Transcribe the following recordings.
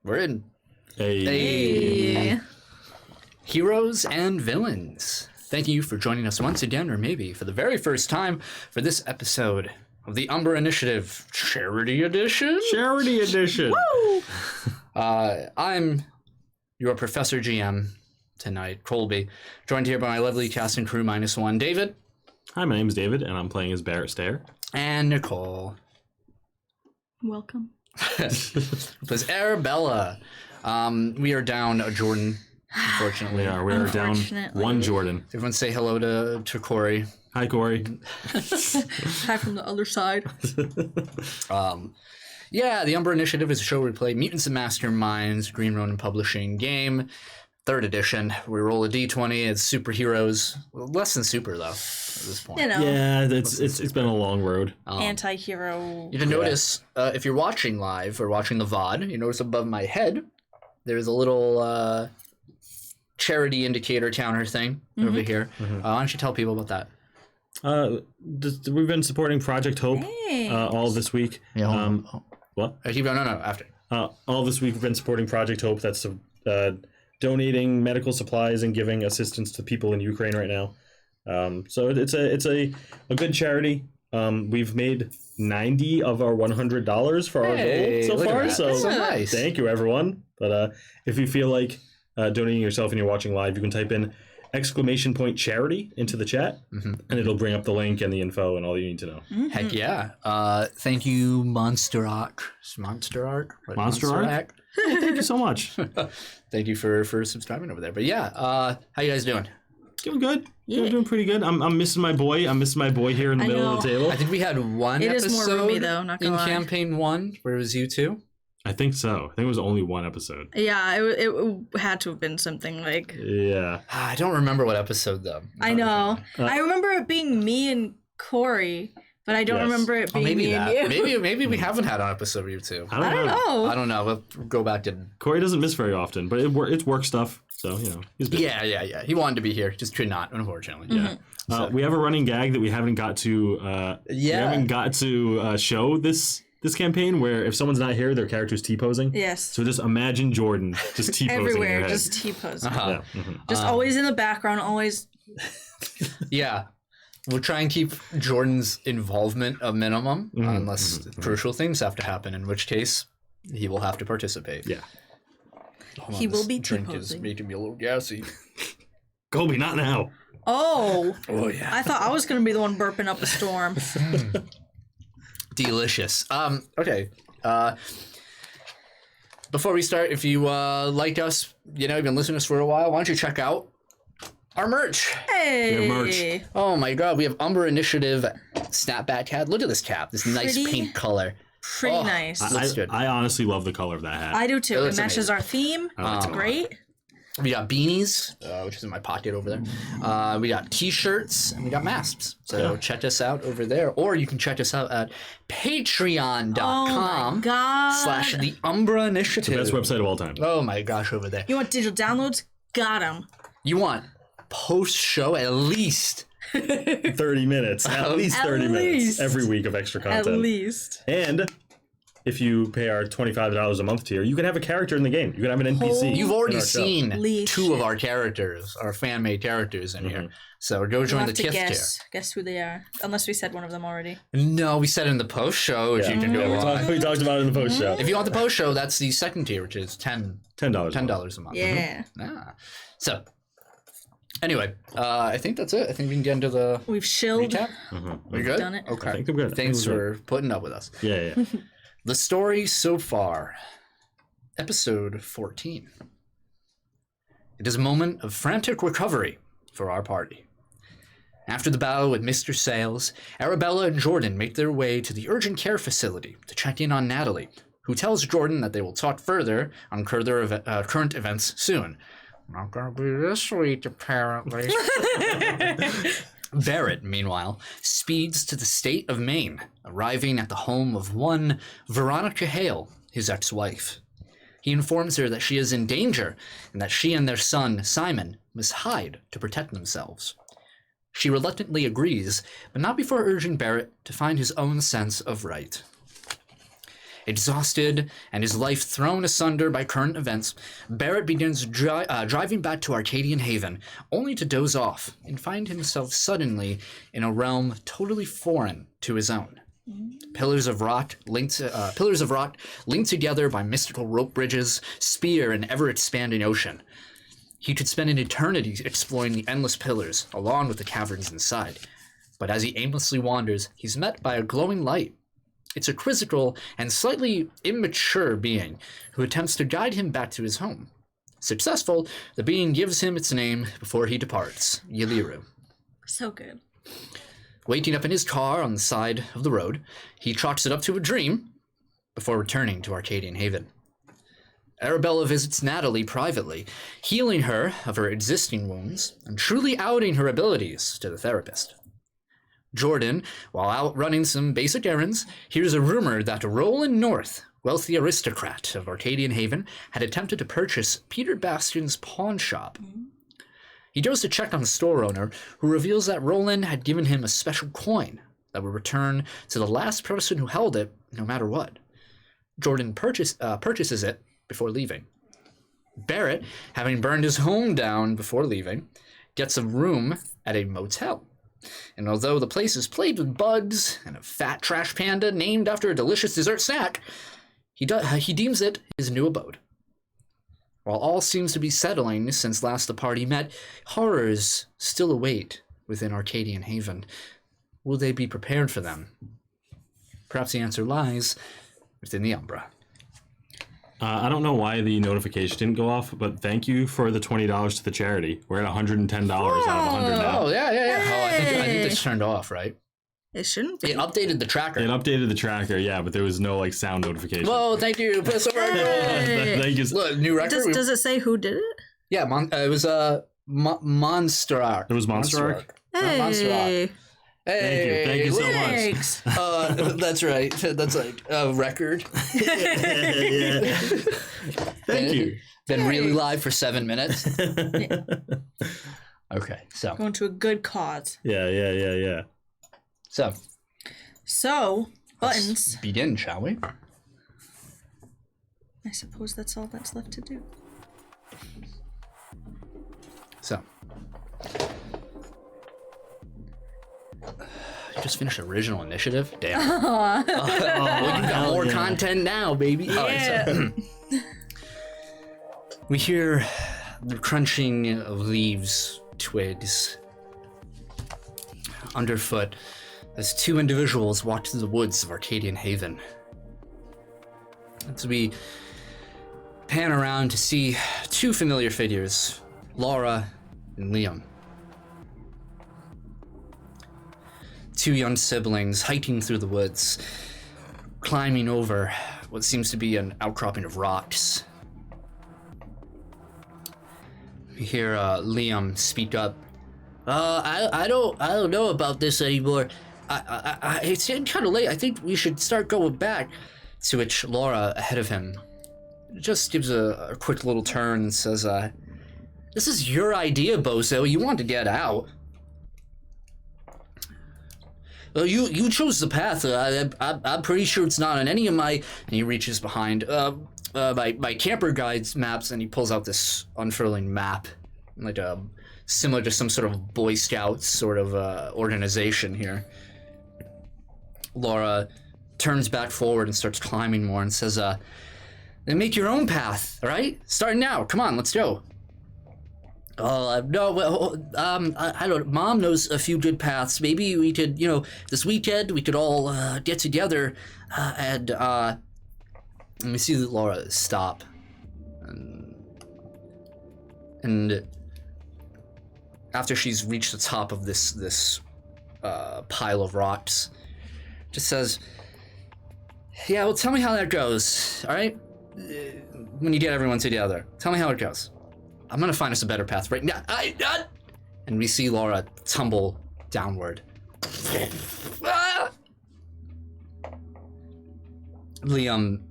We're in. Hey. Heroes and villains. Thank you for joining us once again, or maybe for the very first time, for this episode of the Umbra Initiative Charity Edition. Charity Edition. Woo! I'm your Professor GM tonight, Colby, joined here by my lovely cast and crew -1, David. Hi, my name is David, and I'm playing as Barrett Stair. And Nicole. Welcome. Plays Arabella. We are down a Jordan, unfortunately. We are down one Jordan. Everyone say hello to Cory. Hi, Cory. Hi from the other side. Yeah, the Umbra Initiative is a show where we play Mutants Masterminds, Green Ronin Publishing game, 3rd edition. We roll a d20 as superheroes. Well, less than super, though, at this point. You know. Yeah, it's been a long road. Anti-hero. You can notice, if you're watching live or watching the VOD, you notice above my head, there's a little charity indicator counter thing over here. Why don't you tell people about that? We've been supporting Project Hope all this week. Yeah, what? No, after. All this week we've been supporting Project Hope. That's donating medical supplies and giving assistance to people in Ukraine right now. So it's a good charity. We've made $90 of our $100 for our goal so far. So nice. Thank you, everyone. But if you feel like donating yourself and you're watching live, you can type in !charity into the chat, and it'll bring up the link and the info and all you need to know. Heck yeah. Thank you, Monster Arc. Monster Arc? Thank you so much. Thank you for subscribing over there. But yeah, how you guys doing? Doing good. Yeah. Doing pretty good. I'm missing my boy. I'm missing my boy here in the middle of the table. I think we had one It episode is more roomy, though, not gonna in lie. campaign 1 where it was you two. I think so. I think it was only one episode. Yeah, it had to have been something like... Yeah. I don't remember what episode, though. I know. I remember it being me and Cory, but I don't remember it being me and you. Maybe we haven't had an episode of you two. I don't know. I don't know. We'll go back and... Cory doesn't miss very often, but it's work stuff, so, you know, he's busy. Yeah. He wanted to be here, just could not, unfortunately. Yeah. We have a running gag that we haven't got to show this campaign, where if someone's not here, their character's T-posing. Yes. So just imagine Jordan just T-posing Everywhere, in your head. just T-posing. Yeah. Just always in the background, always... Yeah. We'll try and keep Jordan's involvement a minimum, unless crucial things have to happen, in which case he will have to participate. Yeah. He will be drink is T-posing. making me a little gassy. Colby, not now. Oh, yeah. I thought I was going to be the one burping up a storm. Delicious. Okay. Before we start, if you liked us, you've been listening to us for a while, why don't you check out our merch? Hey! We have merch. Oh my god, we have Umbra Initiative snapback hat. Look at this cap, this nice Pretty. pink color. Pretty nice. Looks good. I honestly love the color of that hat. I do too. It looks matches amazing. our theme. It's great. We got beanies, which is in my pocket over there. We got t-shirts, and we got masks. So check us out over there. Or you can check us out at patreon.com Oh my god. / the Umbra Initiative. Best website of all time. Oh my gosh, over there. You want digital downloads? Got them. You want post-show at least 30 minutes. At least 30 minutes every week of extra content. At least. And if you pay our $25 a month tier, you can have a character in the game. You can have an NPC. You've already seen Holy 2 shit. of our characters, our fan-made characters in here. So go join the TIFF tier. Guess who they are. Unless we said one of them already. No, we said in the post-show, which you can go on. We talked about it in the post show. If you want the post-show, that's the second tier, which is $10 a month. Yeah. So, anyway, I think that's it. I think we can get into the We've shilled. recap. We good? Done it. Okay. I think I'm good. Thanks for putting up with us. Yeah. The story so far. Episode 14. It is a moment of frantic recovery for our party. After the battle with Mr. Sales, Arabella and Jordan make their way to the urgent care facility to check in on Natalie, who tells Jordan that they will talk further on current events soon. Not gonna be this week, apparently. Barrett, meanwhile, speeds to the state of Maine, arriving at the home of one Veronica Hale, his ex-wife. He informs her that she is in danger and that she and their son, Simon, must hide to protect themselves. She reluctantly agrees, but not before urging Barrett to find his own sense of right. Exhausted and his life thrown asunder by current events, Barrett begins driving back to Arcadian Haven, only to doze off and find himself suddenly in a realm totally foreign to his own. Pillars of rock linked together by mystical rope bridges, spear an ever-expanding ocean. He could spend an eternity exploring the endless pillars, along with the caverns inside. But as he aimlessly wanders, he's met by a glowing light. It's a quizzical and slightly immature being who attempts to guide him back to his home. Successful, the being gives him its name before he departs, Yaliru. So good. Waking up in his car on the side of the road, he chalks it up to a dream before returning to Arcadian Haven. Arabella visits Natalie privately, healing her of her existing wounds and truly outing her abilities to the therapist. Jordan, while out running some basic errands, hears a rumor that Roland North, wealthy aristocrat of Arcadian Haven, had attempted to purchase Peter Bastion's pawn shop. He goes to check on the store owner, who reveals that Roland had given him a special coin that would return to the last person who held it, no matter what. Jordan purchases it before leaving. Barrett, having burned his home down before leaving, gets a room at a motel. And although the place is plagued with bugs and a fat trash panda named after a delicious dessert snack, he deems it his new abode. While all seems to be settling since last the party met, horrors still await within Arcadian Haven. Will they be prepared for them? Perhaps the answer lies within the Umbra. I don't know why the notification didn't go off, but thank you for the $20 to the charity. We're at $110 out of 100 now. Oh, yeah. Hey. Oh, I think this turned off, right? It shouldn't be. It updated the tracker. Yeah, but there was no sound notification. Whoa, thank you. Hey. Thank you. Look, new record. Does it say who did it? Yeah, it was Monster Arc. It was Monster Arc? Hey. Monster Arc. Hey, Thank you so Thanks. much. That's right. That's like a record. Thank you. Been really live for 7 minutes. Okay, so. Going to a good cause. Yeah. So, buttons. Let's begin, shall we? I suppose that's all that's left to do. So. Just finished original initiative? Damn. Well, you got more content now, baby. Yeah. All right, so. We hear the crunching of leaves, twigs. Underfoot, as two individuals walk through the woods of Arcadian Haven. As we pan around to see two familiar figures, Laura and Liam. Two young siblings hiking through the woods, climbing over what seems to be an outcropping of rocks. We hear Liam speak up. I don't know about this anymore. It's getting kind of late. I think we should start going back. To which Laura, ahead of him, just gives a quick little turn and says, "This is your idea, bozo. You want to get out. You chose the path. I'm pretty sure it's not on any of my..." And he reaches behind my camper guide's maps, and he pulls out this unfurling map, like similar to some sort of Boy Scouts sort of organization here. Laura turns back forward and starts climbing more and says, "Then make your own path, all right? Starting now. Come on, let's go." No, well, I don't. Mom knows a few good paths. Maybe we could, this weekend we could all get together and we see Laura stop, and after she's reached the top of this pile of rocks, just says, "Yeah, well, tell me how that goes, all right? When you get everyone together, tell me how it goes. I'm gonna find us a better path right now." And we see Laura tumble downward. Liam,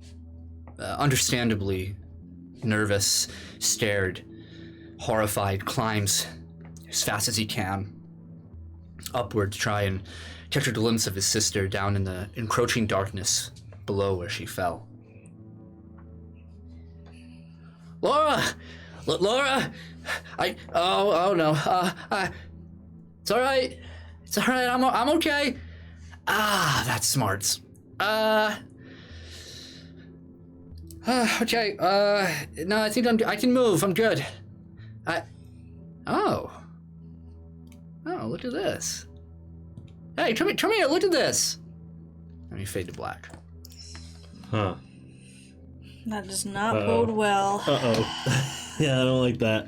understandably nervous, scared, horrified, climbs as fast as he can upward to try and catch a glimpse of his sister down in the encroaching darkness below where she fell. Laura, Laura, oh no, it's all right, I'm okay. Ah, that's smart. Okay, no, I think I can move, I'm good. Oh, look at this. Hey, come here, look at this. Let me fade to black. Huh. That does not bode well. Uh-oh. Yeah, I don't like that.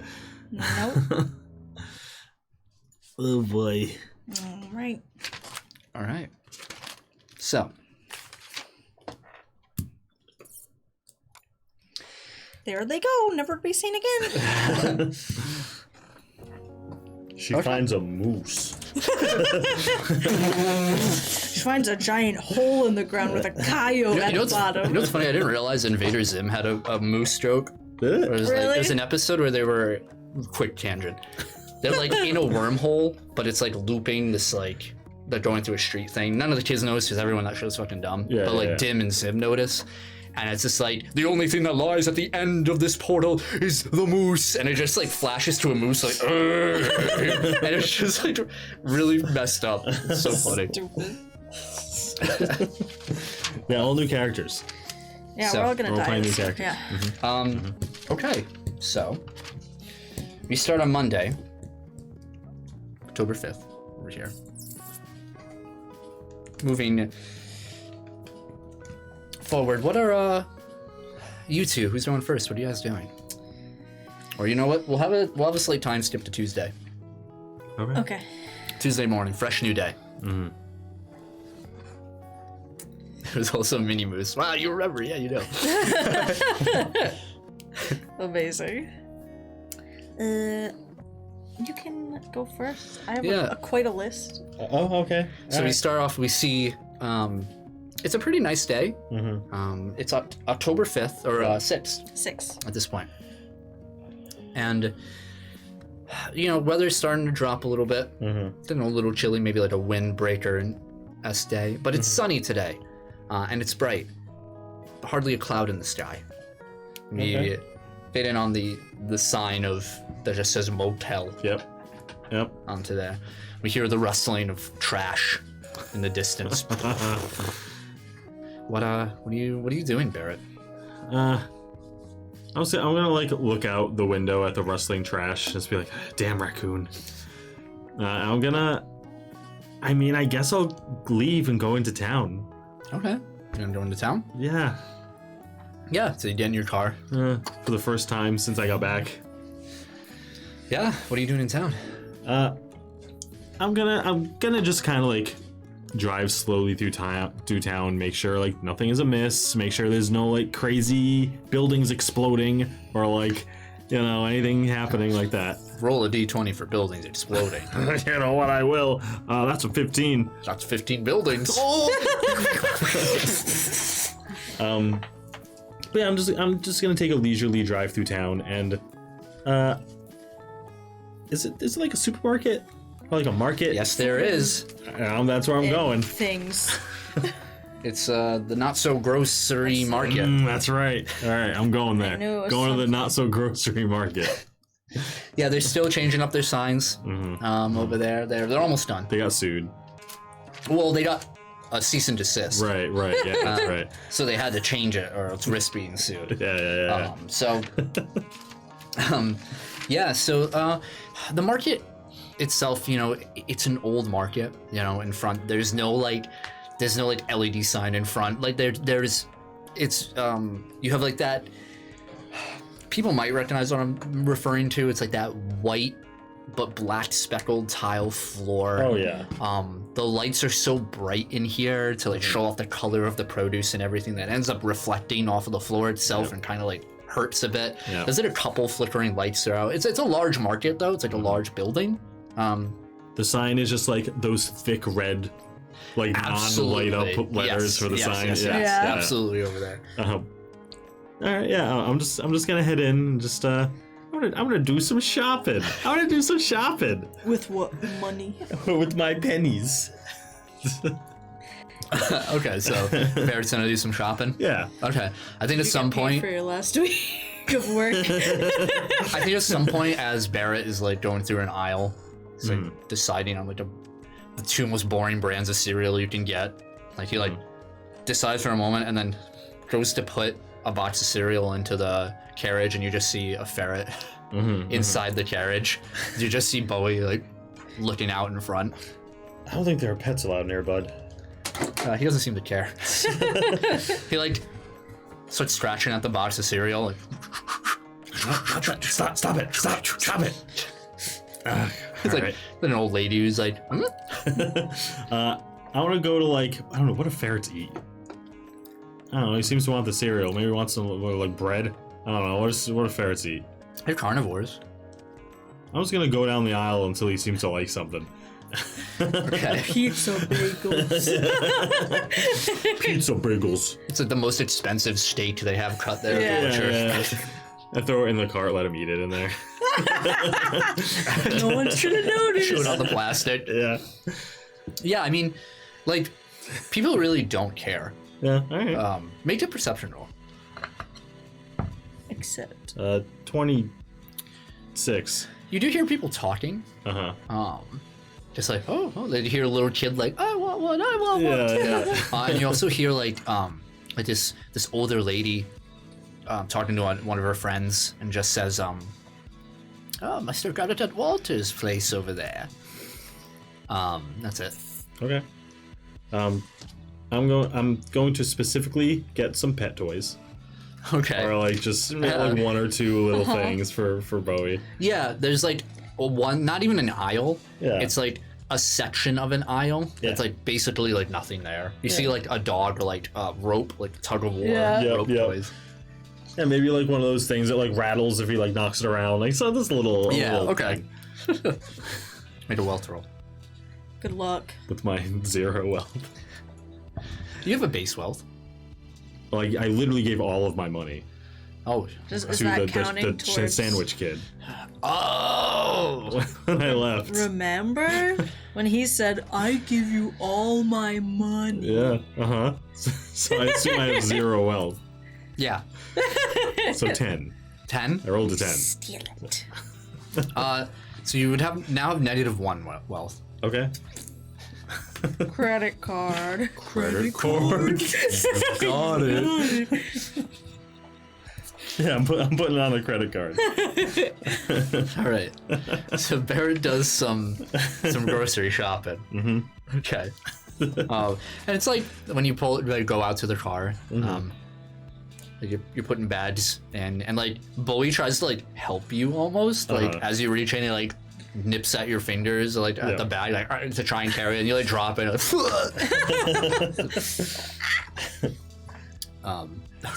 Nope. Oh, boy. All right. So. There they go, never to be seen again. She finds a moose. She finds a giant hole in the ground with a coyote at the bottom. You know what's funny? I didn't realize Invader Zim had a moose joke. Really? There's an episode where they were... Quick tangent. They're like in a wormhole, but it's like looping this like... They're going through a street thing. None of the kids notice because everyone that show's fucking dumb. Yeah, but like Dim and Zim notice. And it's just like, the only thing that lies at the end of this portal is the moose. And it just like flashes to a moose like, and it's just like really messed up. It's so funny. Stupid. Yeah, all new characters. Yeah, So, we're all gonna die. playing new characters. Yeah. Okay, so we start on Monday, October 5th, over here. Moving forward, what are you two? Who's going first? What are you guys doing? Or you know what? We'll have a slight time skip to Tuesday. Okay. Tuesday morning, fresh new day. Mm-hmm. There's also a mini moose. Wow, you remember? Yeah, you know. Amazing. You can go first. I have quite a list. Oh, okay. So we start off. We see. It's a pretty nice day. Mm-hmm. It's October 5th or 6th. 6 at this point. And weather's starting to drop a little bit. Mm-hmm. A little chilly, maybe like a windbreaker and day, but it's sunny today, and it's bright. Hardly a cloud in the sky. We fit in on the sign that just says motel. Yep. Onto there. We hear the rustling of trash in the distance. What are you doing, Barrett? I'm gonna like look out the window at the rustling trash, just be like, damn raccoon. I guess I'll leave and go into town. Okay. You're gonna go into town? Yeah. Yeah, so you get in your car. For the first time since I got back. Yeah, what are you doing in town? I'm gonna just kind of like drive slowly through town, make sure like nothing is amiss, make sure there's no like crazy buildings exploding or like anything happening like that. Roll a d20 for buildings exploding. You know what, I will. That's a 15. That's 15 buildings. But yeah, I'm just gonna take a leisurely drive through town, and is it like a supermarket or like a market? Yes, there is. That's where I'm going. Things. It's the not so grocery market. That's right. All right, I'm going there. Going to the not so grocery market. Yeah, they're still changing up their signs. Over there. They're almost done. They got sued. Well, they got a cease and desist. Right. Yeah, that's right. So they had to change it, or else risk being sued. Yeah. So the market itself, it's an old market. In front, there's no LED sign in front. Like you have like that. People might recognize what I'm referring to. It's like that white but black speckled tile floor. Oh yeah. The lights are so bright in here to like show off the color of the produce and everything that ends up reflecting off of the floor itself and kind of like hurts a bit. Yeah. There's a couple flickering lights throughout. It's a large market though. It's like a large building. The sign is just like those thick red, like non-light up letters for the sign. Yes, Yeah. absolutely over there. All right, yeah. I'm just gonna head in and just I'm gonna do some shopping. With what money? With my pennies. Okay, so Barrett's gonna do some shopping. Yeah. Okay, I think at some point for your last week. Good work. I think at some point, as Barrett is like going through an aisle, he's like deciding on like the 2 most boring brands of cereal you can get. Like he like decides for a moment and then goes to put a box of cereal into the carriage, and you just see a ferret inside the carriage. You just see Bowie like looking out in front. I don't think there are pets allowed in here, bud. He doesn't seem to care. He like starts scratching at the box of cereal. Like, Stop it. it's like an old lady who's like, I want to go to like, I don't know, what do ferrets eat? I don't know, he seems to want the cereal. Maybe he wants some like bread. I don't know, what do ferrets eat? They're carnivores. I'm just gonna go down the aisle until he seems to like something. Okay. Pizza bagels. Pizza bagels. It's like the most expensive steak they have cut there at the butcher. I throw it in the cart, let him eat it in there. No one should have noticed. Chewing on the plastic. Yeah. Yeah, I mean, like, people really don't care. Yeah, alright. Make a perception roll. Except. 26. You do hear people talking. Uh-huh. Just like, they hear a little kid like, I want one. Yeah. And you also hear like this older lady talking to one of her friends, and just says, "Oh, must have got it at Walter's place over there." That's it. Okay. I'm going to specifically get some pet toys. Okay. Or like just like 1 or 2 little things for Bowie. Yeah, there's like one, not even an aisle. Yeah. It's like a section of an aisle. Yeah. It's like basically like nothing there. You see like a dog or like rope, like tug of war rope toys. Yeah, maybe like one of those things that like rattles if he like knocks it around. Like so this little Okay. Make a wealth roll. Good luck. With my 0 wealth. You have a base wealth. Like I literally gave all of my money Oh. Is to that the counting towards... sandwich kid. Oh. When I left. Remember when he said, "I give you all my money"? Yeah. So I assume I have 0 wealth. Yeah. So 10. 10? I rolled a 10. Steal it. So you would have -1 wealth. Okay. Credit card. Credit card. Got it. Yeah, I'm putting it on a credit card. All right. So Barrett does some grocery shopping. Mm-hmm. Okay. And it's like when you go out to the car. Like you're putting bags and like Bowie tries to like help you almost like as you reach in, he like nips at your fingers like at the bag like to try and carry it, and you like drop it.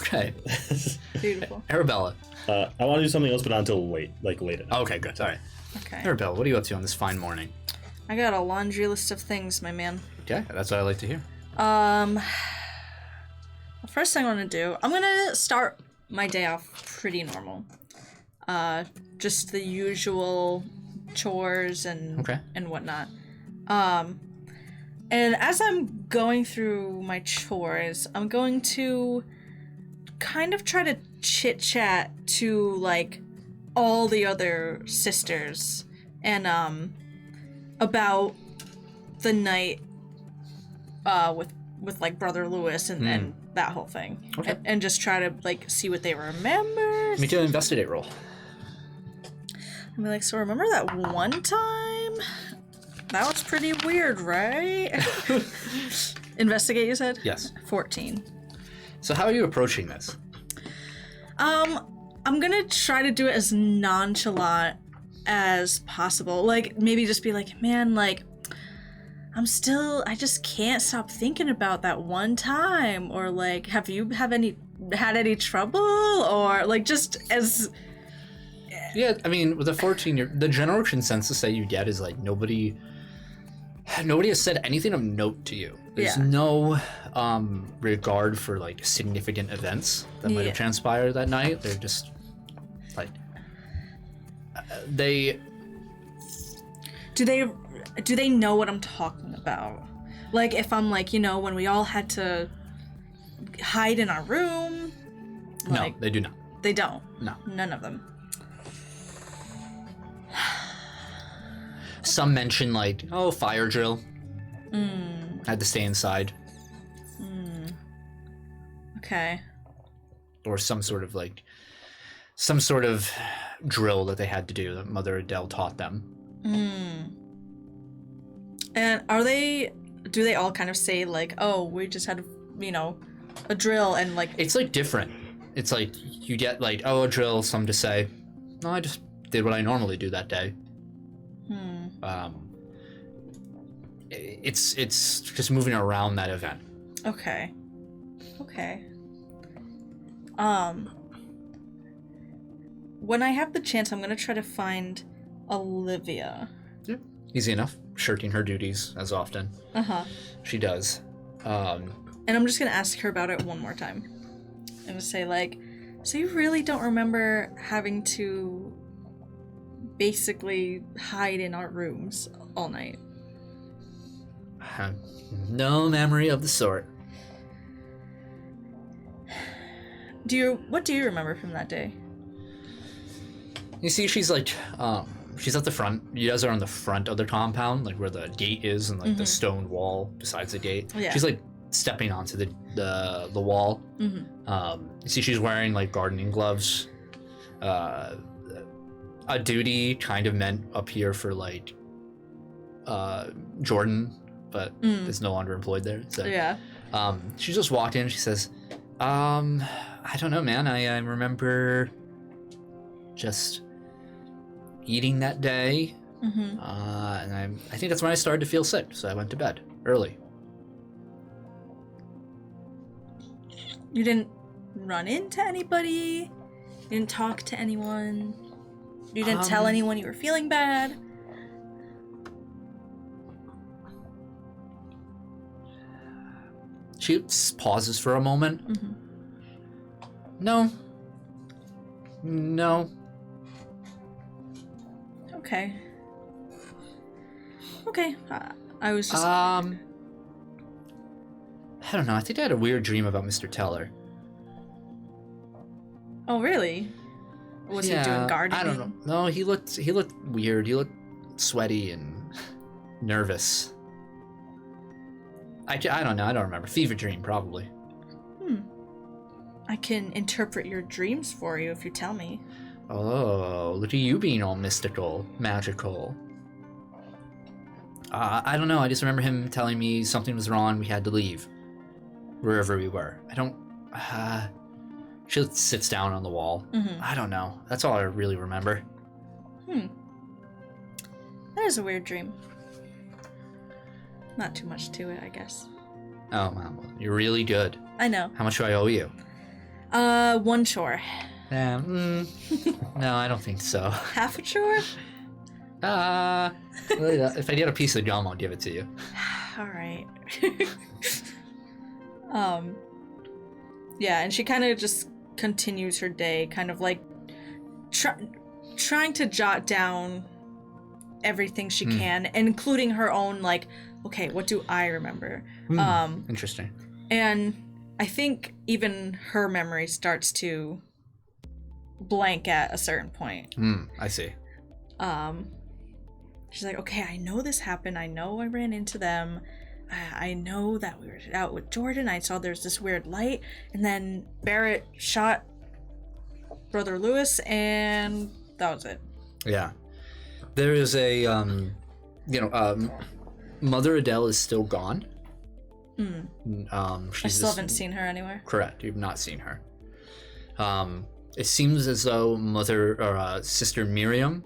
Okay. Beautiful. Arabella. I want to do something else, but not until late at night. Okay, good. All right. Okay. Arabella, what are you up to on this fine morning? I got a laundry list of things, my man. Okay, that's what I like to hear. The first thing I want to do, I'm gonna start my day off pretty normal. Just the usual chores and whatnot. And as I'm going through my chores, I'm going to kind of try to chit-chat to, like, all the other sisters and, about the night, with like, Brother Lewis and that whole thing. Okay. And just try to, like, see what they remember. Make an investigate roll. I'm like, so remember that one time? That was pretty weird, right? Investigate, you said? Yes. 14. So how are you approaching this? I'm gonna try to do it as nonchalant as possible. Like, maybe just be like, man, like, I just can't stop thinking about that one time. Or like, have you had any trouble? Or like, just as... Yeah, I mean, with the 14, the general consensus that you get is like nobody has said anything of note to you. There's no regard for like significant events that might have transpired that night. They're just like Do they know what I'm talking about? Like if I'm like, when we all had to hide in our room? No, they do not. They don't. No. None of them. Some mention like, oh, fire drill. Had to stay inside. Okay. Or some sort of drill that they had to do that Mother Adele taught them. And do they all kind of say like, oh, we just had, a drill and like... It's like different. It's like you get like, oh, a drill, some to say, no, I just did what I normally do that day. It's just moving around that event. Okay. When I have the chance, I'm gonna try to find Olivia. Yeah. Easy enough. Shirking her duties as often. She does. And I'm just gonna ask her about it one more time. And say like, so you really don't remember having to basically hide in our rooms all night? No memory of the sort. What do you remember from that day? You see, she's like, she's at the front. You guys are on the front of the compound, like where the gate is, and like the stone wall besides the gate. Yeah. She's like stepping onto the wall. You see, she's wearing like gardening gloves. A duty kind of meant up here for like Jordan, but is no longer employed there. So yeah. She just walked in. She says, I don't know, man. I remember just eating that day, and I think that's when I started to feel sick, so I went to bed early. You didn't run into anybody? You didn't talk to anyone? You didn't tell anyone you were feeling bad? She pauses for a moment. No. Okay. I was just... I don't know. I think I had a weird dream about Mr. Teller. Oh, really? Was he doing gardening? I don't know. No, he looked weird. He looked sweaty and nervous. I don't know. I don't remember. Fever dream, probably. I can interpret your dreams for you if you tell me. Oh, look at you being all mystical, magical. I don't know. I just remember him telling me something was wrong. We had to leave. Wherever we were. I don't... she sits down on the wall. I don't know. That's all I really remember. That is a weird dream. Not too much to it, I guess. Oh, wow. You're really good. I know. How much do I owe you? 1 chore. No, I don't think so. Half a chore? If I get a piece of gum, I'll give it to you. All right. Yeah, and she kind of just continues her day, kind of like trying to jot down everything she can, including her own, like, okay, what do I remember? Interesting. And I think even her memory starts to blank at a certain point. I see. She's like, okay, I know this happened. I know I ran into them. I know that we were out with Jordan. I saw there's this weird light. And then Barrett shot Brother Lewis, and that was it. Yeah. There is a, Mother Adele is still gone. I still haven't seen her anywhere. Correct. You've not seen her. It seems as though Sister Miriam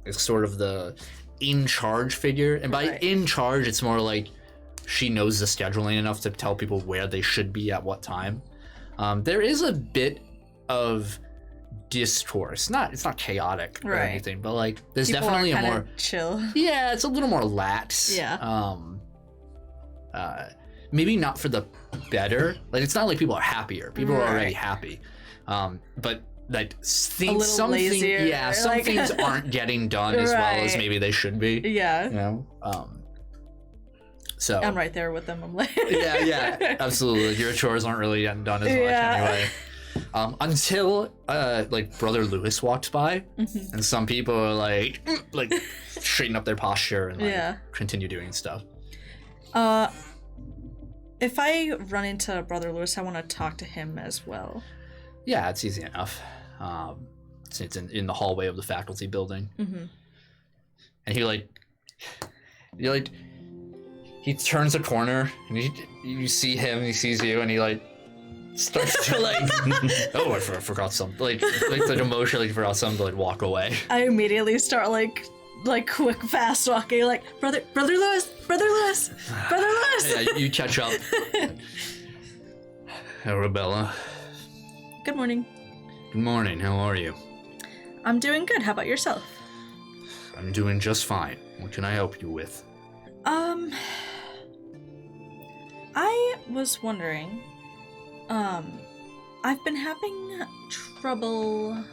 is sort of the in-charge figure. And by in-charge, it's more like she knows the scheduling enough to tell people where they should be at what time. There is a bit of discourse. It's not chaotic or anything, but like there's people definitely are a more chill. Yeah, it's a little more lax. Yeah. Maybe not for the better. Like it's not like people are happier. People are already happy. But like some things aren't getting done as well as maybe they should be. Yeah. You know? So I'm right there with them. I'm like yeah, absolutely. Your chores aren't really getting done as much anyway. Until like Brother Lewis walked by, and some people are like straighten up their posture and continue doing stuff. If I run into Brother Lewis, I want to talk to him as well. Yeah, it's easy enough. It's in the hallway of the faculty building, and he turns a corner, and you see him, he sees you, and he like starts to like, oh, I forgot something, like emotionally forgot something to like walk away. I immediately start like quick, fast walking, like Brother Lewis. Yeah, you catch up. Arabella. Good morning. Good morning. How are you? I'm doing good. How about yourself? I'm doing just fine. What can I help you with? I was wondering, I've been having trouble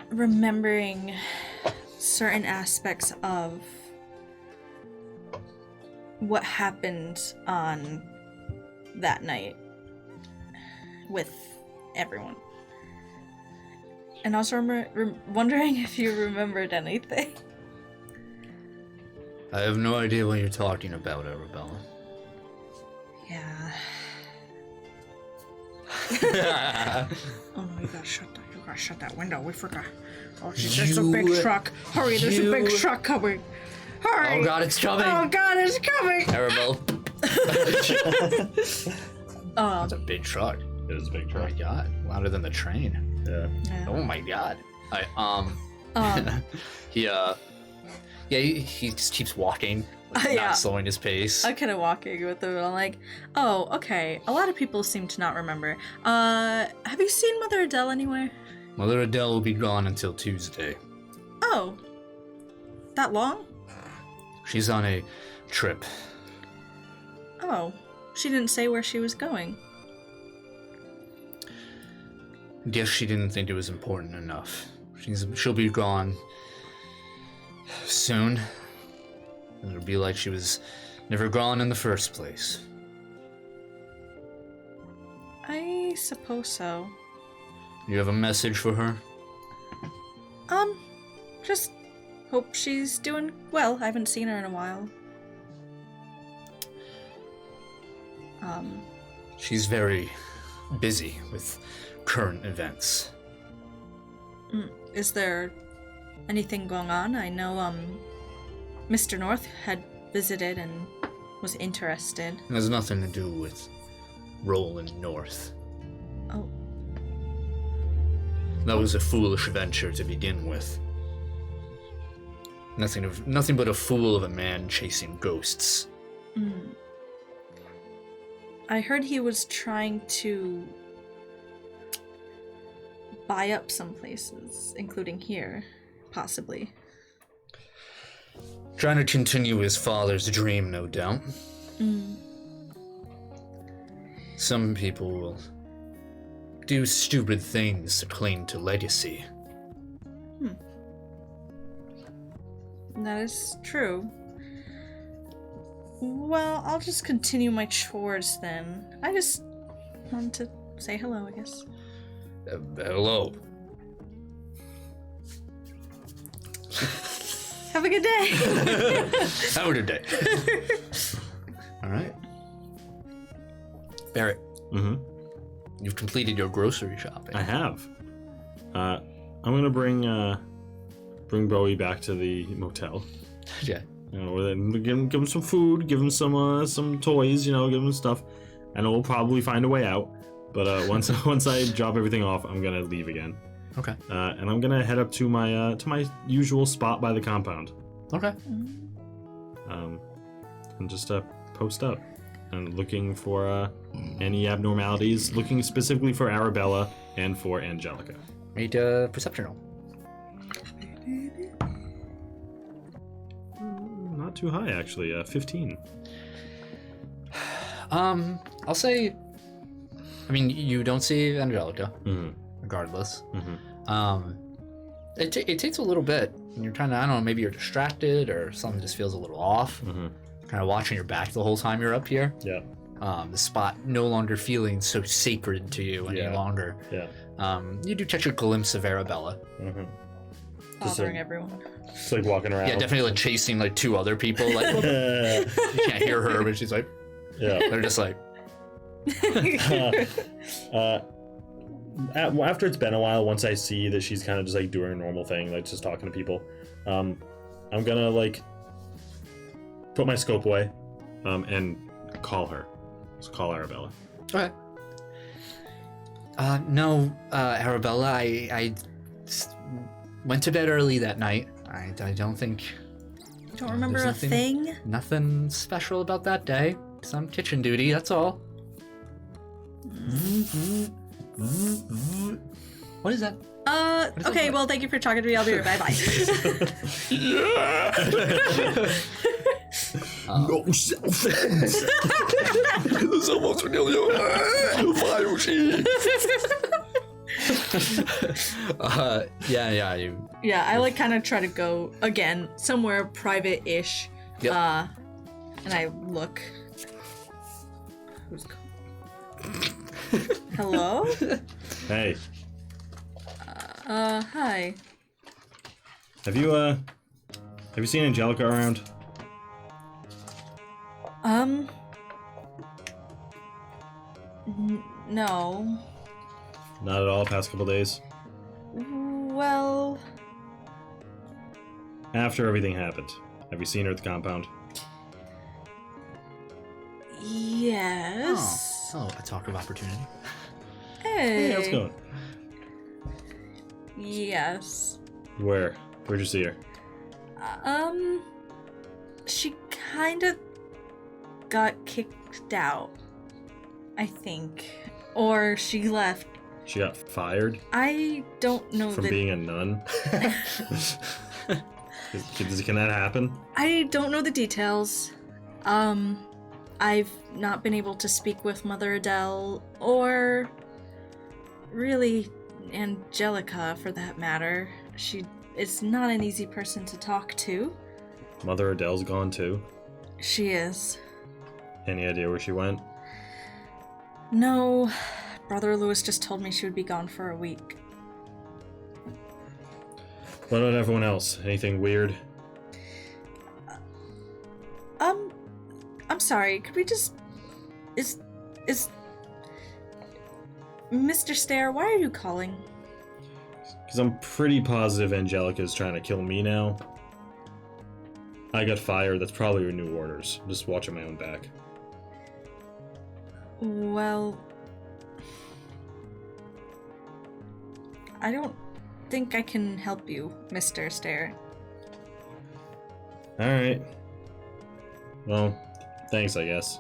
remembering certain aspects of what happened on that night with everyone. And I was wondering if you remembered anything. I have no idea what you're talking about, Arabella. Yeah. Oh no, you gotta shut that window. We forgot. Oh, there's a big truck. Hurry, there's a big truck coming. Hurry. Oh god, it's coming. Oh god, it's coming. Arabella. It's a big truck. It is a big truck. Oh my god, louder than the train. Yeah. Oh my god. He just keeps walking, like, not slowing his pace. I'm kind of walking with him, and I'm like, oh, okay. A lot of people seem to not remember. Have you seen Mother Adele anywhere? Mother Adele will be gone until Tuesday. Oh. That long? She's on a trip. Oh. She didn't say where she was going. Guess she didn't think it was important enough. She'll be gone soon. It'll be like she was never gone in the first place. I suppose so. You have a message for her? Just hope she's doing well. I haven't seen her in a while. She's very busy with current events. Is there anything going on? I know, Mr. North had visited and was interested. It has nothing to do with Roland North. Oh. That was a foolish venture to begin with. Nothing but a fool of a man chasing ghosts. I heard he was trying to buy up some places, including here, possibly. Trying to continue his father's dream, no doubt. Some people will do stupid things to cling to legacy. That is true. Well, I'll just continue my chores then. I just wanted to say hello, I guess. Hello. Have a good day. Have a good day. All right. Barrett. You've completed your grocery shopping. I have. I'm gonna bring Bowie back to the motel. Yeah. You know, then give him some food, give him some toys, you know, give him stuff, and we'll probably find a way out. But once I drop everything off, I'm gonna leave again. Okay. And I'm gonna head up to my usual spot by the compound. Okay. And just post up and looking for any abnormalities, looking specifically for Arabella and for Angelica. Make a perception roll. Not too high, actually. 15. I'll say, I mean, you don't see Angelica, regardless. It takes a little bit. And you're trying to, I don't know, maybe you're distracted or something just feels a little off. Kind of watching your back the whole time you're up here. Yeah. The spot no longer feeling so sacred to you any longer. Yeah. You do catch a glimpse of Arabella. Mm-hmm. Bothering everyone. Just like walking around. Yeah, definitely like chasing like 2 other people. Like you can't hear her, but she's like, they're just like. After it's been a while, once I see that she's kind of just like doing a normal thing, like just talking to people, I'm gonna like put my scope away, and call her. Just call Arabella. Okay. No, Arabella, I went to bed early that night. I don't think. Don't remember a thing? Nothing special about that day. Some kitchen duty, that's all. What is that? Okay, well, thank you for talking to me. I'll be right back. Bye. No self-defense. Someone's familiar. Fire machine. Yeah, I like kind of try to go again somewhere private-ish. Yep. And I look. Who's calling? Hello? Hey. Hi. Have you seen Angelica around? No. Not at all. Past couple days. Well, After everything happened, have you seen her at the compound? yes. Oh, a talk of opportunity. Hey. Hey, how's it going? Yes. Where'd you see her? She kind of got kicked out, I think. Or she left. She got fired I don't know from the being a nun? Can that happen? I don't know the details. I've not been able to speak with Mother Adele or really Angelica for that matter. She is not an easy person to talk to. Mother Adele's gone too? She is. Any idea where she went? No, Brother Lewis just told me she would be gone for a week. What about everyone else? Anything weird? I'm sorry, could we just... Is... Mr. Stare, why are you calling? Because I'm pretty positive Angelica's trying to kill me now. I got fired, that's probably your new orders. I'm just watching my own back. Well... I don't think I can help you, Mr. Stare. Alright. Well, thanks, I guess.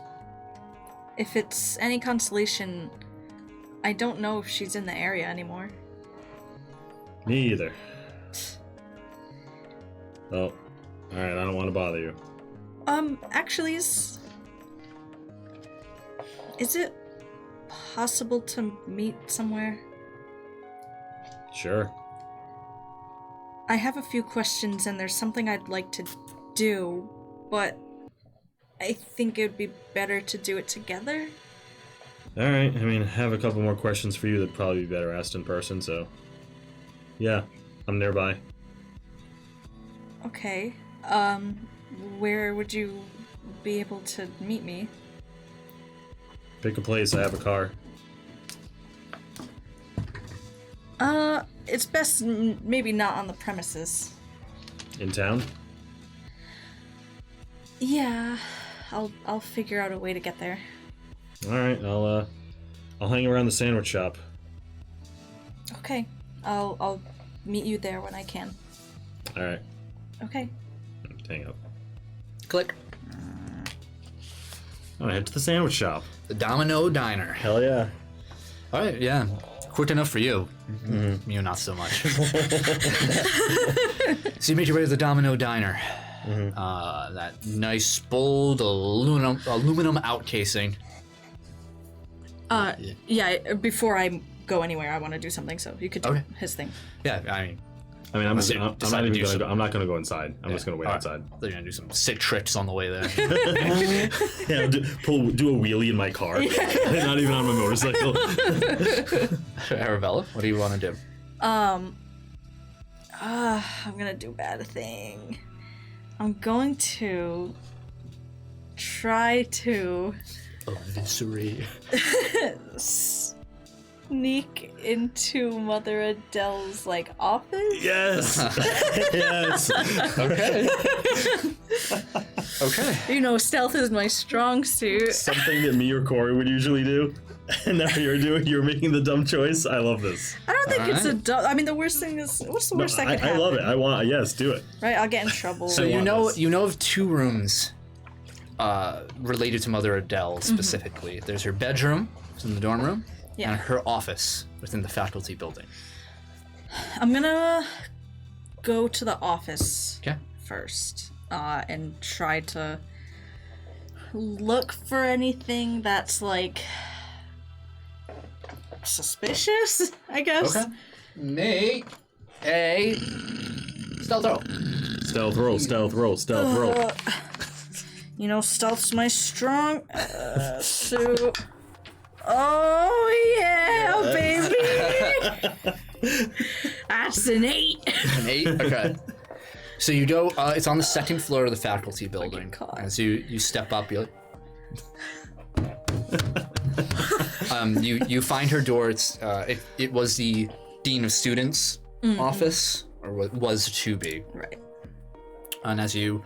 If it's any consolation, I don't know if she's in the area anymore. Me either. Oh, alright, I don't want to bother you. Actually, is it possible to meet somewhere? Sure. I have a few questions and there's something I'd like to do, but I think it would be better to do it together. Alright, I mean, I have a couple more questions for you that'd probably be better asked in person, so... Yeah, I'm nearby. Okay. Where would you be able to meet me? Pick a place, I have a car. It's best maybe not on the premises. In town? Yeah, I'll figure out a way to get there. Alright, I'll hang around the sandwich shop. Okay, I'll meet you there when I can. Alright, Okay. hang up. Click. I'm gonna head to the sandwich shop. The Domino Diner. Hell yeah. All right, yeah. Quick enough for you. You, not so much. So you make your way to the Domino Diner. That nice, bold aluminum outcasing. Yeah, before I go anywhere, I want to do something, so you could do Okay. his thing. Yeah, I mean, I mean, I'm not gonna go inside. I'm Yeah. just gonna wait outside. They're gonna do some sick tricks on the way there. Yeah, do a wheelie in my car. Not even on my motorcycle. Arabella, what do you want to do? I'm gonna do a bad thing. I'm going to try to Eviscerate. sneak into Mother Adele's like office. Yes. Yes. Okay. Okay. You know, stealth is my strong suit. Something that me or Cory would usually do. And now you're making the dumb choice. I love this. I don't think it's a Alright. dumb. I mean, the worst thing is, what's the worst that could I happen? love it. Yes, do it. Right, I'll get in trouble. So want this. you know of 2 rooms related to Mother Adele specifically. There's her bedroom, it's in the dorm room, Yeah. and her office within the faculty building. I'm gonna go to the office Okay. first, and try to look for anything that's like suspicious, I guess. Make a stealth roll. Stealth roll. You know, stealth's my strong suit. Oh yeah, baby! That's an 8. An 8? Okay. So you go, it's on the 2nd floor of the faculty building. God. As you step up, you're like... you find her door. It was the Dean of Students office, or was to be. Right. And as you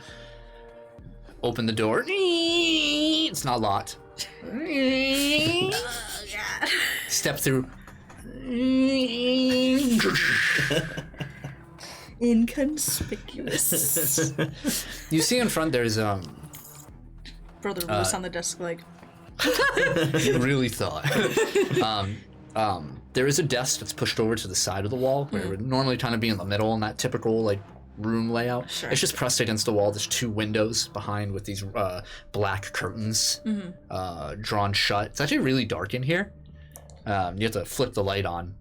open the door, it's not locked. Oh god. Step through. Inconspicuous. You see in front there's Brother Lewis on the desk, like. you really thought. There is a desk that's pushed over to the side of the wall where it would normally kind of be in the middle in that typical like room layout. Sure. It's just pressed against the wall. There's 2 windows behind with these black curtains drawn shut. It's actually really dark in here. You have to flip the light on.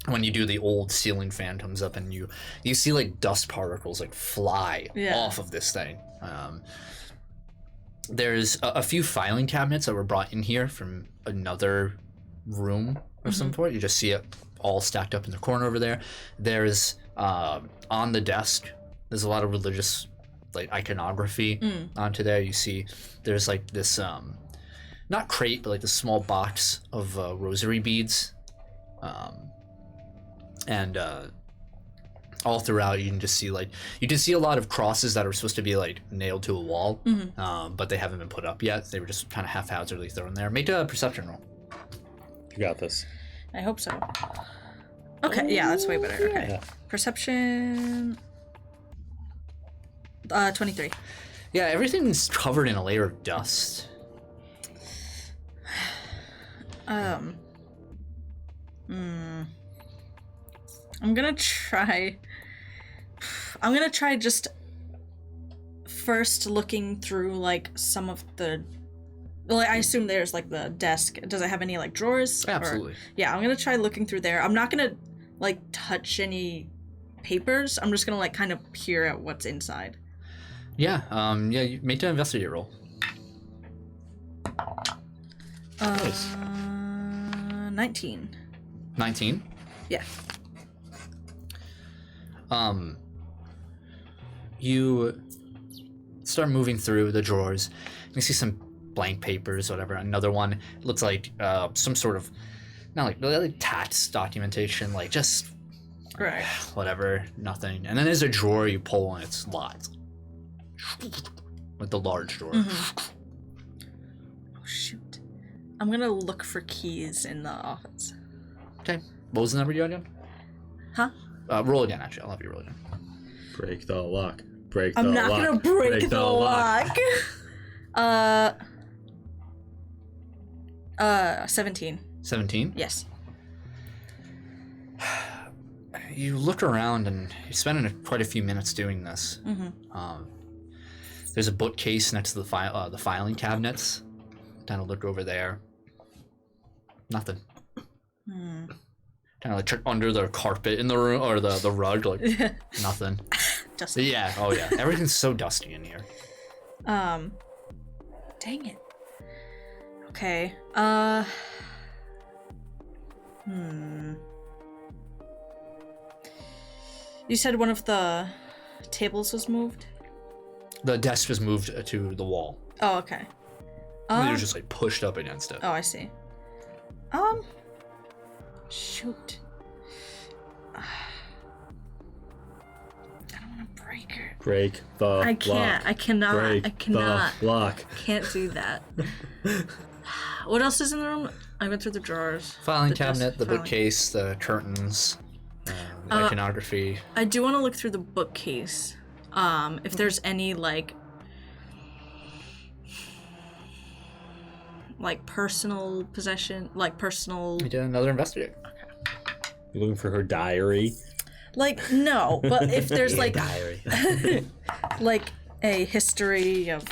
When you do, the old ceiling fan comes up and you see like dust particles like fly off of this thing. There's a few filing cabinets that were brought in here from another room of some sort. You just see it all stacked up in the corner over there. There's on the desk, there's a lot of religious like iconography onto there. You see there's like this not crate, but like this small box of rosary beads. And all throughout you can just see like a lot of crosses that are supposed to be like nailed to a wall, but they haven't been put up yet. They were just kind of haphazardly thrown there. Make a perception roll. You got this. I hope so. Okay, yeah, that's way better. Okay. Yeah. Perception. 23. Yeah, everything's covered in a layer of dust. I'm gonna try just first looking through like some of the. Well, I assume there's like the desk. Does it have any like drawers? Absolutely. Yeah, I'm gonna try looking through there. I'm not gonna like touch any papers. I'm just gonna like kind of peer at what's inside. Yeah, you make an investigate roll. Nice. 19. 19. Yeah. You start moving through the drawers. You see some blank papers, whatever. Another one looks like some sort of, not like tax documentation, like just Right. whatever, nothing. And then there's a drawer you pull and it's locked. Like the large drawer. Oh shoot. I'm gonna look for keys in the office. Okay. What was the number you got again? Huh? Roll again, actually. I'll have you roll again. Break the lock. Break the I'm lock. not gonna break the lock. 17. 17? Yes. You look around and you're spending quite a few minutes doing this. There's a bookcase next to the filing cabinets. Kind of look over there. Nothing. Kind kind of like check under the carpet in the room or the rug, like nothing. Dusty. Yeah. Oh yeah. Everything's so dusty in here. Dang it. Okay. You said one of the tables was moved? The desk was moved to the wall. Oh, okay. They were just like pushed up against it. Oh, I see. Shoot. I don't want to break it. Break the I can't. lock. I cannot. Break I cannot. the lock. Can't do that. What else is in the room? I went through the drawers. Filing The desk, cabinet, the filing. bookcase, the curtains, the iconography. I do want to look through the bookcase. If there's any like personal possession, like personal. We did another investigate. You're looking for her diary. Like no, but if there's like Diary. like a history of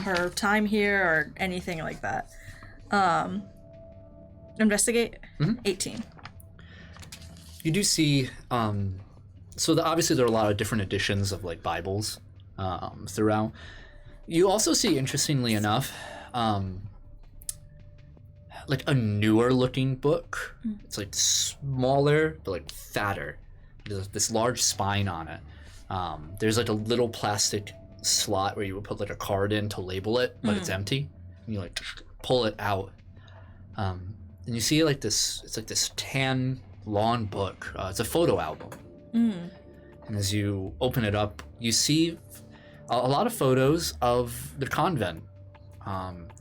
her time here or anything like that. Investigate. 18. You do see, so obviously there are a lot of different editions of like Bibles throughout. You also see, interestingly enough, like a newer looking book. It's like smaller but like fatter. There's this large spine on it. There's like a little plastic slot where you would put like a card in to label it, but it's empty. And you like pull it out, and you see like this. It's like this tan lawn book. It's a photo album. And as you open it up, you see a lot of photos of the convent.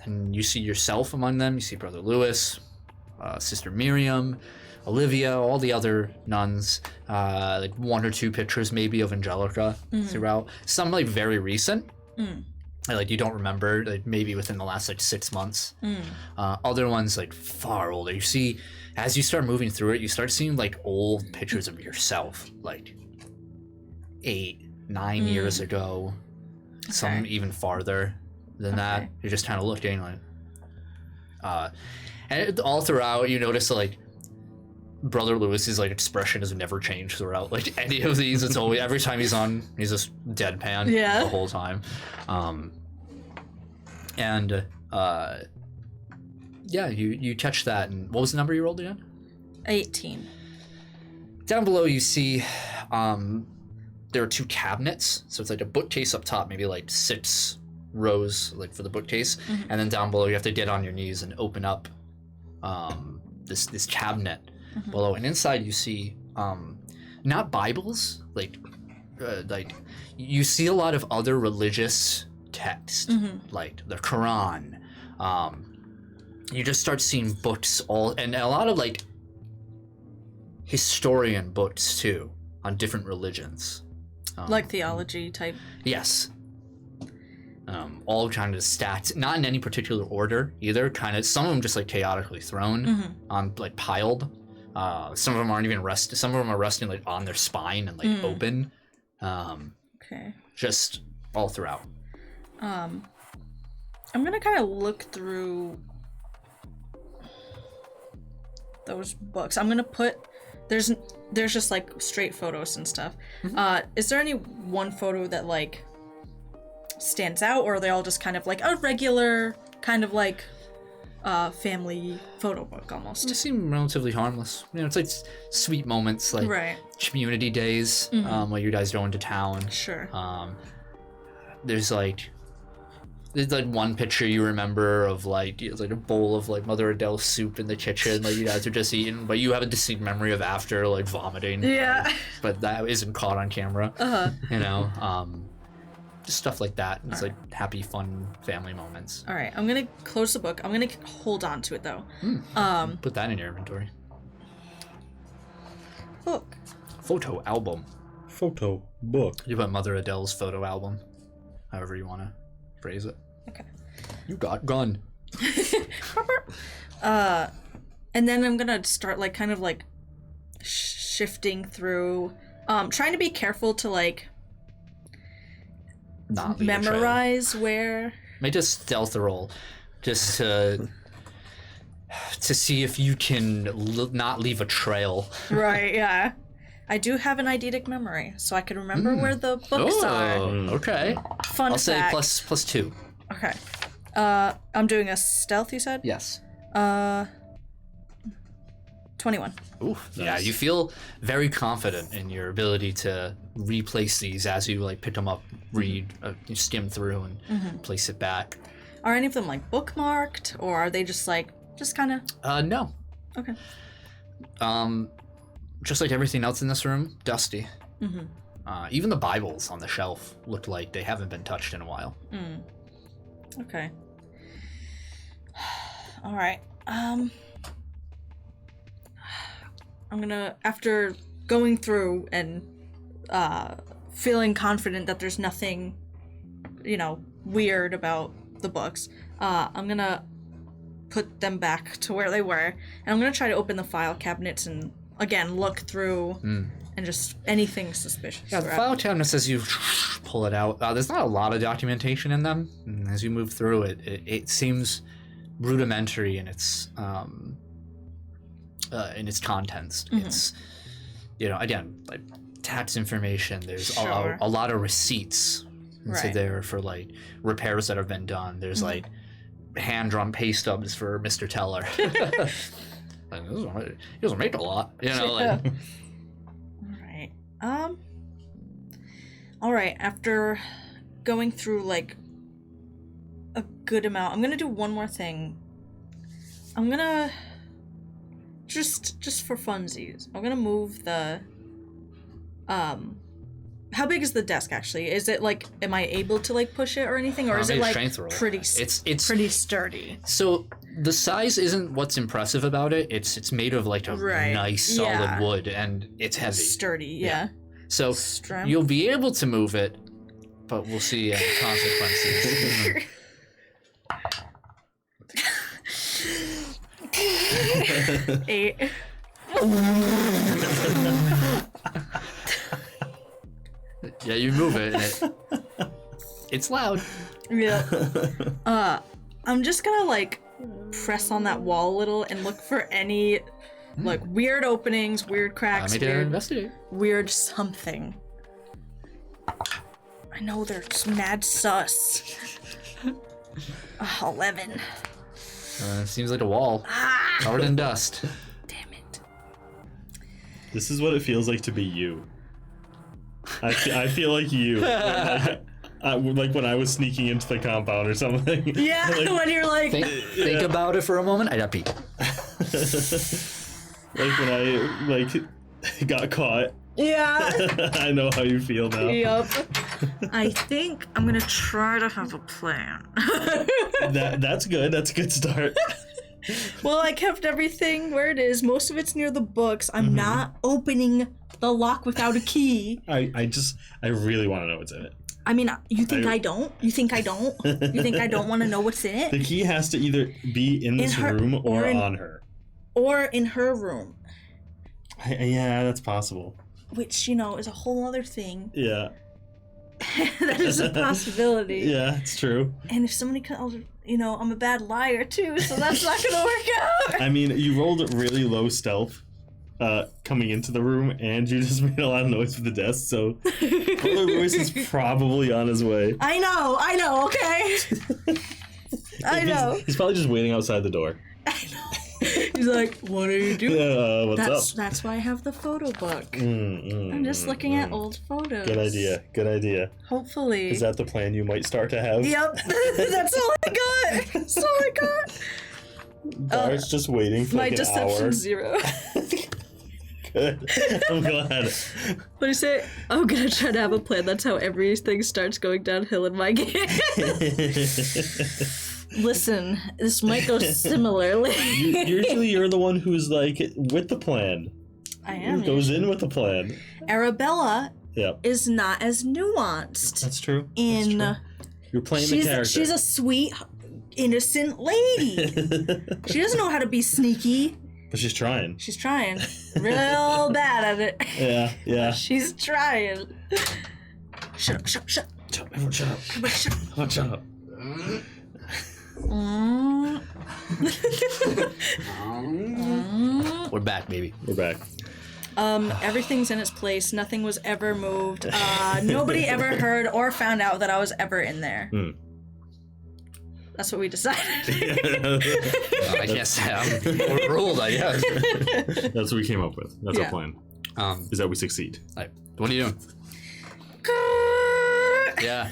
And you see yourself among them. You see Brother Lewis, Sister Miriam, Olivia, all the other nuns, like one or two pictures maybe of Angelica throughout. Some like very recent, like you don't remember, like maybe within the last like 6 months. Other ones like far older. You see, as you start moving through it, you start seeing like old pictures of yourself, like 8, 9 years ago, some even farther than that. You're just kind of looking like, and all throughout you notice like Brother Lewis's like expression has never changed throughout like any of these. It's always, every time he's on, he's just deadpan the whole time. You catch that. And what was the number you rolled again? 18. Down below you see there are 2 cabinets, so it's like a bookcase up top, maybe like 6 rows like for the bookcase, and then down below you have to get on your knees and open up this cabinet below, and inside you see not Bibles, like you see a lot of other religious text, like the Quran. You just start seeing books and a lot of like historian books too on different religions, Like theology type. yes. All kind of stacked, not in any particular order either. Kind of, some of them just like chaotically thrown on, like piled. Some of them aren't even resting. Some of them are resting like on their spine and like open. Okay. Just all throughout. I'm gonna kind of look through those books. I'm gonna put there's just like straight photos and stuff. Is there any one photo that like stands out, or are they all just kind of like a regular kind of like family photo book almost? They seem relatively harmless. You know, it's like sweet moments, like community days, where you guys go into town. Sure. There's like one picture you remember of like it's like a bowl of like Mother Adele's soup in the kitchen, like you guys are just eating, but you have a distinct memory of after like vomiting. Yeah. Like, but that isn't caught on camera. You know, just stuff like that. It's like happy, fun family moments. All right, I'm gonna close the book. I'm gonna hold on to it though. Put that in your inventory. Book. Photo album. Photo book. You put Mother Adele's photo album, however you want to phrase it. Okay. You got gun. And then I'm gonna start like kind of like shifting through, trying to be careful to like Not leave a trail. memorize where. Make a stealth roll, just to to see if you can not leave a trail. Right, yeah. I do have an eidetic memory, so I can remember where the books are. Okay. Fun I'll say fact. plus 2. Okay. I'm doing a stealth, you said? Yes. 21. Ooh, yeah, you feel very confident in your ability to replace these as you like pick them up, read, you skim through, and place it back. Are any of them like bookmarked, or are they just kind of? No. Okay. Just like everything else in this room, dusty. Even the Bibles on the shelf look like they haven't been touched in a while. Okay. All right. I'm gonna, after going through and feeling confident that there's nothing, weird about the books, I'm gonna put them back to where they were, and I'm gonna try to open the file cabinets and again look through and just anything suspicious. Yeah, the file cabinets, as you pull it out, there's not a lot of documentation in them. And as you move through it, it seems rudimentary in its contents. It's, again, like tax information. There's Sure. a lot of receipts. So Right. there for like repairs that have been done. There's like hand-drawn pay stubs for Mr. Teller. Like, he doesn't make a lot, like. All right. After going through like a good amount, I'm gonna do one more thing. I'm gonna just for funsies, I'm gonna move the how big is the desk actually? Is it like, am I able to like push it or anything, or is it Maybe like strength roll. pretty? It's pretty sturdy. So the size isn't what's impressive about it. It's made of like a nice solid wood, and it's heavy. Sturdy, yeah. So Strength. you'll be able to move it, but we'll see consequences. Eight. Yeah, you move it, and it's loud. Yeah. I'm just gonna like press on that wall a little and look for any like weird openings, weird cracks, Need to weird, investigate. weird something. I know they're just mad sus. 11. Seems like a wall covered in dust. Damn it. This is what it feels like to be you. I feel like you. Like when I was sneaking into the compound or something. Yeah, Like, when you're like, Think about it for a moment. I got peek. like when I got caught. yeah. I know how you feel now. Yup. I think I'm gonna try to have a plan. That's good. That's a good start. Well, I kept everything where it is. Most of it's near the books. I'm not opening the lock without a key. I really want to know what's in it. I mean, you think I don't? You think I don't? You think I don't want to know what's in The it? key has to either be in this her- room or or in- on her. Or in her room, Yeah, that's possible. which, is a whole other thing. Yeah. That is a possibility. Yeah, it's true. And if somebody comes, I'm a bad liar too, so that's not gonna work out. I mean, you rolled really low stealth coming into the room, and you just made a lot of noise with the desk, so Brother Royce is probably on his way. I know, okay? I know. He's probably just waiting outside the door. He's like, what are you doing? What's up? That's why I have the photo book. I'm I'm just looking at old photos. Good idea. Good idea. Hopefully. Is that the plan you might start to have? Yep. That's all I got. That's all I got. Dar's just waiting for My like an deception hour. 0. Good. I'm glad. What do you say? I'm gonna try to have a plan. That's how everything starts going downhill in my game. Listen, this might go similarly. Usually you're the one who's like with the plan. I am. Who goes in with the plan. Arabella Yeah. is not as nuanced. That's true. In That's true. You're playing the character. she's a sweet, innocent lady. She doesn't know how to be sneaky. But she's trying. She's trying real bad at it. Yeah, yeah. She's trying. Shut up. Everyone shut up. Everybody shut up. Everyone shut up. We're back, baby. We're back. Everything's in its place. Nothing was ever moved. Nobody ever heard or found out that I was ever in there. That's what we decided. I guess overruled, I guess. That's what we came up with. That's our plan. Is that we succeed. Like, what are you doing? Yeah.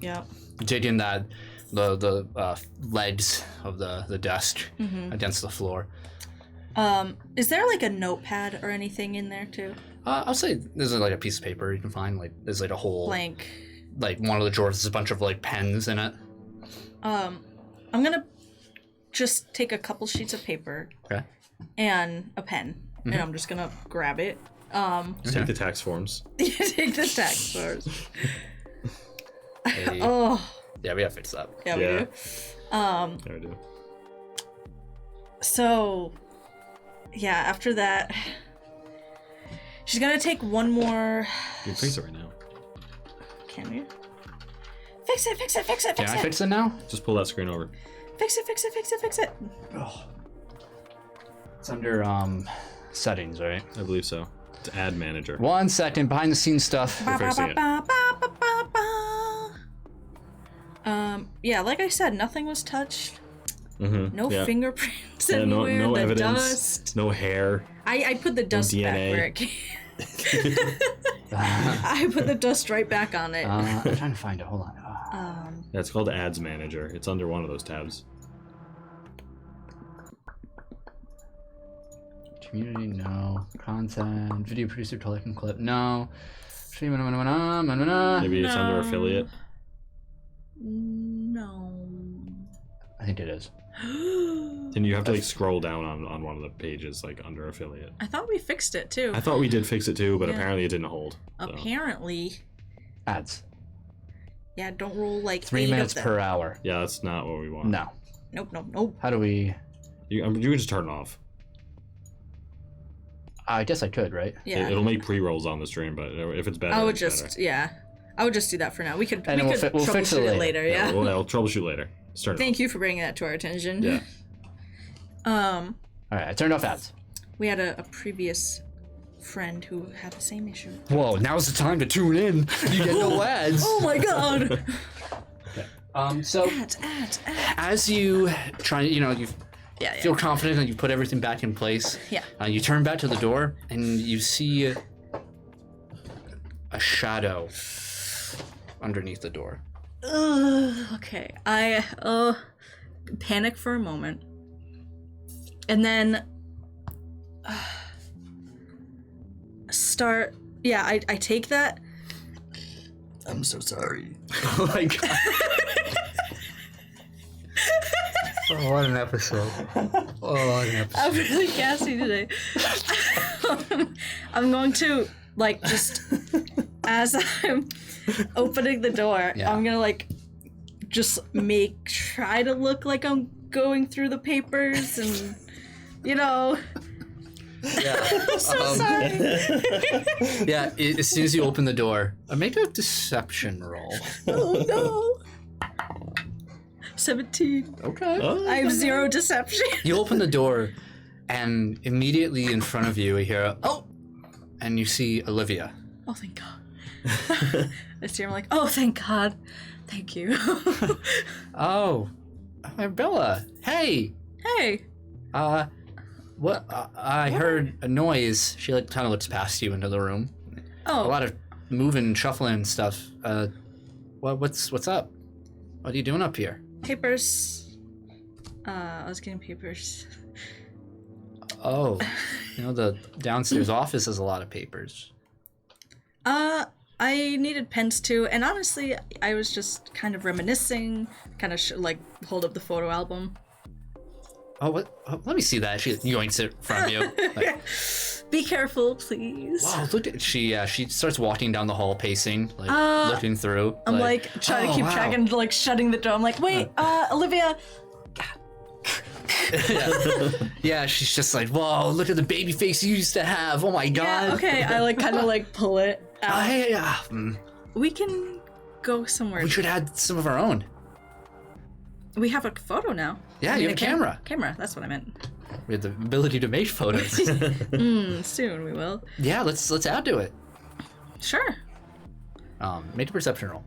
Yep. Taking that the legs of the desk against the floor. Is there like a notepad or anything in there too? I'll say there's like a piece of paper you can find. Like there's like a whole Blank. Like one of the drawers has a bunch of like pens in it. I'm gonna just take a couple sheets of paper. Okay. And a pen, and I'm just gonna grab it. Just take the tax forms. Take the tax forms. Hey. Oh. Yeah, we gotta fix that. Yeah, we do. Yeah, we do. So, yeah, after that, she's gonna take one more. You can fix it right now. Can we? Fix it, fix it, fix it, fix Can it. I fix it now? Just pull that screen over. Fix it, fix it, fix it, fix it. Oh. It's under settings, right? I believe so. It's Ad Manager. 1 second, behind the scenes stuff. We're fixing it. Yeah, like I said, nothing was touched. No yeah. fingerprints Yeah, anywhere. no the evidence. dust. No hair. I put the dust back DNA. where it came. I put the dust right back on it. I'm trying to find it. Hold on. Yeah, it's called Ads Manager. It's under one of those tabs. Community, no. Content, video producer, collecting clip, no. Maybe it's under affiliate. No. I think it is. Then you have to like scroll down on one of the pages like under affiliate. I thought we fixed it too. I thought we did fix it too, but Yeah. apparently it didn't hold. So. Apparently. Ads. Yeah, don't roll like 3 8 of minutes them. per hour. Yeah, that's not what we want. No. Nope, nope, nope. How do we... You can just turn it off. I guess I could, right? Yeah. It'll make pre-rolls on the stream, but if it's better, I would it's just, better. yeah. I would just do that for now. We could, And we'll fix troubleshoot it it later, yeah. We'll troubleshoot later. Just turn it Thank you for bringing that to our attention. Yeah. All right, I turned off ads. We had a previous friend who had the same issue. Whoa, now's the time to tune in. You get no ads. Oh my god! So ads. as you try, you Yeah, feel confident and you put everything back in place. Yeah. You turn back to the door and you see a shadow underneath the door. Okay. I panic for a moment. And then start. Yeah, I take that. I'm so sorry. Oh my god. Oh, what an episode. Oh, what an episode. I'm really gassy today. I'm going to, like, just as I'm opening the door, Yeah. I'm gonna, like, just try to look like I'm going through the papers and, Yeah. I'm so sorry. Yeah, as soon as you open the door, make a deception roll. Oh no. 17. Okay. I have 0 deception. You open the door, and immediately in front of you, you hear, "Oh!" and you see Olivia. Oh, thank God. I see her, I'm like, oh, thank God. Thank you. Oh, Bella. Hey. Hey. What? I heard a noise. She kind of looks past you into the room. Oh. A lot of moving, shuffling and stuff. What's up? What are you doing up here? Papers. I was getting papers. Oh, the downstairs office has a lot of papers. I needed pens too, and honestly, I was just kind of reminiscing, kind of hold up the photo album. Oh, what? Oh, let me see that. She yoinks it from you. Like, Be careful, please. wow, look at she starts walking down the hall, pacing, looking through. I'm trying to keep track and shutting the door. I'm like, wait, Olivia. Yeah, she's just like, whoa, look at the baby face you used to have. Oh my god. Yeah, okay. I kind of pull it out. Hey, We can go somewhere. we should add some of our own. We have a photo now. Yeah, you have a camera. Camera, that's what I meant. We have the ability to make photos. Soon we will. Yeah, let's add to it. Sure. Make a perception roll.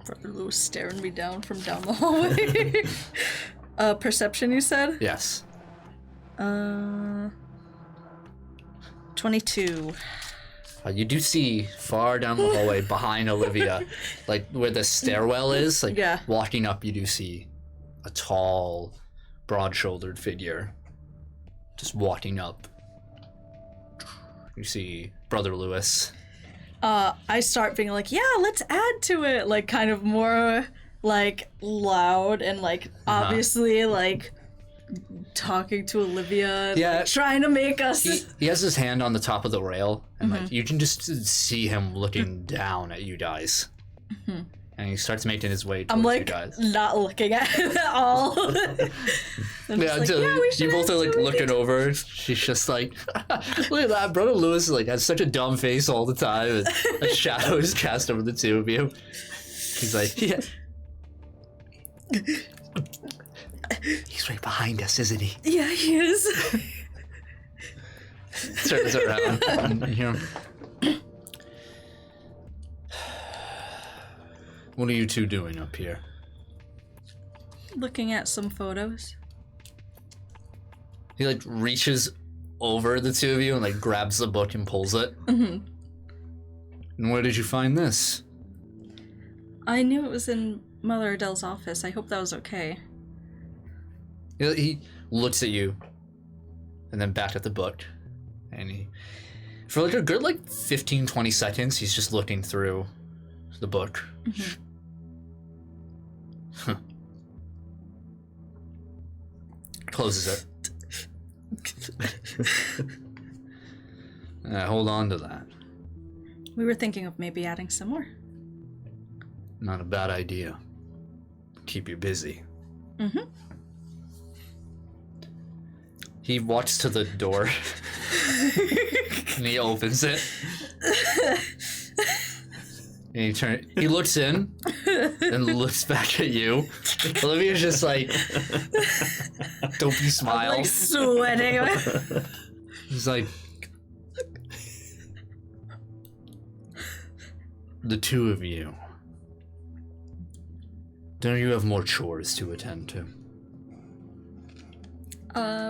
Brother Lewis staring me down from down the hallway. Perception, you said? Yes. 22. You do see far down the hallway behind Olivia, like where the stairwell is, like Yeah. walking up, you do see a tall, broad-shouldered figure just walking up. You see Brother Lewis. I start being like, yeah, let's add to it. Like, kind of more, like, loud and, like, obviously, like, talking to Olivia and, like, trying to make us... He has his hand on the top of the rail, and, like, you can just see him looking down at you guys. And he starts making his way towards you guys. I'm, like, not looking at it at all. Yeah, until you both are like looking over. She's just like, look at that. Brother Lewis like has such a dumb face all the time. And a shadow is cast over the two of you. He's like, yeah. He's right behind us, isn't he? Yeah, he is. Turns around and you hear him. What are you two doing up here? Looking at some photos. He like reaches over the two of you and like grabs the book and pulls it. And where did you find this? I knew it was in Mother Adele's office. I hope that was okay. He looks at you and then back at the book. And he, for like a good like 15-20 seconds, he's just looking through the book. Closes it. Hold on to that. We were thinking of maybe adding some more. Not a bad idea. Keep you busy. He walks to the door and he opens it. And he looks in and looks back at you. Olivia's just like, dopey smile. I'm like sweating. He's like, the two of you. Don't you have more chores to attend to?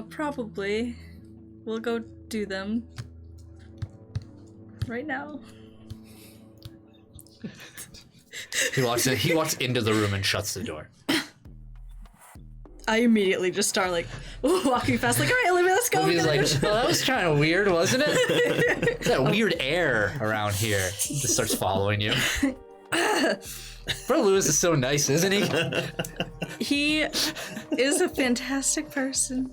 Probably. We'll go do them. Right now. He walks into the room and shuts the door. I immediately just start like walking fast, like, all right, Olivia, let's go. Olivia's like, well, that was kind of weird, wasn't it? There's that weird air around here. Just starts following you. Bro Lewis is so nice, isn't he? He is a fantastic person.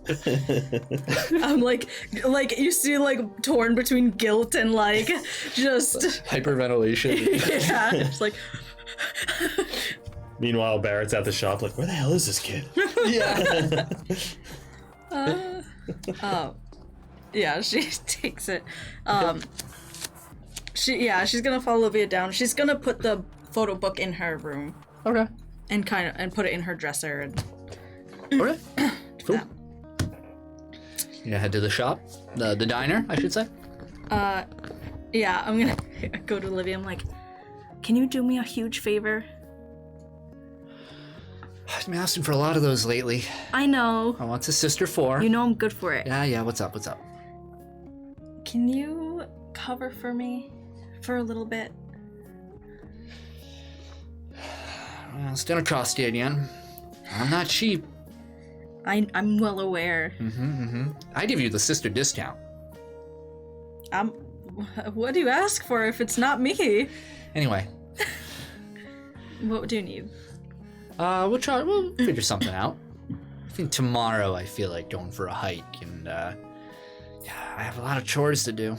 I'm like you see, like torn between guilt and like just hyperventilation. Yeah, it's like. Meanwhile, Barrett's at the shop, like, where the hell is this kid? Yeah. Oh, yeah, she takes it. She's gonna follow Olivia down. She's gonna put the photo book in her room. Okay. And put it in her dresser and. Okay. Cool. You gonna head to the shop, the diner, I should say. Yeah, I'm gonna go to Olivia. I'm like, can you do me a huge favor? I've been asking for a lot of those lately. I know. I want a sister 4. You know I'm good for it. Yeah. What's up? Can you cover for me for a little bit? Well, it's gonna cost you again. I'm not cheap. I'm well aware. I give you the sister discount. What do you ask for if it's not me? Anyway. What do you need? We'll figure something out. I think tomorrow I feel like going for a hike and, yeah, I have a lot of chores to do.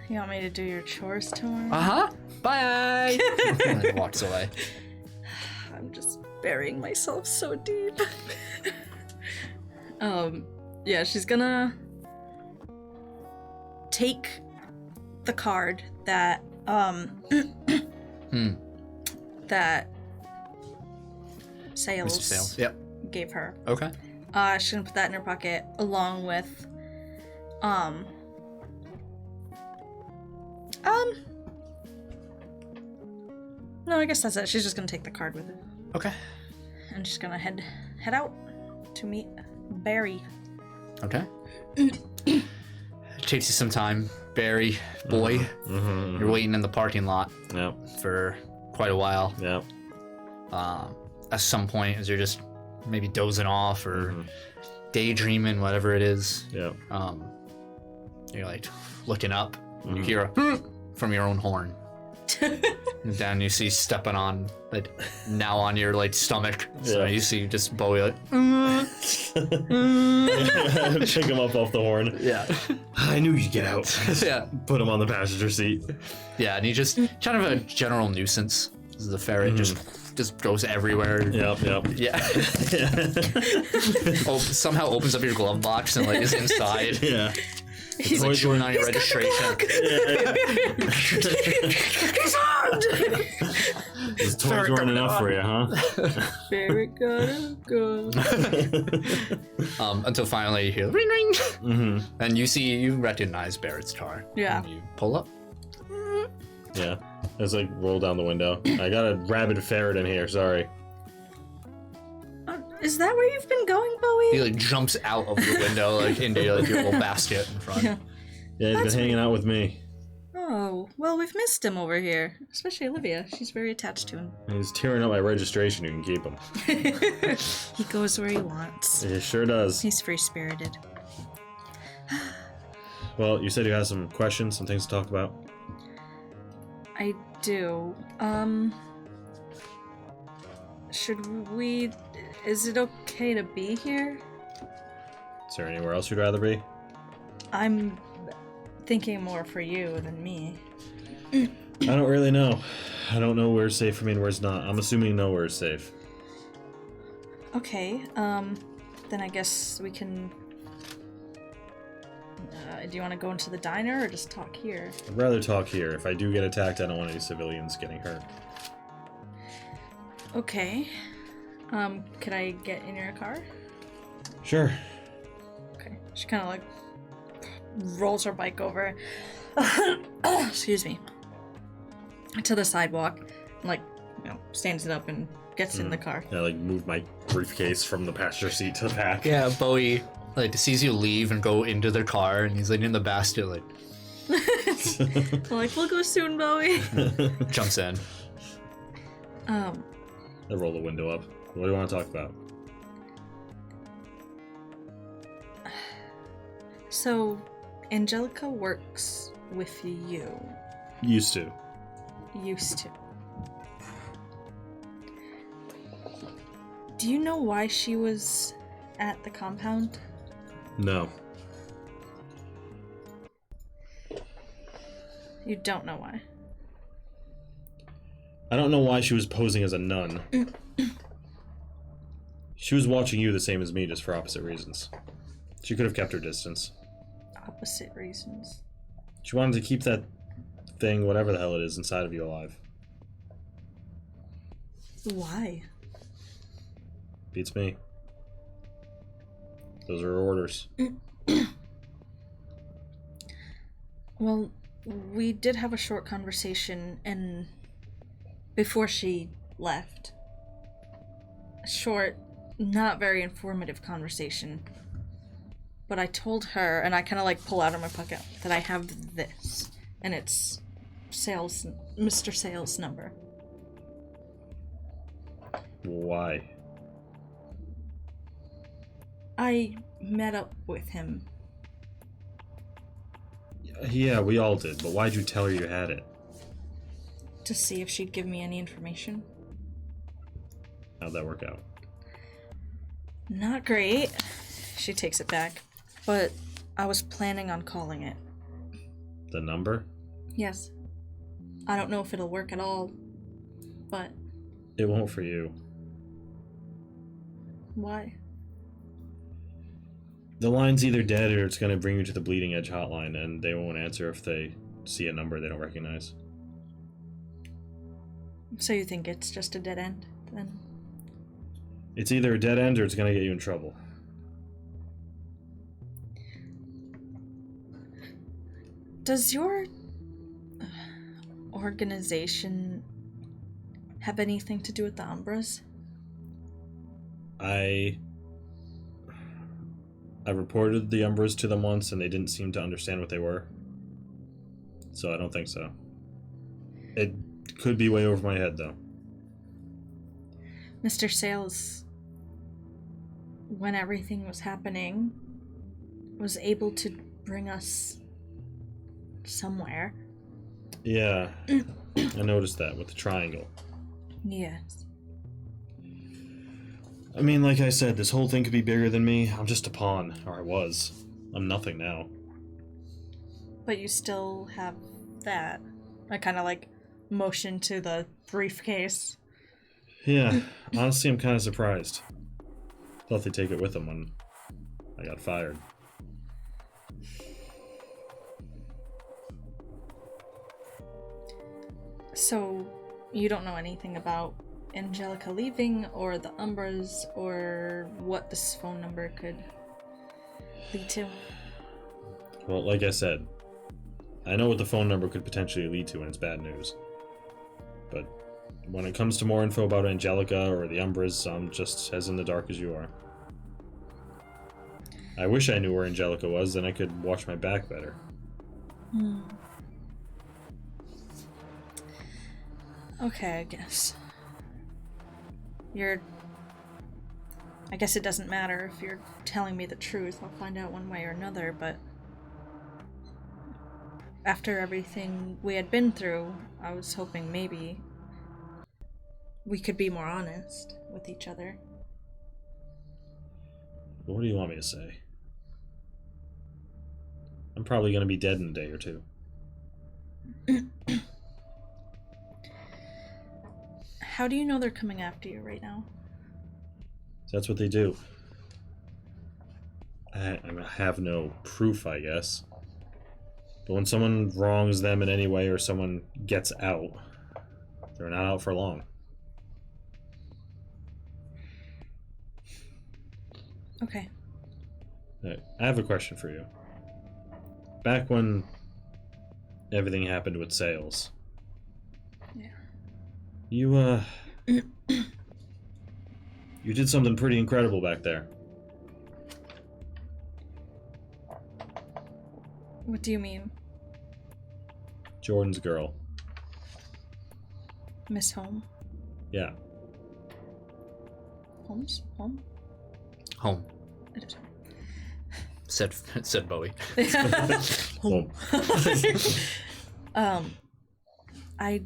You want me to do your chores tomorrow? Uh-huh. Bye! And then walks away. I'm just burying myself so deep. Yeah, she's gonna take the card that, that Mr. Sales Sales. Yep. gave her. Okay. She's gonna put that in her pocket along with no, I guess that's it. She's just gonna take the card with her. Okay. And she's gonna head out to meet Barry. Okay. It takes you some time, Barry, boy. Mm-hmm. You're waiting in the parking lot Yep. for quite a while. Yep. At some point, as you're just maybe dozing off or daydreaming, whatever it is, Yep. you're like looking up, and you hear a from your own horn. And down you see stepping on, like, now on your like stomach. So Yeah. you see just Bowie like, Pick him up off the horn. yeah, I knew you'd get out. yeah, Put him on the passenger seat. yeah, and he just kind of a general nuisance. The ferret just goes everywhere. Yep. Yep. Yeah. Somehow opens up your glove box and like is inside. Yeah. He's like chewing on your registration. He's armed! Those toys weren't enough for you, huh? Very good. Until finally you hear ring ring, and you recognize Barrett's car. Yeah. And you pull up. Yeah. It's like roll down the window. I got a rabid ferret in here. Sorry. Is that where you've been going, He Bowie? like jumps out of the window like into like, your little basket in front. Yeah. Yeah, he's been hanging out with me. Oh, well, we've missed him over here. Especially Olivia. She's very attached to him. He's tearing up my registration. You can keep him. He goes where he wants. He sure does. He's free-spirited. Well, you said you had some questions, some things to talk about. I do. Should we... Is it okay to be here? Is there anywhere else you'd rather be? I'm thinking more for you than me. I don't really know. I don't know where's safe for me and where's not. I'm assuming nowhere's safe. Okay, then I guess we can... do you want to go into the diner or just talk here? I'd rather talk here. If I do get attacked, I don't want any civilians getting hurt. Okay. Could I get in your car? Sure. Okay. She kind of like rolls her bike over. Excuse me. To the sidewalk, and, like, stands it up and gets in the car. I like move my briefcase from the passenger seat to the back. Yeah, Bowie like sees you leave and go into their car, and he's like in the basket, like Like, we'll go soon, Bowie. jumps in. I roll the window up. What do you want to talk about? So, Angelica works with you. Used to. Used to. Do you know why she was at the compound? No. You don't know why. I don't know why she was posing as a nun. She was watching you the same as me, just for opposite reasons. She could have kept her distance. Opposite reasons. She wanted to keep that thing, whatever the hell it is, inside of you alive. Why? Beats me. Those are her orders. Well, we did have a short conversation, and before she left. A short, not very informative conversation. But I told her, and I kind of like pull out of my pocket, that I have this, and it's Mr. Sales' number. Why? I met up with him. Yeah, we all did, but why'd you tell her you had it? To see if she'd give me any information. How'd that work out? Not great. She takes it back. But I was planning on calling it. The number? Yes. I don't know if it'll work at all, but It won't for you. why? The line's either dead or it's gonna bring you to the Bleeding Edge hotline, and they won't answer if they see a number they don't recognize. So you think it's just a dead end, then? It's either a dead end or it's going to get you in trouble. Does your organization have anything to do with the Umbras? I reported the Umbras to them once, and they didn't seem to understand what they were. So I don't think so. It could be way over my head, though. Mr. Sales, when everything was happening, was able to bring us somewhere. Yeah, I noticed that with the triangle. Yes. I mean, like I said, this whole thing could be bigger than me. I'm just a pawn, or I was. I'm nothing now. But you still have that. I kind of like motion to the briefcase. Yeah, honestly, I'm kind of surprised. Thought they'd take it with them when I got fired. So, you don't know anything about Angelica leaving, or the Umbras, or what this phone number could lead to? Well, like I said, I know what the phone number could potentially lead to, and it's bad news. But when it comes to more info about Angelica or the Umbras, I'm just as in the dark as you are. I wish I knew where Angelica was, then I could watch my back better. Okay, I guess. I guess it doesn't matter if you're telling me the truth. I'll find out one way or another, but after everything we had been through, I was hoping maybe we could be more honest with each other. What do you want me to say? I'm probably going to be dead in a day or two. How do you know they're coming after you right now? That's what they do. I have no proof, I guess. But when someone wrongs them in any way or someone gets out, they're not out for long. Okay. I have a question for you. Back when everything happened with sales, Yeah. you did something pretty incredible back there. What do you mean? Jordan's girl. Miss Home? Yeah. Holmes? Home? Home, I don't said Bowie. Well, I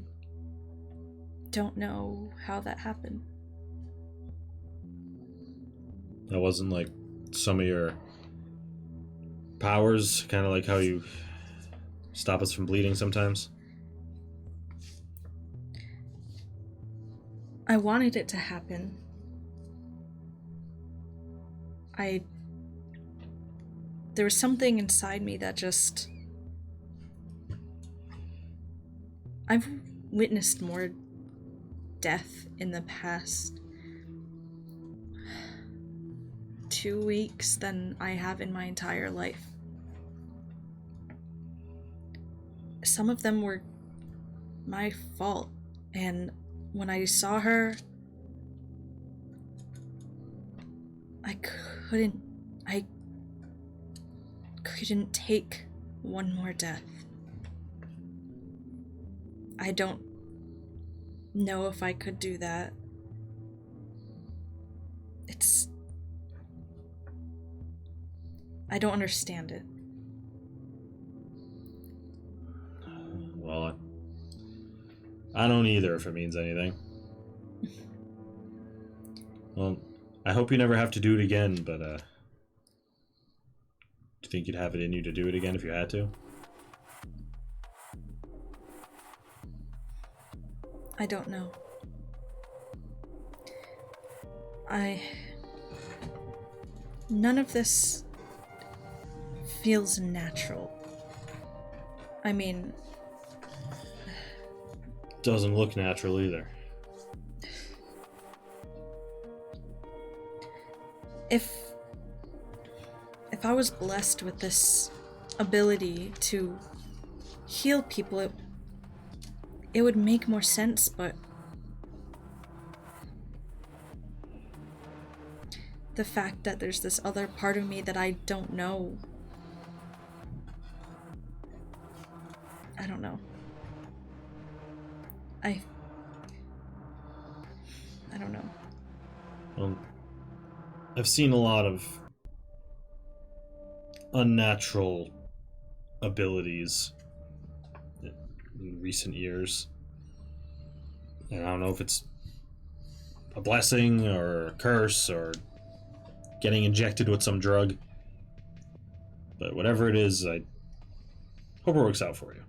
don't know how that happened. that wasn't like some of your powers, kind of like how you stop us from bleeding sometimes. I wanted it to happen. There was something inside me that just... I've witnessed more death in the past 2 weeks than I have in my entire life. Some of them were my fault, and when I saw her, I couldn't take one more death. I don't know if I could do that. I don't understand it. Well, I don't either, if it means anything. Well, I hope you never have to do it again, but, do you think you'd have it in you to do it again if you had to? I don't know. None of this feels natural. I mean... Doesn't look natural either. If I was blessed with this ability to heal people, it would make more sense, but the fact that there's this other part of me that I don't know. I don't know. I don't know. Well, I've seen a lot of unnatural abilities in recent years. And I don't know if it's a blessing or a curse or getting injected with some drug. But whatever it is, I hope it works out for you.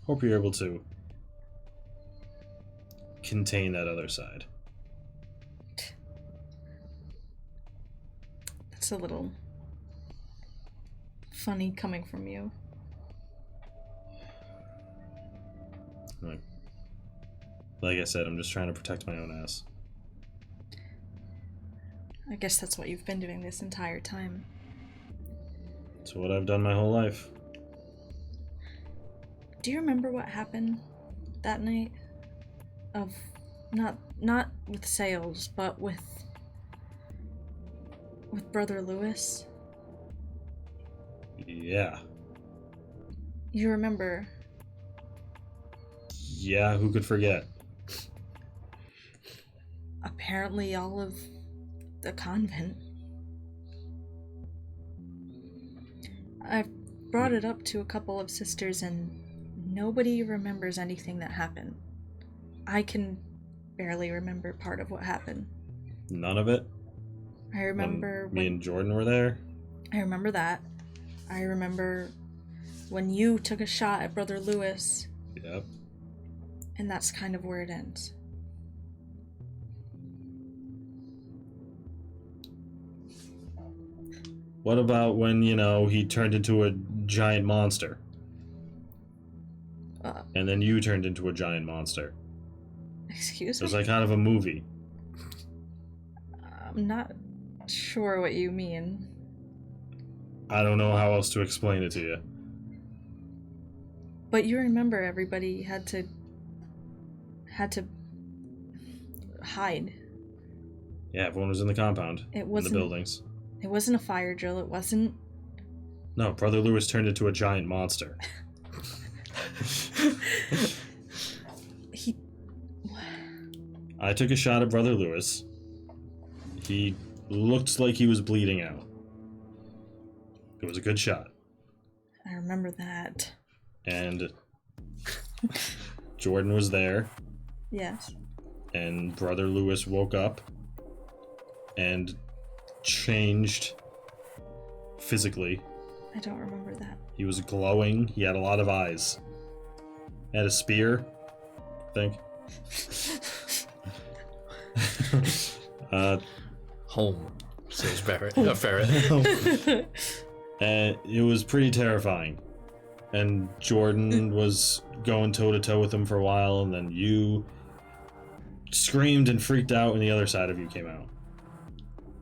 Hope you're able to contain that other side. It's a little funny coming from you. Like I said, I'm just trying to protect my own ass. I guess that's what you've been doing this entire time. It's what I've done my whole life. Do you remember what happened that night? Of not with Sales, but with Brother Lewis? Yeah. You remember? Yeah, who could forget? Apparently all of the convent. I've brought it up to a couple of sisters and nobody remembers anything that happened. I can barely remember part of what happened. None of it? I remember Me and Jordan were there? I remember that. I remember when you took a shot at Brother Lewis. Yep. And that's kind of where it ends. What about when, he turned into a giant monster? And then you turned into a giant monster. Excuse It was me? like kind of a movie. I'm not sure what you mean. I don't know how else to explain it to you. But you remember everybody had to hide. Yeah, everyone was in the compound. It in wasn't the buildings. It wasn't a fire drill. It wasn't. No, Brother Lewis turned into a giant monster. He. I took a shot at Brother Lewis. He looked like he was bleeding out. It was a good shot. I remember that. And Jordan was there. Yes. And Brother Lewis woke up and changed physically. I don't remember that. He was glowing. He had a lot of eyes. He had a spear, I think. Home, says Ferret. Ferret. And it was pretty terrifying. And Jordan was going toe-to-toe with him for a while, and then you screamed and freaked out, and the other side of you came out.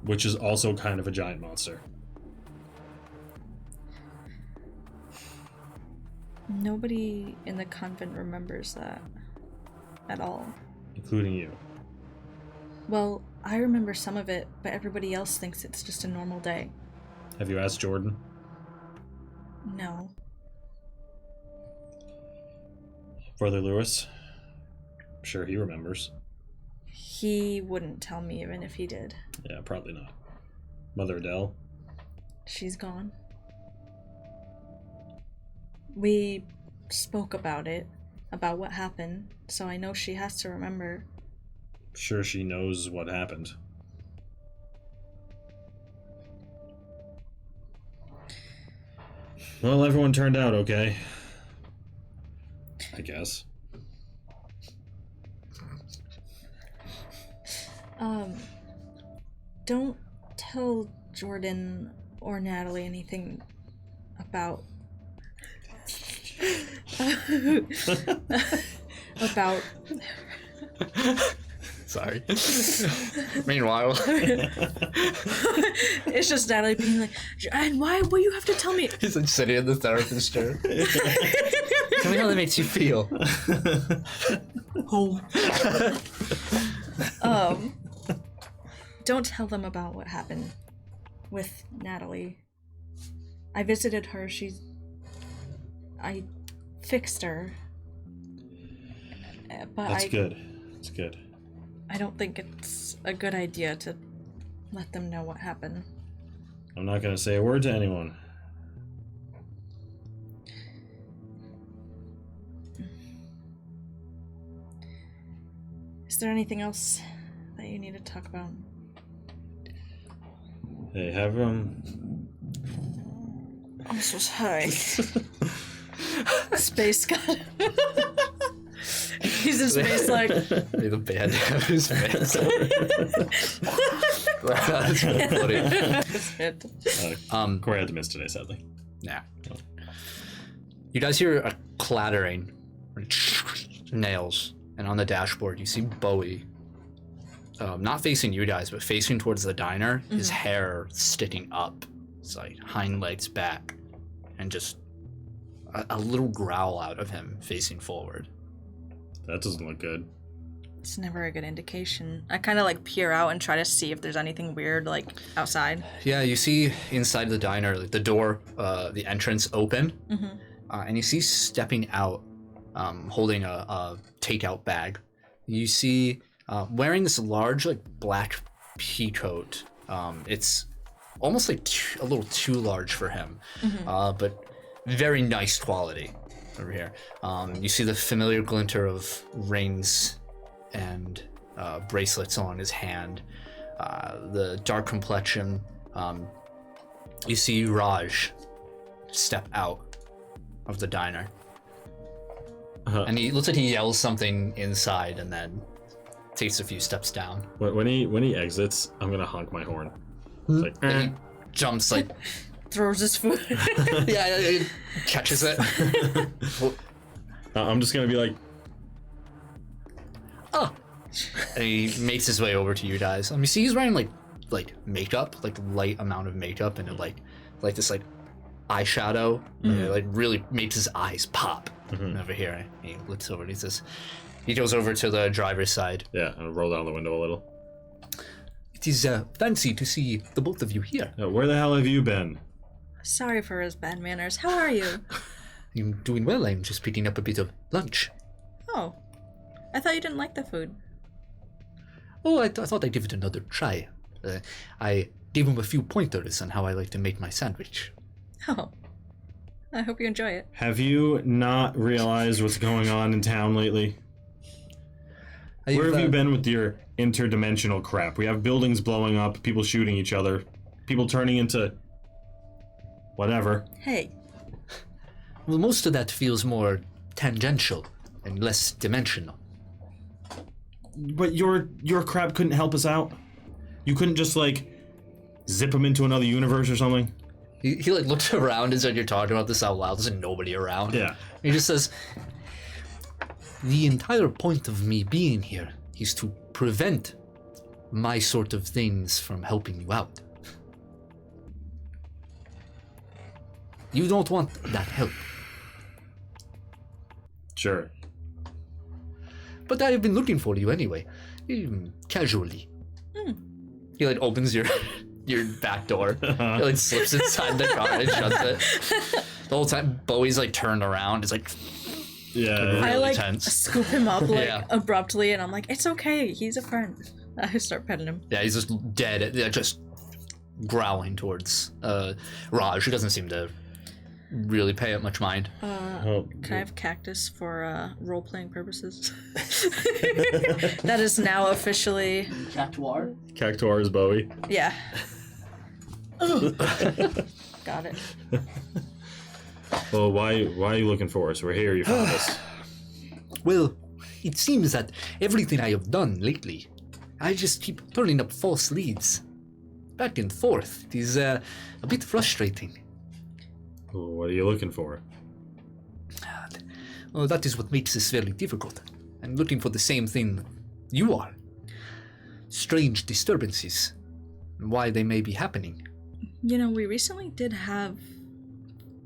Which is also kind of a giant monster. Nobody in the convent remembers that at all. Including you. Well, I remember some of it, but everybody else thinks it's just a normal day. Have you asked Jordan? No. Brother Lewis? I'm sure he remembers. He wouldn't tell me even if he did. Yeah, probably not. Mother Adele? She's gone. We spoke about it, about what happened, so I know she has to remember. Sure she knows what happened. Well, everyone turned out okay. I guess. Don't tell Jordan or Natalie anything about about Sorry. Meanwhile, It's just Natalie being like, and why will you have to tell me? he's like sitting in the therapist chair. Tell me how that makes you feel. Home. Don't tell them about what happened with Natalie. I visited her. I fixed her. But That's good. That's good. I don't think it's a good idea to let them know what happened. I'm not going to say a word to anyone. Is there anything else that you need to talk about? Hey, have This was high. Space god. He's in space like... Be the band have his face. That's funny. Cory had to miss today, sadly. Yeah. You guys hear a clattering, nails, and on the dashboard you see Bowie, not facing you guys, but facing towards the diner. His hair sticking up, his like hind legs back, and just a little growl out of him facing forward. That doesn't look good. It's never a good indication. I kind of like peer out and try to see if there's anything weird like outside. Yeah, you see inside the diner, like the door, the entrance open, and you see stepping out, holding a takeout bag. You see wearing this large like black pea coat. It's almost like a little too large for him, but very nice quality over here. You see the familiar glinter of rings and bracelets on his hand, the dark complexion. You see Raj step out of the diner, and he looks like he yells something inside and then takes a few steps down. When he exits, I'm gonna honk my horn. It's like, And he jumps like Throws his food. yeah, he catches it. I'm just gonna be like, Oh, and he makes his way over to you guys. You see he's wearing like makeup, like light amount of makeup, and it like this like eyeshadow, like really makes his eyes pop. Over here, and he looks over and he goes over to the driver's side. yeah, and roll down the window a little. It is fancy to see the both of you here. Where the hell have you been? Sorry for his bad manners. How are you? I'm doing well. I'm just picking up a bit of lunch. Oh. I thought you didn't like the food. Oh, I thought I'd give it another try. I gave him a few pointers on how I like to make my sandwich. Oh. I hope you enjoy it. Have you not realized what's going on in town lately? Where have you been with your interdimensional crap? We have buildings blowing up, people shooting each other, people turning into whatever. Hey. Well, most of that feels more tangential and less dimensional. But your crap couldn't help us out? You couldn't just like zip him into another universe or something? He like looks around as you're talking about this out loud. There's nobody around. Yeah. He just says, the entire point of me being here is to prevent my sort of things from helping you out. You don't want that help. Sure. But I have been looking for you anyway, casually. He like opens your back door. He like slips inside the car and shuts it. The whole time Bowie's like turned around. It's like Yeah. really I like tense. scoop him up like Yeah. abruptly, and I'm like, it's okay, he's a friend. I start petting him. Yeah, he's just dead. Just growling towards Raj, who doesn't seem to really pay it much mind. Can I have cactus for role-playing purposes? That is now officially... Cactuar? Cactuar is Bowie. Yeah. Got it. Well, why are you looking for us? We're here, you found us. Well, it seems that everything I have done lately, I just keep turning up false leads. Back and forth. It is a bit frustrating. Well, what are you looking for? Well, that is what makes this very difficult. I'm looking for the same thing you are. strange disturbances, and why they may be happening. You know, we recently did have,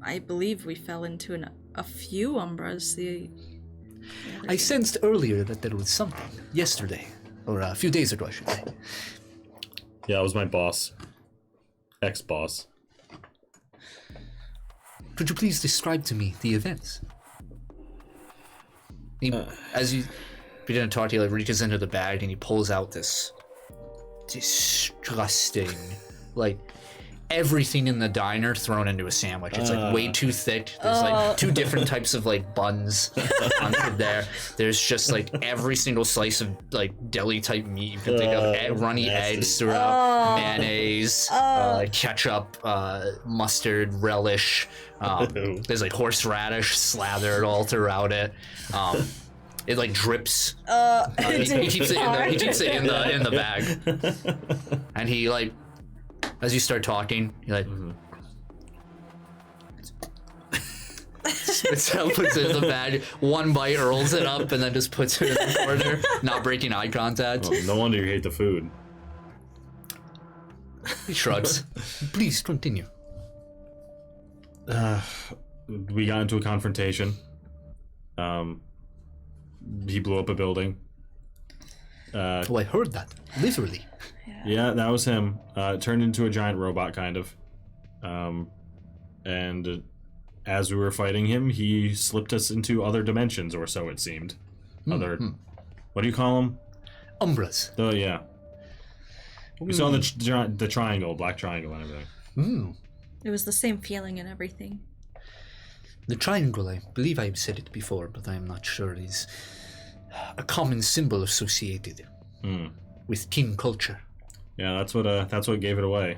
I believe we fell into a few Umbras. I sensed earlier that there was something yesterday, or a few days ago, I should say. Yeah, it was my boss. Ex-boss. Could you please describe to me the events? As you begin to talk to you, he reaches into the bag and he pulls out this disgusting, like, everything in the diner thrown into a sandwich. It's like way too thick. There's like 2 different types of like buns onto there. There's just like every single slice of like deli type meat you can think of. Runny nasty. eggs throughout, mayonnaise, ketchup, mustard, relish. There's like horseradish slathered all throughout it. It like drips. He keeps it in the bag, and he like. As you start talking, you're like, puts it in the bag, one bite, rolls it up, and then just puts it in the corner, not breaking eye contact. Oh, no wonder you hate the food. He shrugs. Please continue. We got into a confrontation. He blew up a building. Oh, I heard that. Literally. Yeah, that was him. It turned into a giant robot, kind of. And as we were fighting him, he slipped us into other dimensions, or so it seemed. What do you call them? Umbras. Oh, yeah. We saw the triangle, black triangle and everything. It was the same feeling and everything. The triangle, I believe I've said it before, but I'm not sure, is a common symbol associated with kin culture. Yeah, that's what gave it away.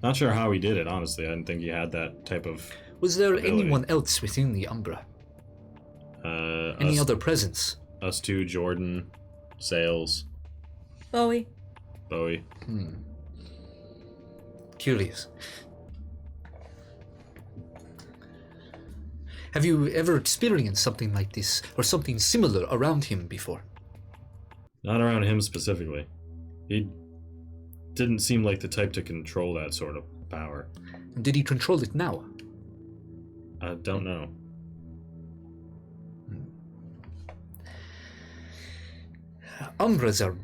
Not sure how he did it, honestly. I didn't think he had that type of. Was there ability. anyone else within the Umbra? Any other presence? Us two, Jordan, Sales, Bowie. Curious. Have you ever experienced something like this, or something similar around him before? Not around him specifically. He didn't seem like the type to control that sort of power. And did he control it now? I don't know. Umbras are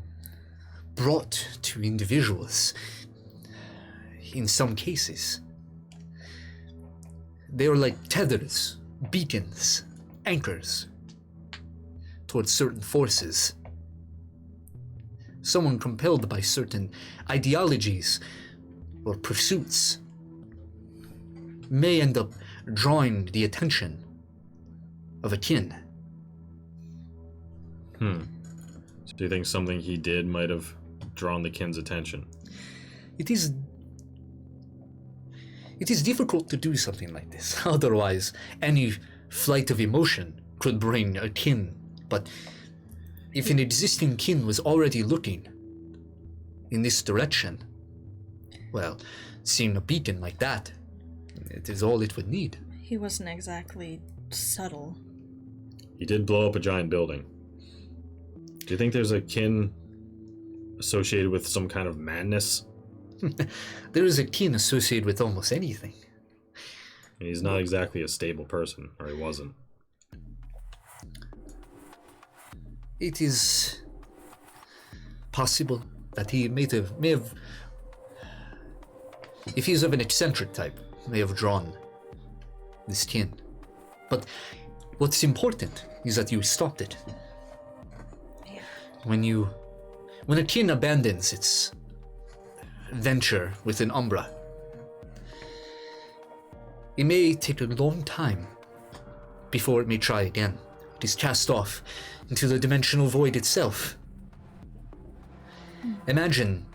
brought to individuals in some cases. They are like tethers, beacons, anchors towards certain forces. Someone compelled by certain ideologies or pursuits may end up drawing the attention of a kin. So do you think something he did might have drawn the kin's attention? It is difficult to do something like this. Otherwise, any flight of emotion could bring a kin. But if an existing kin was already looking in this direction, well, seeing a beacon like that, it is all it would need. He wasn't exactly subtle. He did blow up a giant building. Do you think there's a kin associated with some kind of madness? There is a kin associated with almost anything. He's not exactly a stable person, or he wasn't. It is possible that he may have, if he's of an eccentric type, may have drawn this kin. But what's important is that you stopped it. Yeah. When a kin abandons its venture with an Umbra, it may take a long time before it may try again. It is cast off into the dimensional void itself. Imagine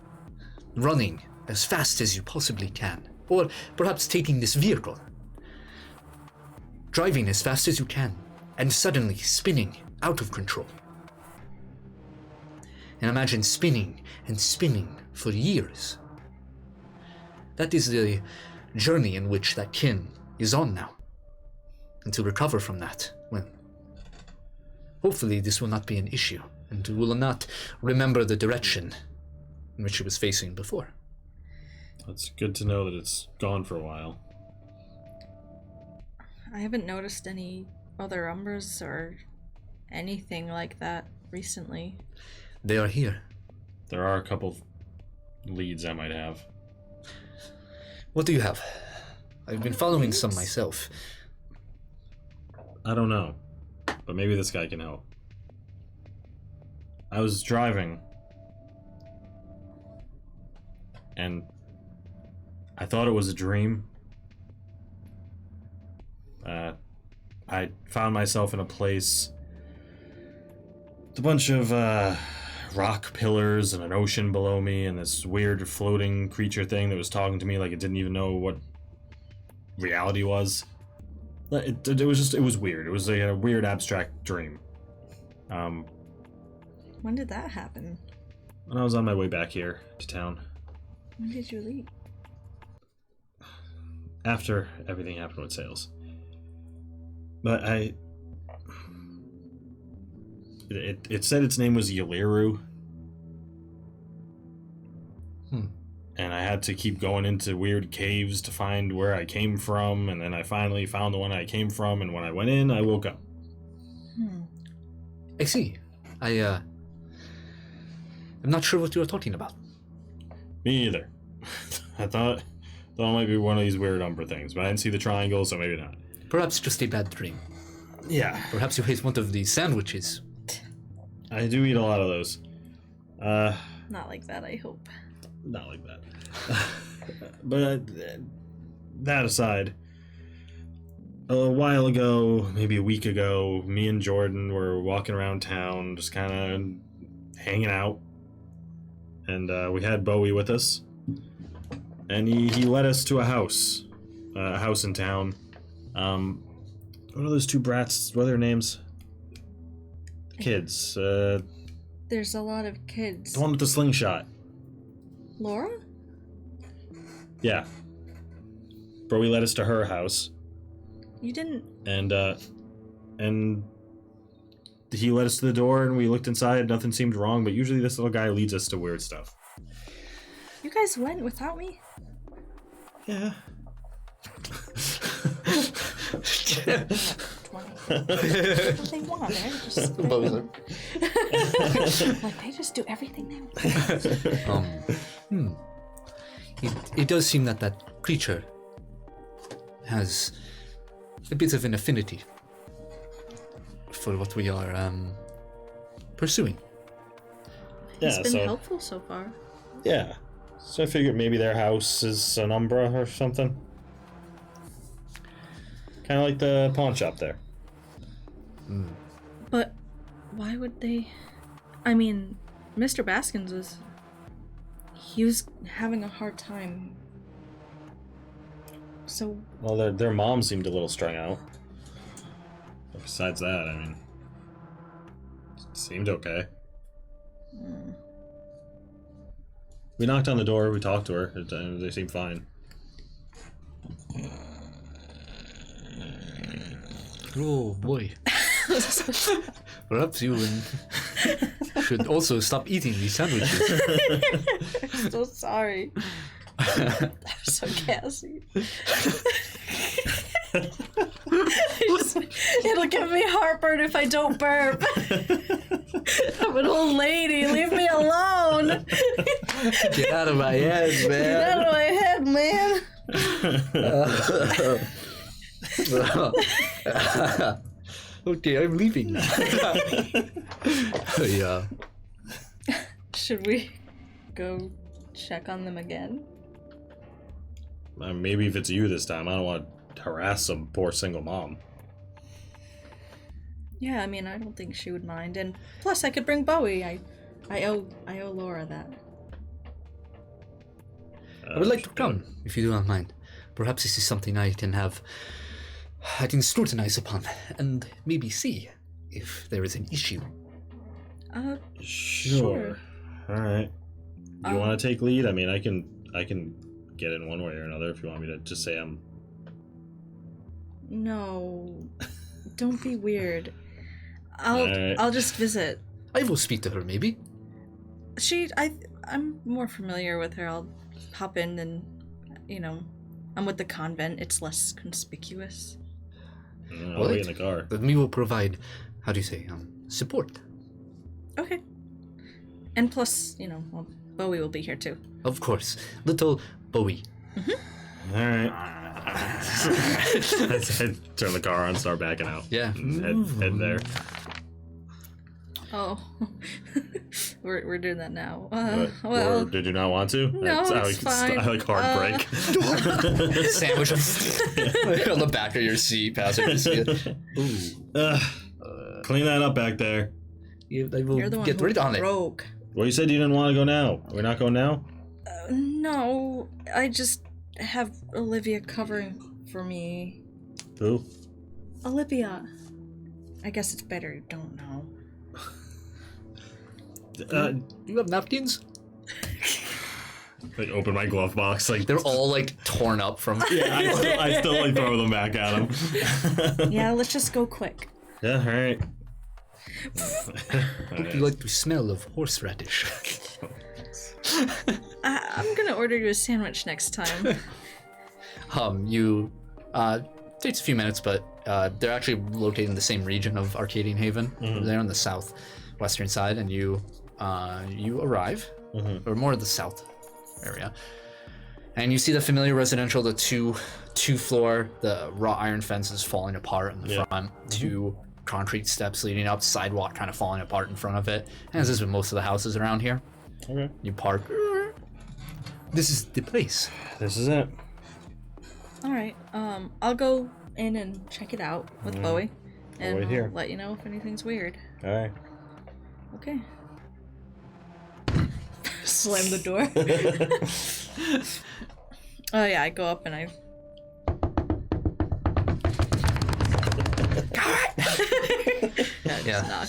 running as fast as you possibly can, or perhaps taking this vehicle, driving as fast as you can, and suddenly spinning out of control. And imagine spinning and spinning for years. That is the journey in which that kin is on now. And to recover from that, well, hopefully this will not be an issue, and will not remember the direction in which it was facing before. It's good to know that it's gone for a while. I haven't noticed any other Umbras or anything like that recently. They are here. There are a couple leads I might have. What do you have? I've been following some myself. I don't know, but maybe this guy can help. I was driving, and I thought it was a dream. I found myself in a place with a bunch of rock pillars and an ocean below me, and this weird floating creature thing that was talking to me like it didn't even know what reality was. It was weird. It was like a weird abstract dream. When did that happen? When I was on my way back here to town. When did you leave? After everything happened with sales. But it said its name was Yaliru. And I had to keep going into weird caves to find where I came from, and then I finally found the one I came from, and when I went in, I woke up. I see. I'm not sure what you are talking about. Me either. I thought it might be one of these weird Umbra things, but I didn't see the triangle, so maybe not. Perhaps just a bad dream. Yeah. Perhaps you ate one of these sandwiches. I do eat a lot of those. Not like that, I hope. Not like that. But that aside, a while ago, maybe a week ago, me and Jordan were walking around town, just kind of hanging out. And we had Bowie with us. And he led us to a house in town. What are those two brats? What are their names? Kids. There's a lot of kids. The one with the slingshot. Laura? Yeah. Bowie led us to her house. You didn't... And he led us to the door, and we looked inside. Nothing seemed wrong, but usually this little guy leads us to weird stuff. You guys went without me? Yeah. 20. What they want, they're just... like, they just do everything they want. It does seem that creature has a bit of an affinity for what we are pursuing. It's been helpful so far. Yeah. So I figured maybe their house is an Umbra or something. Kind of like the pawn shop there. But why would they... I mean, Mr. Baskins he was having a hard time. So... Well, their mom seemed a little strung out. But besides that, I mean... It seemed okay. We knocked on the door, we talked to her, they seemed fine. Oh boy. Perhaps you should also stop eating these sandwiches. I'm so sorry. I'm so gassy. It'll give me heartburn if I don't burp. I'm an old lady. Leave me alone. Get out of my head, man. Get out of my head, man. Okay, I'm leaving. Yeah. Should we go check on them again? Maybe if it's you this time. I don't want to harass some poor single mom. Yeah, I mean, I don't think she would mind. And plus, I could bring Bowie. I owe Laura that. I would like to come, if you do not mind. Perhaps this is something I can scrutinize upon, and maybe see if there is an issue. Sure. Alright. You want to take lead? I mean, I can get in one way or another if you want me to just say I'm... No. Don't be weird. Alright. I'll just visit. I will speak to her, maybe. I'm more familiar with her. I'll hop in and, I'm with the convent. It's less conspicuous. I'll wait in the car. Then we will provide, how do you say, support. Okay. And plus, Bowie will be here too. Of course. Little Bowie. Mm-hmm. All right. I turn the car on, start backing out. Yeah. Head there. Oh. We're doing that now. Or did you not want to? No, it's fine. I like hard brake. Sandwich on the back of your seat, passenger seat. Clean that up back there. They will You're the one get who rid on it. broke. Well, you said you didn't want to go now. Are we not going now? No, I just have Olivia covering for me. Who? Olivia. I guess it's better you don't know. You have napkins? Like open my glove box, like They're all like torn up from. yeah. I still like throw them back at him. Yeah, let's just go quick. Yeah, all right. You like the smell of horseradish. I'm gonna order you a sandwich next time. Takes a few minutes, but they're actually located in the same region of Arcadian Haven. They're on the southwestern side, and you arrive, or more of the south area, and you see the familiar residential, the two-floor, the wrought iron fences falling apart in the front, two concrete steps leading up, sidewalk kind of falling apart in front of it, as is with most of the houses around here. Okay. You park. This is the place. This is it. All right. I'll go in and check it out with Bowie, and wait here. I'll let you know if anything's weird. All right. Okay. Slam the door. Oh yeah, I go up and I. Yeah. Knock.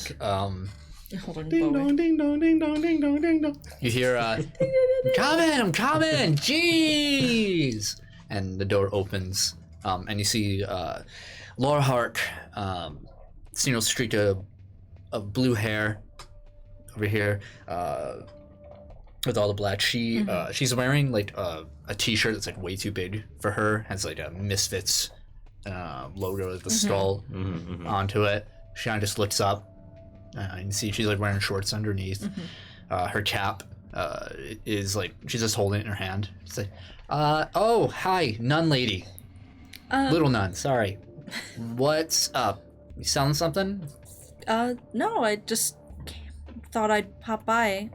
Hold on, Ding Bowie. dong, ding dong, ding dong, ding dong, ding dong. You hear, I'm coming, jeez! And the door opens, and you see Laura Hark, single streak of blue hair over here, with all the black. She's wearing like a t-shirt that's like way too big for her, has like a Misfits logo with the skull onto it. She kind of just looks up. You can see she's like wearing shorts underneath. Her cap is like, she's just holding it in her hand. She's like, oh, hi, nun lady. Little nun, sorry. What's up? You selling something? No, I just thought I'd pop by.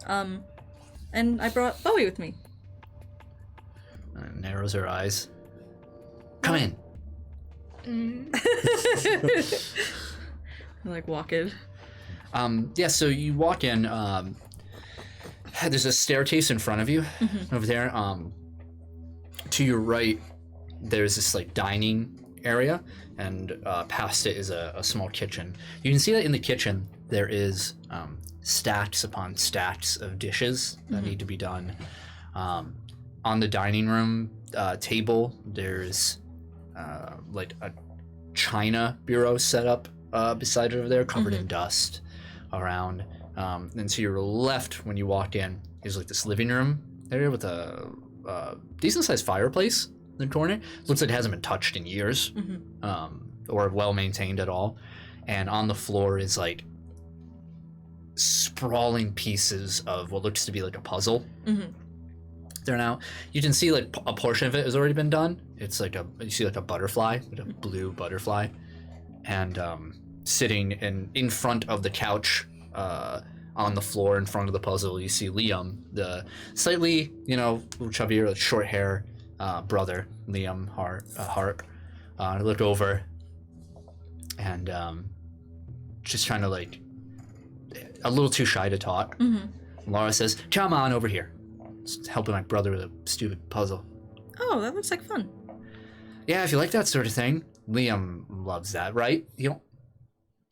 And I brought Bowie with me. Narrows her eyes. Come in. I like walk in. Yeah, so you walk in, there's a staircase in front of you over there. To your right, there's this like dining area, and past it is a small kitchen. You can see that in the kitchen there is stacks upon stacks of dishes that need to be done. On the dining room table, there's like a china bureau set up beside it over there, covered in dust around. And to your left, when you walk in, is like this living room area with a decent sized fireplace in the corner. Looks like it hasn't been touched in years, or well maintained at all. And on the floor is like sprawling pieces of what looks to be like a puzzle. There now, you can see like a portion of it has already been done. It's like you see like a butterfly, like a blue butterfly, and sitting in front of the couch, on the floor in front of the puzzle, you see Liam, the slightly, chubbier, like short hair brother, Liam Hark. Look over and just trying to like, a little too shy to talk. Laura says, come on over here. Just helping my brother with a stupid puzzle. Oh, that looks like fun. Yeah, if you like that sort of thing. Liam loves that, right? He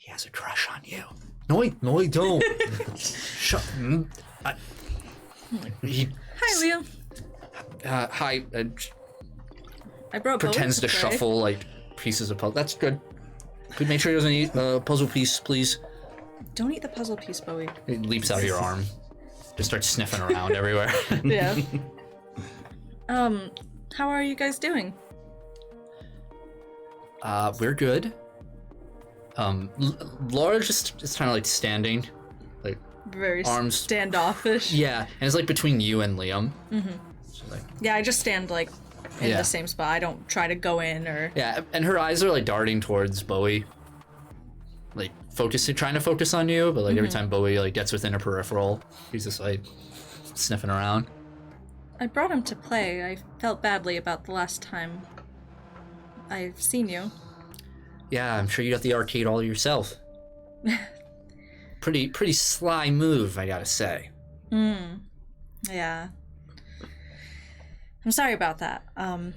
has a crush on you. No, I don't. Shut. Hi, Liam. Hi. I brought Bowie Pretends to today. shuffle like pieces of puzzle. That's good. Could make sure he doesn't eat a puzzle piece, please. Don't eat the puzzle piece, Bowie. It leaps out of your arm. Just starts sniffing around everywhere. Yeah. How are you guys doing? We're good. Laura's just kind of like standing, like Very arms standoffish. Yeah, and it's like between you and Liam. Mm-hmm. So like, Yeah, I just stand like in Yeah. the same spot. I don't try to go in or. yeah, and her eyes are like darting towards Bowie, like trying to focus on you, but like every time Bowie like gets within her peripheral, he's just like sniffing around. I brought him to play. I felt badly about the last time I've seen you. Yeah, I'm sure you got the arcade all yourself. Pretty sly move, I gotta say. Yeah. I'm sorry about that. I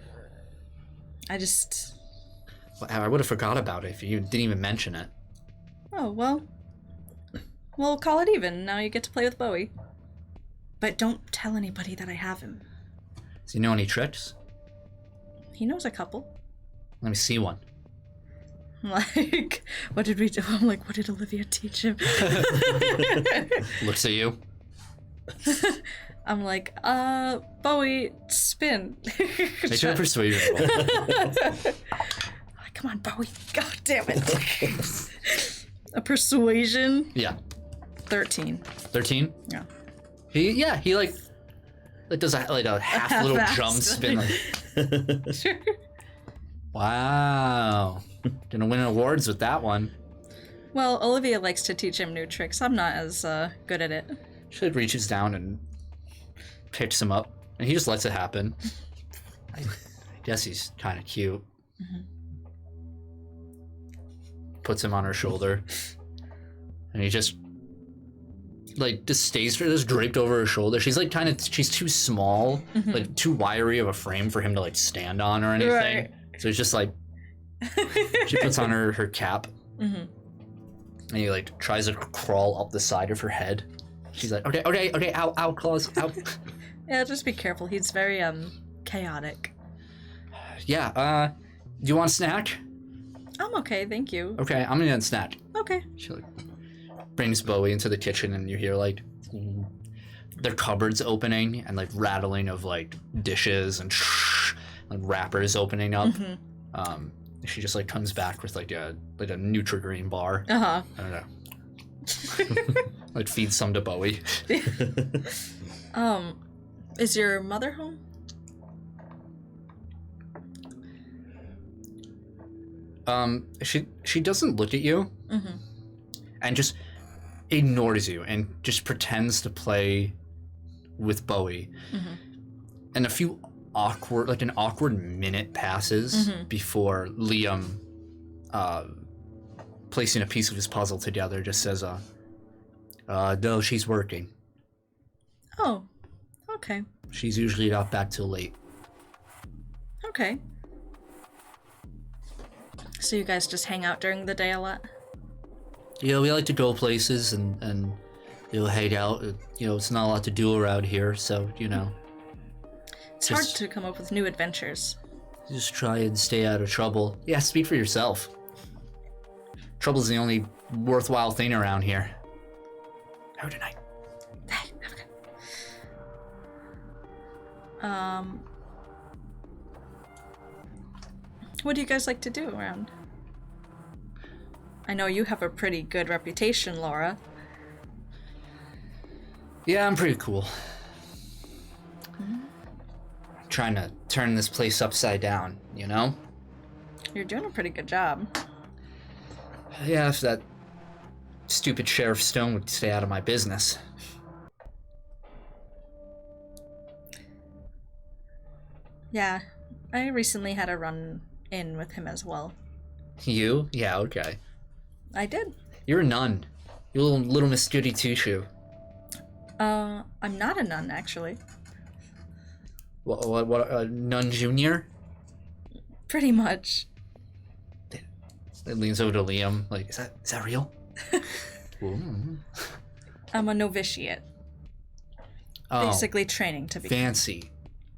would have forgot about it if you didn't even mention it. Oh, well. We'll call it even. Now you get to play with Bowie. But don't tell anybody that I have him. Does he know any tricks? He knows a couple. Let me see one. Like, what did we do? I'm like, what did Olivia teach him? Looks at you. I'm like, Bowie, spin. Make a persuasion roll. Come on, Bowie. God damn it. A persuasion? Yeah. 13. 13? Yeah. He like does a half little jump spin. Like, Sure. wow. Gonna win awards with that one. Well, Olivia likes to teach him new tricks. I'm not as good at it. She like reaches down and picks him up, and he just lets it happen. I guess he's kind of cute. Puts him on her shoulder, and he just stays just draped over her shoulder. She's like she's too small, like too wiry of a frame for him to like stand on or anything. Right. So it's just like she puts on her cap, and he like tries to crawl up the side of her head. She's like, okay, out, claws, out. Yeah, just be careful. He's very chaotic. Yeah. Do you want a snack? I'm okay, thank you. Okay, I'm gonna get a snack. Okay. She like brings Bowie into the kitchen, and you hear like their cupboards opening and like rattling of like dishes and like wrappers opening up. She just like comes back with like a Nutri-Green bar. I don't know. Like feeds some to Bowie. Is your mother home? She doesn't look at you, and just ignores you and just pretends to play with Bowie. And an awkward minute passes before Liam, placing a piece of his puzzle together, just says, no, she's working. Oh, okay. She's usually not back till late. Okay. So you guys just hang out during the day a lot? Yeah, we like to go places and hang out. It's not a lot to do around here, so, It's hard to come up with new adventures. just try and stay out of trouble. Yeah, speak for yourself. Trouble's the only worthwhile thing around here. Have a good night. Hey, have a good. What do you guys like to do around? I know you have a pretty good reputation, Laura. Yeah, I'm pretty cool. Trying to turn this place upside down, You're doing a pretty good job. Yeah, if that stupid Sheriff Stone would stay out of my business. Yeah, I recently had a run-in with him as well. You? Yeah, okay. I did. You're a nun. You're a little Miss Goody Two-Shoe. I'm not a nun, actually. What, nun junior? Pretty much. It leans over to Liam, like, is that real? Ooh. I'm a novitiate. Oh, Basically training to be fancy.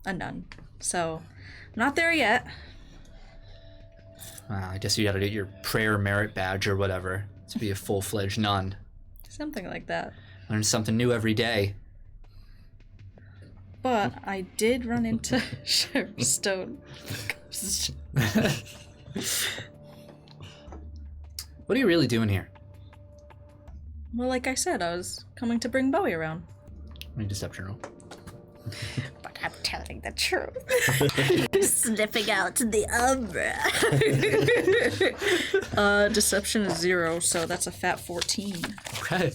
a nun. So, I'm not there yet. I guess you gotta get your prayer merit badge or whatever to be a full-fledged nun. Something like that. Learn something new every day. But I did run into Sheriff Stone. What are you really doing here? Well, like I said, I was coming to bring Bowie around. Make a deception roll. But I'm telling the truth. Sniffing out the Umbra. Deception is 0, so that's a fat 14. Okay.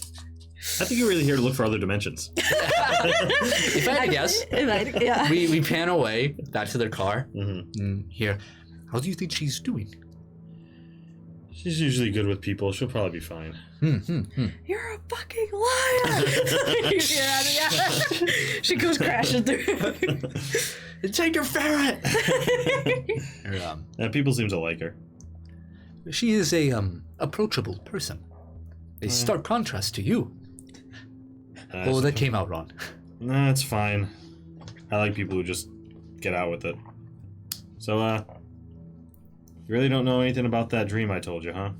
I think you're really here to look for other dimensions. If I had to guess, Yeah. we pan away back to their car. Mm-hmm. And here, how do you think she's doing? She's usually good with people. She'll probably be fine. You're a fucking liar! She goes crashing through. Take your ferret! People seem to like her. She is a approachable person. A stark contrast to you. Oh, that came out wrong. Nah, it's fine. I like people who just get out with it. So, you really don't know anything about that dream I told you, huh?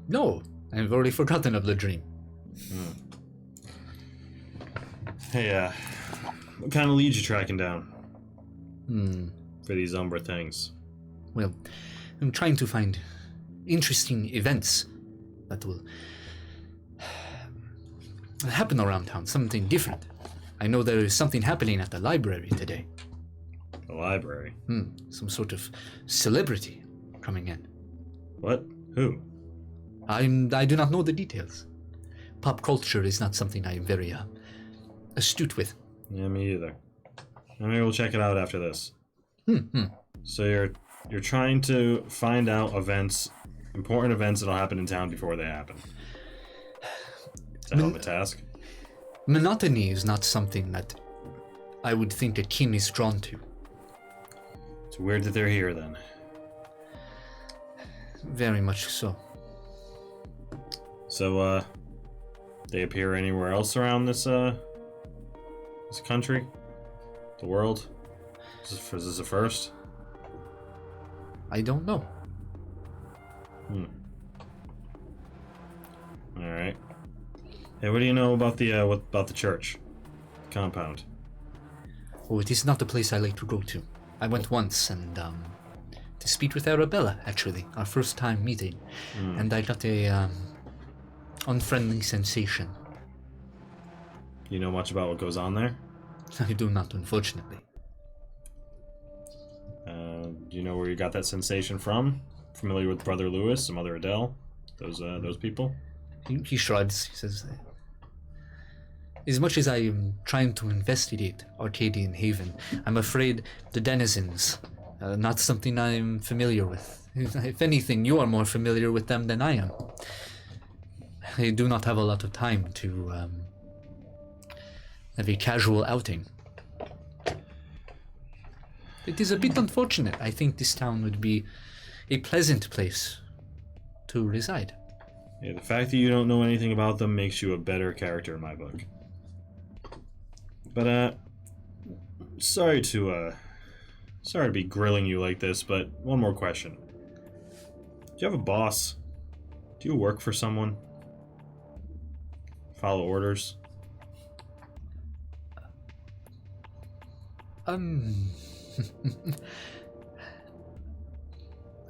No. I've already forgotten of the dream. Hey, what kind of leads you tracking down? For these Umbra things? Well, I'm trying to find interesting events that will happen around town, something different. I know there is something happening at the library today. The library? Some sort of celebrity coming in. What? Who? I do not know the details. Pop culture is not something I am very astute with. Yeah, me either. Maybe we'll check it out after this. So you're trying to find out important events that'll happen in town before they happen. Is that a task? Monotony is not something that I would think a king is drawn to. It's weird that they're here then. Very much so. So, they appear anywhere else around this country? The world? Is this a first? I don't know. Alright. Hey, what do you know about the church? The compound? Oh, it is not a place I like to go to. I went once and, to speak with Arabella, actually, our first time meeting. And I got a, unfriendly sensation. You know much about what goes on there? I do not, unfortunately. Do you know where you got that sensation from? Familiar with Brother Lewis, some Mother Adele? Those people? He shrugs, he says, as much as I am trying to investigate Arcadian Haven, I'm afraid the denizens are not something I am familiar with. If anything, you are more familiar with them than I am. I do not have a lot of time to have a casual outing. It is a bit unfortunate. I think this town would be a pleasant place to reside. Yeah, the fact that you don't know anything about them makes you a better character in my book. But, sorry to be grilling you like this, but one more question. Do you have a boss? Do you work for someone? Follow orders?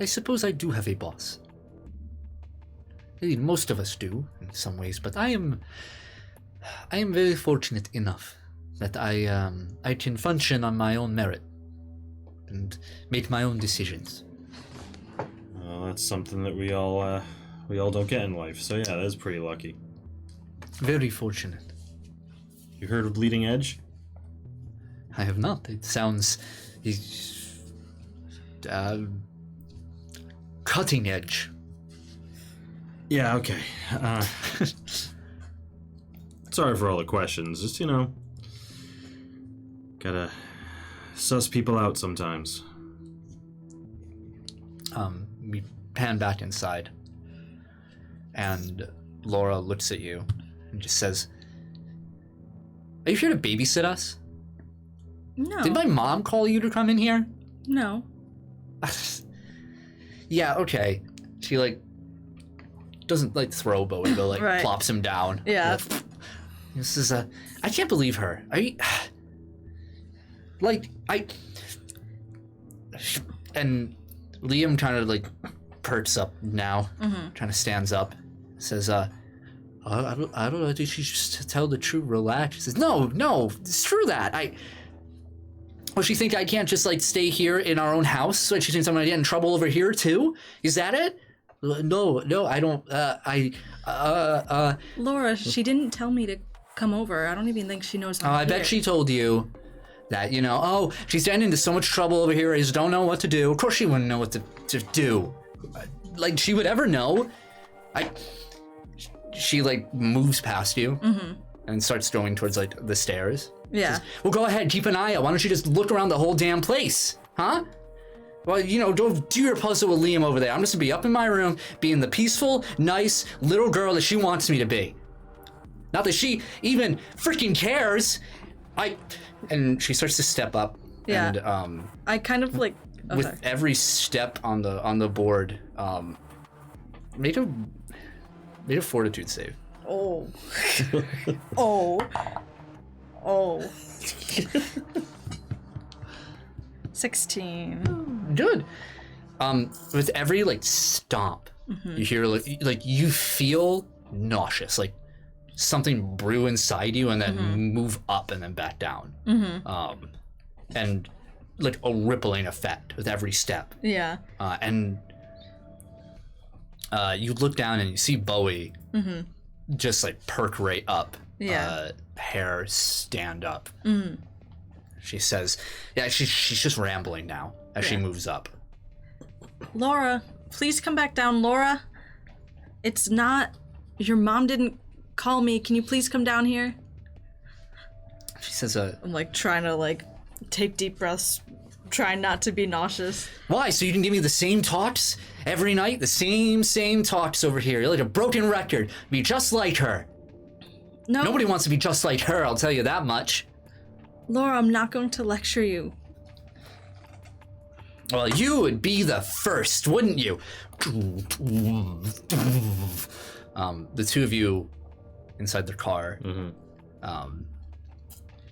I suppose I do have a boss. I mean, most of us do, in some ways, but I am very fortunate enough that I can function on my own merit and make my own decisions. Well, that's something that we all don't get in life, so yeah, that is pretty lucky. Very fortunate. You heard of Bleeding Edge? I have not. It sounds... cutting edge. Yeah, okay. Sorry for all the questions. Just, gotta suss people out sometimes. We pan back inside, and Laura looks at you and just says, "Are you here to babysit us?" No. Did my mom call you to come in here? No. Yeah, okay. She, doesn't like throw Bowie, but like Right. plops him down. Yeah. This is I can't believe her. And Liam kind of like perks up now, kind of stands up, says, I don't know, did she just tell the truth, relax? She says, no, it's true that. Well, she think I can't just like stay here in our own house? So she thinks I'm gonna get in trouble over here too? Is that it? No, I don't, Laura, she didn't tell me to come over. I don't even think she knows I'm I bet here. she told you that, she's getting into so much trouble over here, I just don't know what to do. Of course she wouldn't know what to do. Like, she would ever know. She, like, moves past you and starts going towards, like, the stairs. Yeah. Says, well, go ahead, keep an eye out. Why don't you just look around the whole damn place? Huh? Well, go do your puzzle with Liam over there. I'm just gonna be up in my room, being the peaceful, nice, little girl that she wants me to be. Not that she even freaking cares. And she starts to step up. Yeah. And I kind of like... Oh, with sorry. every step on the board, make a fortitude save. Oh. Oh. 16. Good. With every like stomp, you hear like you feel nauseous, like something brew inside you and then move up and then back down. And like a rippling effect with every step. Yeah. And you look down and you see Bowie just like perk right up. Yeah. Hair stand up. She says, yeah, she's just rambling now as she moves up. Laura, please come back down. Laura, it's not... Your mom didn't call me. Can you please come down here? She says, I'm like trying to like take deep breaths, trying not to be nauseous. why? So you can give me the same talks every night? The same talks over here. You're like a broken record. Be just like her. No. Nobody wants to be just like her, I'll tell you that much. Laura, I'm not going to lecture you. Well, you would be the first, wouldn't you? The two of you inside their car.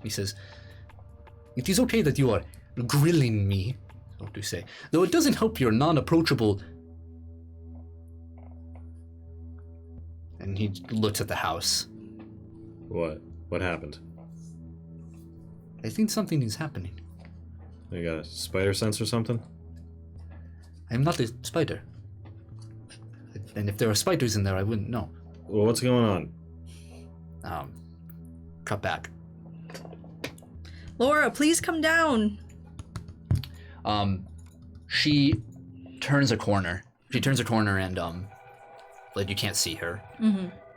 He says, it is okay that you are grilling me, so to say, though it doesn't help you're non-approachable. And he looks at the house. What happened? I think something is happening. You got a spider sense or something? I'm not a spider. And if there are spiders in there, I wouldn't know. Well, what's going on? Cut back. Laura, please come down. She turns a corner. She turns a corner and, like, you can't see her.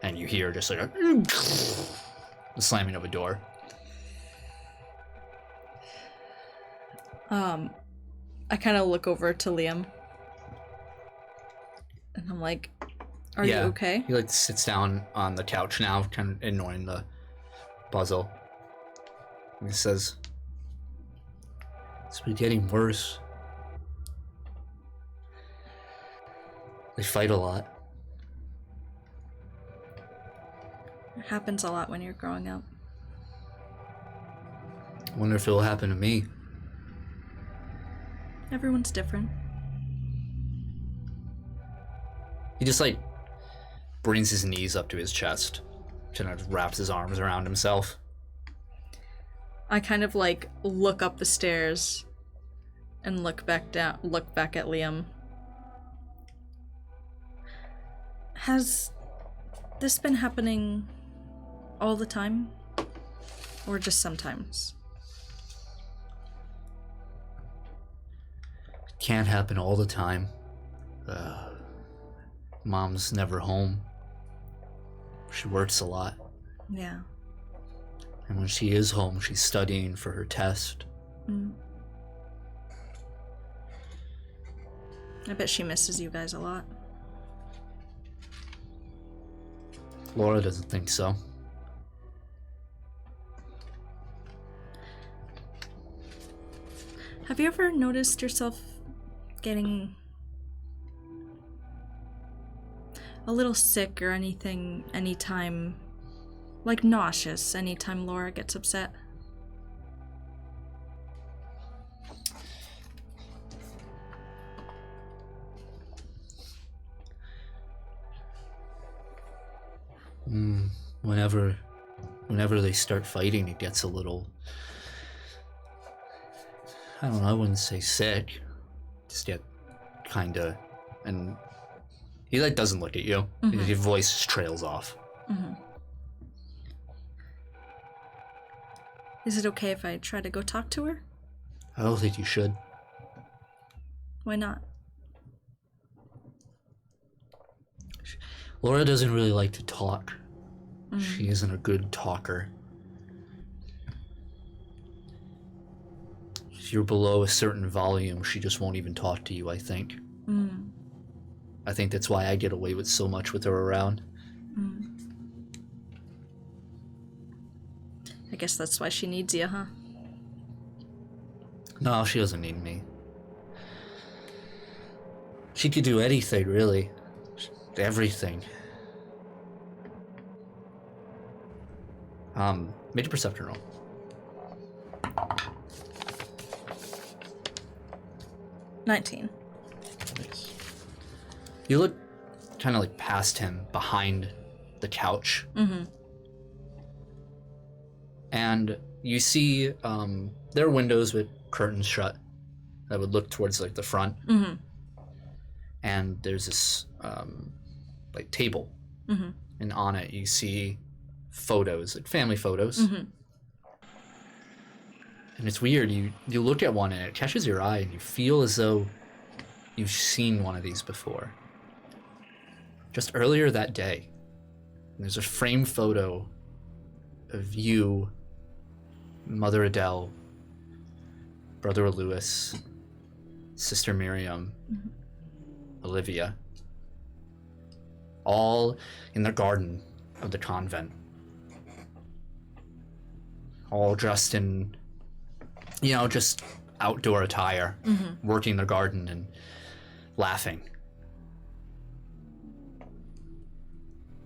And you hear just like the slamming of a door. I kind of look over to Liam. And I'm like, are you okay? He like sits down on the couch now, kind of ignoring the puzzle. And he says, it's been getting worse. They fight a lot. It happens a lot when you're growing up. I wonder if it'll happen to me. Everyone's different. He just like brings his knees up to his chest, kind of wraps his arms around himself. I kind of like look up the stairs and look back at Liam. Has this been happening all the time? Or just sometimes? Can't happen all the time. Mom's never home. She works a lot. Yeah. And when she is home, she's studying for her test. I bet she misses you guys a lot. Laura doesn't think so. Have you ever noticed yourself getting a little sick or anything anytime, like nauseous anytime Laura gets upset? Whenever they start fighting, it gets a little, I don't know, I wouldn't say sick, just get kinda, and he like doesn't look at you. Your voice just trails off. Is it okay if I try to go talk to her? I don't think you should. Why not? Laura doesn't really like to talk. She isn't a good talker. If you're below a certain volume, she just won't even talk to you, I think. I think that's why I get away with so much with her around. I guess that's why she needs you, huh? No, she doesn't need me. She could do anything, really. Everything. Make a perception roll. $19. Nice. You look kind of like past him, behind the couch. And you see there are windows with curtains shut that would look towards like the front. And there's this like table. And on it you see photos, like family photos. And it's weird, you look at one and it catches your eye and you feel as though you've seen one of these before. Just earlier that day, there's a framed photo of you, Mother Adele, Brother Lewis, Sister Miriam, Olivia, all in the garden of the convent. All dressed in, you know, just outdoor attire, working the garden and laughing.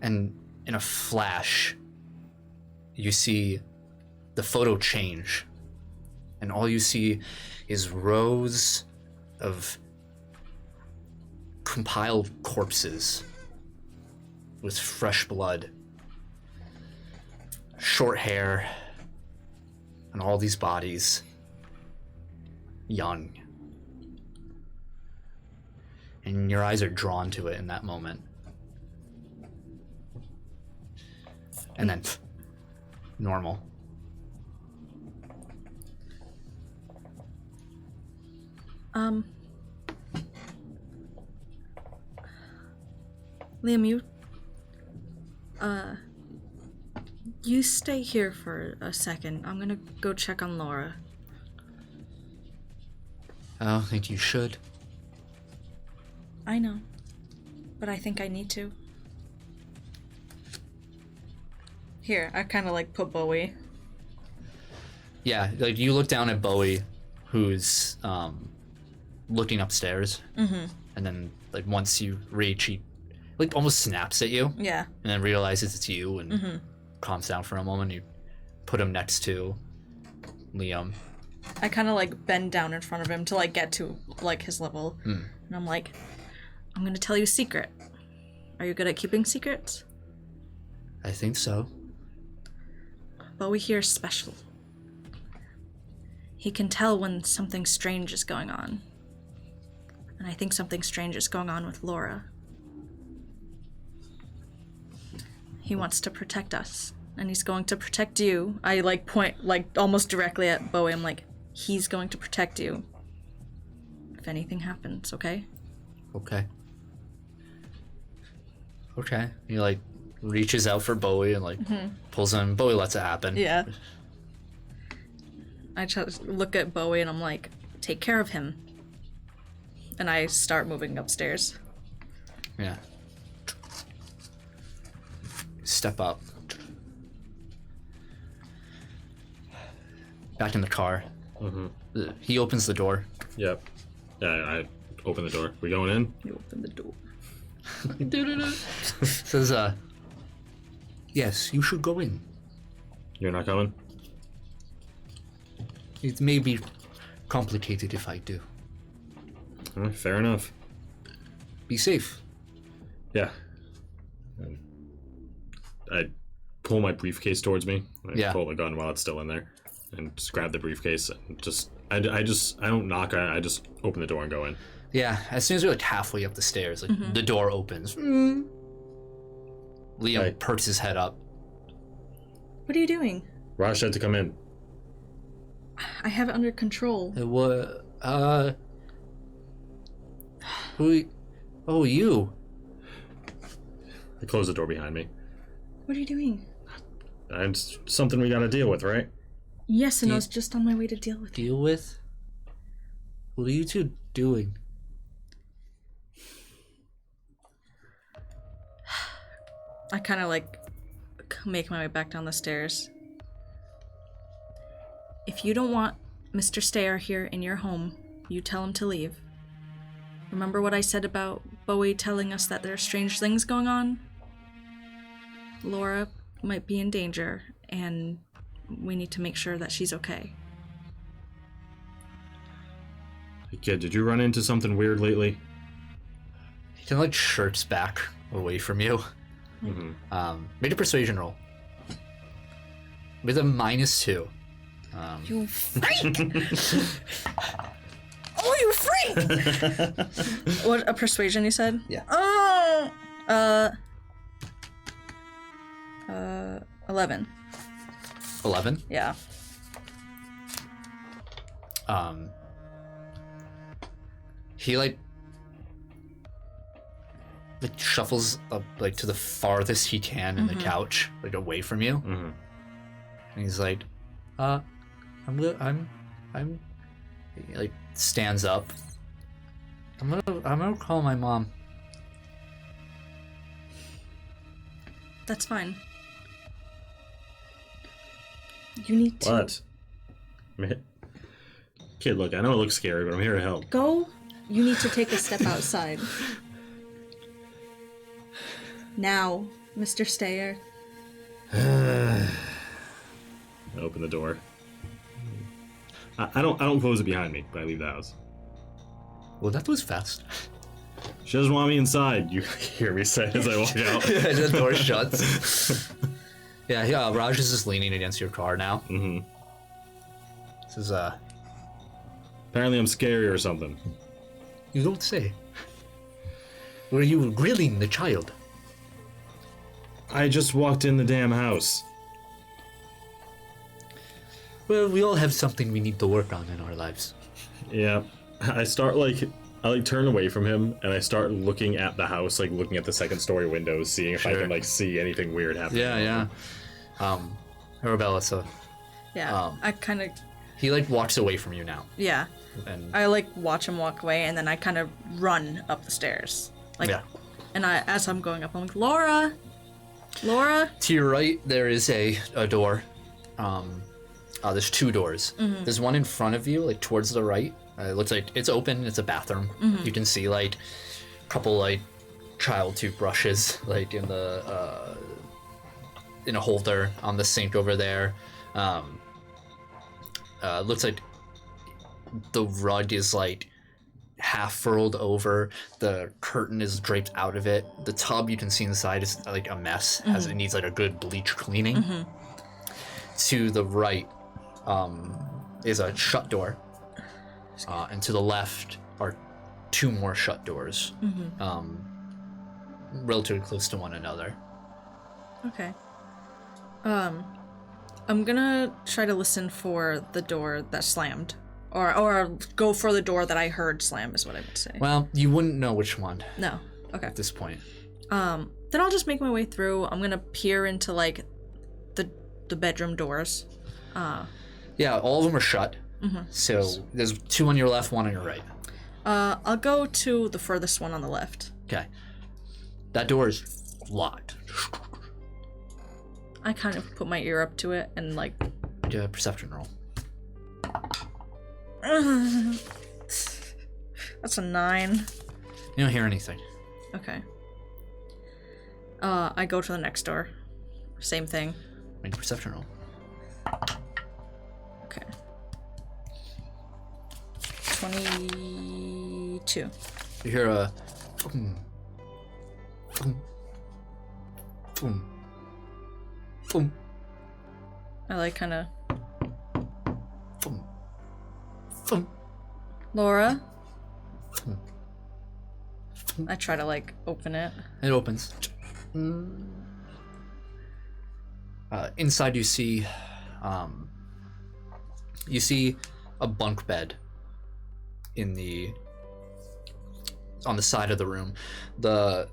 And in a flash, you see the photo change, and all you see is rows of compiled corpses with fresh blood, short hair, and all these bodies, young. And your eyes are drawn to it in that moment. And then, normal. Liam, you stay here for a second. I'm gonna go check on Laura. I don't think you should. I know, but I think I need to. Here, I kind of like put Bowie. Yeah, like you look down at Bowie, who's looking upstairs, and then like once you reach, he like almost snaps at you, Yeah. and then realizes it's you and calms down for a moment. You put him next to Liam. I kind of like bend down in front of him to like get to like his level, and I'm like, I'm gonna tell you a secret. Are you good at keeping secrets? I think so. Bowie here is special. He can tell when something strange is going on. And I think something strange is going on with Laura. He wants to protect us. And he's going to protect you. I like point like almost directly at Bowie. I'm like, he's going to protect you. If anything happens, okay? Okay. Okay. He like reaches out for Bowie and like pulls him. Bowie lets it happen. Yeah. I just look at Bowie and I'm like, take care of him. And I start moving upstairs. Yeah. Step up. Back in the car. He opens the door. Yep. Yeah, I open the door. We going in? You open the door. Says, yes, you should go in. You're not coming? It may be complicated if I do. Fair enough. Be safe. Yeah. I pull my briefcase towards me. I pull the gun while it's still in there, and just grab the briefcase and I don't knock on it. I just open the door and go in. Yeah, as soon as you're like halfway up the stairs, like the door opens. Liam perks his head up. What are you doing? Raj said to come in. I have it under control. Who? Oh, you. I close the door behind me. What are you doing? It's something we gotta deal with, right? Yes, and I was just on my way to deal with it. Deal with? What are you two doing? I kind of like make my way back down the stairs. If you don't want Mr. Stayer here in your home, you tell him to leave. Remember what I said about Bowie telling us that there are strange things going on? Laura might be in danger, and we need to make sure that she's okay. Hey kid, did you run into something weird lately? He kind of like shirks back away from you. Make a persuasion roll. With a -2. You freak! Oh, you freak! What, a persuasion you said? Yeah. Oh! 11. 11? Yeah. He like shuffles up like to the farthest he can in the couch, like away from you. And he's like, he like stands up. I'm gonna call my mom. That's fine. You need to What? Kid, look, I know it looks scary, but I'm here to help. go. You need to take a step outside. Now, Mr. Stayer. I open the door. I don't close it behind me, but I leave the house. Well, that was fast. She doesn't want me inside, you hear me say as I walk out. The door shuts. Yeah, Raj is just leaning against your car now. Says, Apparently I'm scary or something. you don't say. Were you grilling the child? I just walked in the damn house. Well, we all have something we need to work on in our lives. Yeah. I turn away from him and I start looking at the house, like looking at the second story windows, seeing if I Sure. can like see anything weird happening. Yeah. Arabella, so Yeah, I kind of, he like walks away from you now. yeah. And I like watch him walk away, and then I kind of run up the stairs. Like, yeah. and as I'm going up, I'm like, Laura. To your right, there is a door. There's 2 doors. There's one in front of you, like towards the right. It looks like it's open. It's a bathroom. You can see like a couple like child toothbrushes like in the in a holder on the sink over there. Looks like the rug is like half furled over. The curtain is draped out of it. The tub you can see inside is like a mess. It needs like a good bleach cleaning. To the right is a shut door, and to the left are 2 more shut doors, relatively close to one another. Okay. I'm gonna try to listen for the door that slammed. Or go for the door that I heard slam is what I would say. Well, you wouldn't know which one No. Okay. at this point. Then I'll just make my way through. I'm gonna peer into like the bedroom doors. Yeah, all of them are shut. So there's 2 on your left, 1 on your right. I'll go to the furthest one on the left. Okay. That door is locked. I kind of put my ear up to it and like. Do a perception roll. That's a 9. You don't hear anything. Okay. I go to the next door. Same thing. Make a perception roll. Okay. 22. You hear a boom, boom, boom, boom, I like kind of. boom, boom, Laura? boom. I try to like open it. It opens. Inside you see a bunk bed on the side of the room. The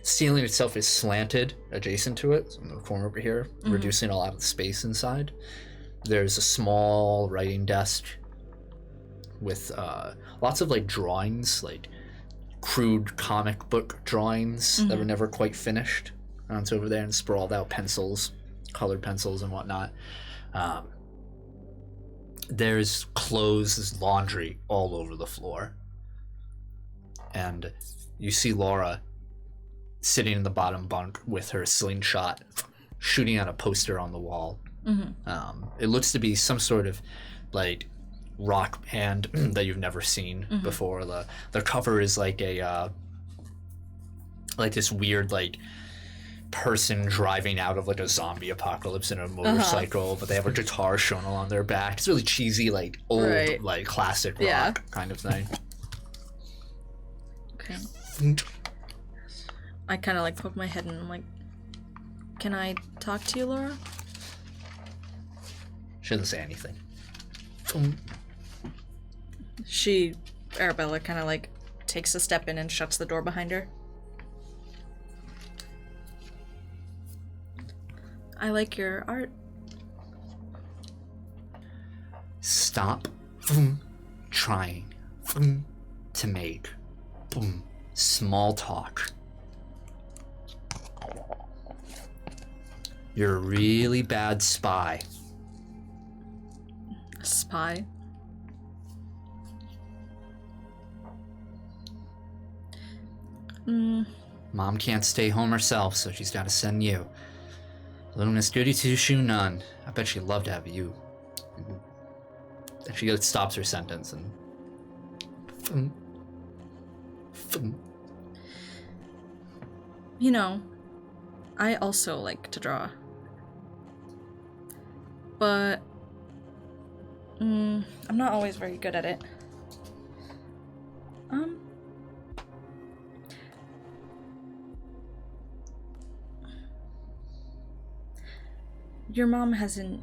ceiling itself is slanted adjacent to it, in the corner over here, reducing a lot of the space inside. There's a small writing desk with lots of like drawings, like crude comic book drawings that were never quite finished. It's over there, and sprawled out pencils, colored pencils and whatnot. There's clothes, there's laundry all over the floor. And you see Laura sitting in the bottom bunk with her slingshot, shooting at a poster on the wall. It looks to be some sort of like rock band that you've never seen before. The cover is like a like this weird like person driving out of like a zombie apocalypse in a motorcycle, but they have a guitar shown along their back. It's really cheesy, like old like classic rock kind of thing. Okay. I kind of like poke my head and I'm like, can I talk to you, Laura? She doesn't say anything. Arabella kind of like takes a step in and shuts the door behind her. I like your art. Stop trying to make small talk. You're a really bad spy. A spy? Mom can't stay home herself, so she's got to send you. Little Miss Goody Two-Shoe Nun. I bet she'd love to have you. And she stops her sentence and... You know, I also like to draw. But... I'm not always very good at it. Your mom hasn't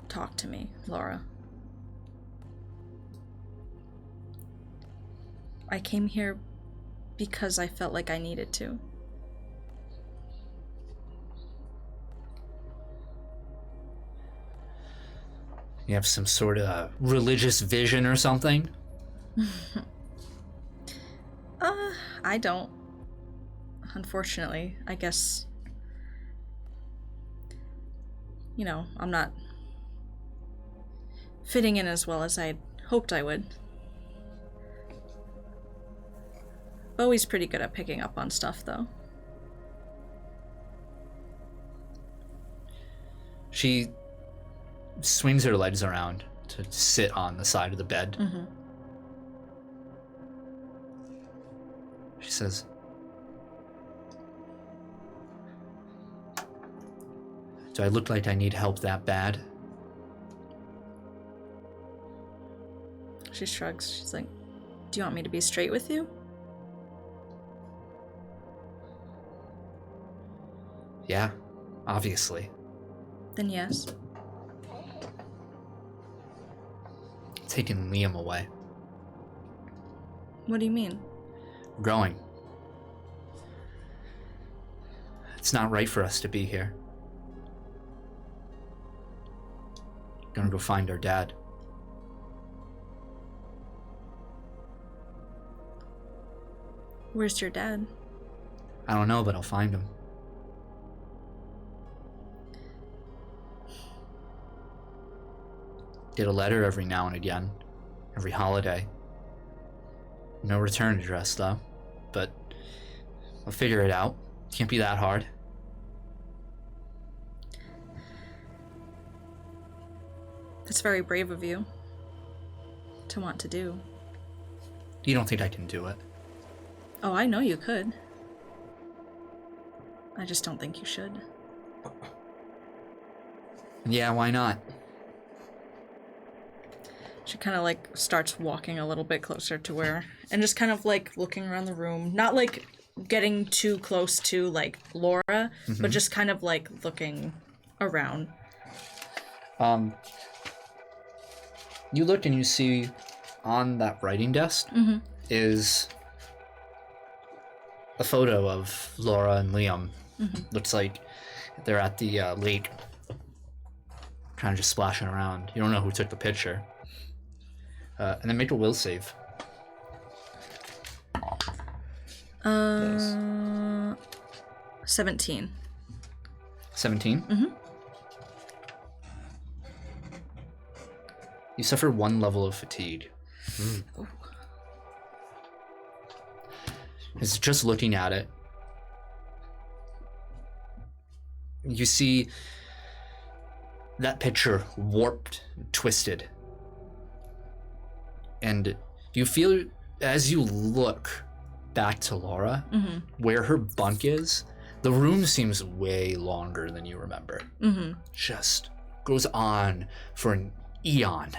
talked to me, Laura. I came here because I felt like I needed to. You have some sort of religious vision or something? I don't. Unfortunately, I guess... You know, I'm not fitting in as well as I'd hoped I would. Bowie's pretty good at picking up on stuff, though. She swings her legs around to sit on the side of the bed. She says, "Do I look like I need help that bad?" She shrugs. She's like, do you want me to be straight with you? Yeah, obviously. Then yes. Taking Liam away. What do you mean? We're going. It's not right for us to be here. Gonna go find our dad. Where's your dad? I don't know, but I'll find him. Get a letter every now and again, every holiday. No return address, though, but I'll figure it out. Can't be that hard. That's very brave of you to want to do. You don't think I can do it? Oh, I know you could. I just don't think you should. Yeah, why not? She kind of like starts walking a little bit closer to where, and just kind of like looking around the room, not like getting too close to like Laura, but just kind of like looking around. You look and you see on that writing desk is a photo of Laura and Liam. Looks like they're at the lake, kind of just splashing around. You don't know who took the picture. And then make a will save. 17. 17? You suffer 1 level of fatigue. It's just looking at it. You see that picture warped, twisted. And you feel, as you look back to Laura, where her bunk is, the room seems way longer than you remember. Just goes on for an eon.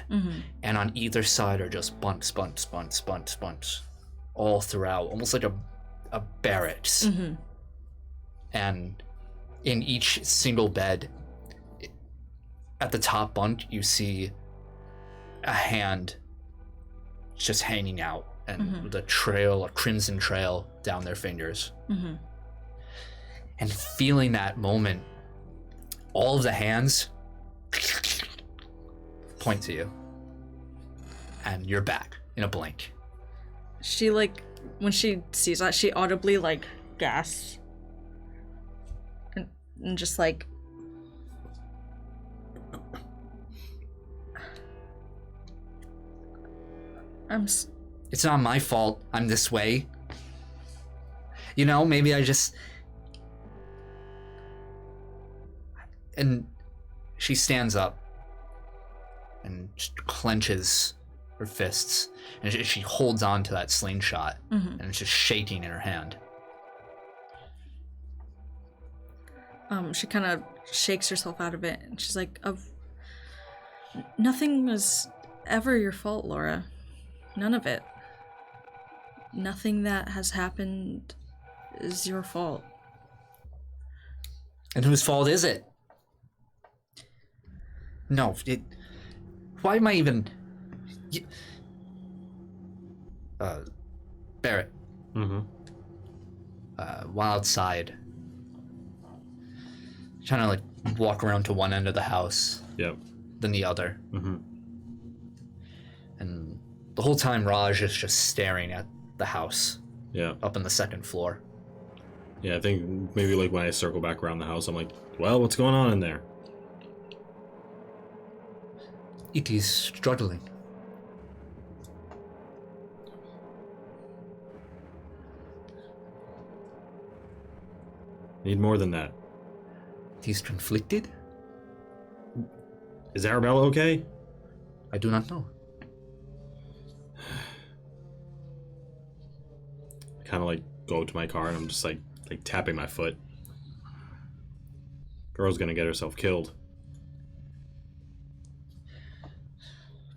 And on either side are just bunks, all throughout, almost like a barracks. And in each single bed, at the top bunk, you see a hand just hanging out, and with a crimson trail down their fingers. And feeling that moment, all of the hands point to you, and you're back in a blink. She like, when she sees that, she audibly like gasps and just like, It's not my fault I'm this way. You know, maybe I just... And she stands up and clenches her fists, and she holds on to that slingshot, and it's just shaking in her hand. She kind of shakes herself out of it, and she's like, nothing was ever your fault, Laura. None of it. Nothing that has happened is your fault. And whose fault is it? No, why am I even... Barrett. While outside, trying to like walk around to one end of the house. Yep. Then the other. And the whole time Raj is just staring at the house. Yeah. Up on the second floor. Yeah, I think maybe like when I circle back around the house, I'm like, well, what's going on in there? It is struggling. Need more than that. It is conflicted? Is Arabella okay? I do not know. I kind of like go to my car and I'm just like tapping my foot. Girl's gonna get herself killed.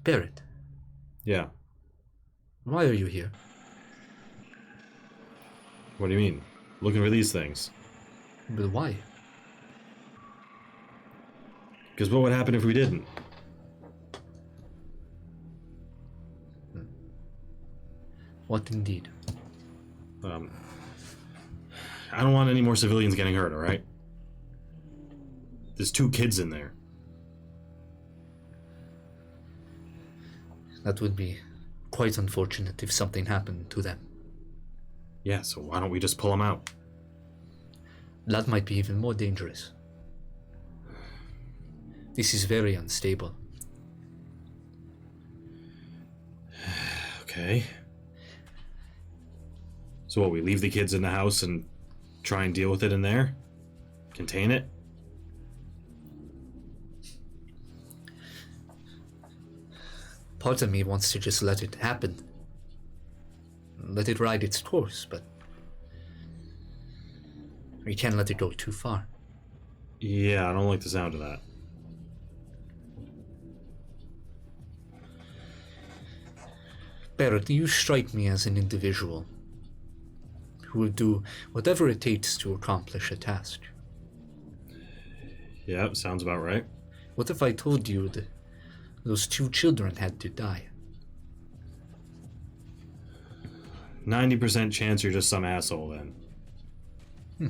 Barrett. Yeah. Why are you here? What do you mean? Looking for these things. But why? Because what would happen if we didn't? What indeed? I don't want any more civilians getting hurt, alright? There's 2 kids in there. That would be quite unfortunate if something happened to them. Yeah, so why don't we just pull them out? That might be even more dangerous. This is very unstable. Okay. So what, we leave the kids in the house and try and deal with it in there. Contain it. Part of me wants to just let it happen. Let it ride its course, but we can't let it go too far. Yeah, I don't like the sound of that. Barrett, you strike me as an individual who will do whatever it takes to accomplish a task. Yeah, sounds about right. What if I told you that those 2 children had to die? 90% chance you're just some asshole then. He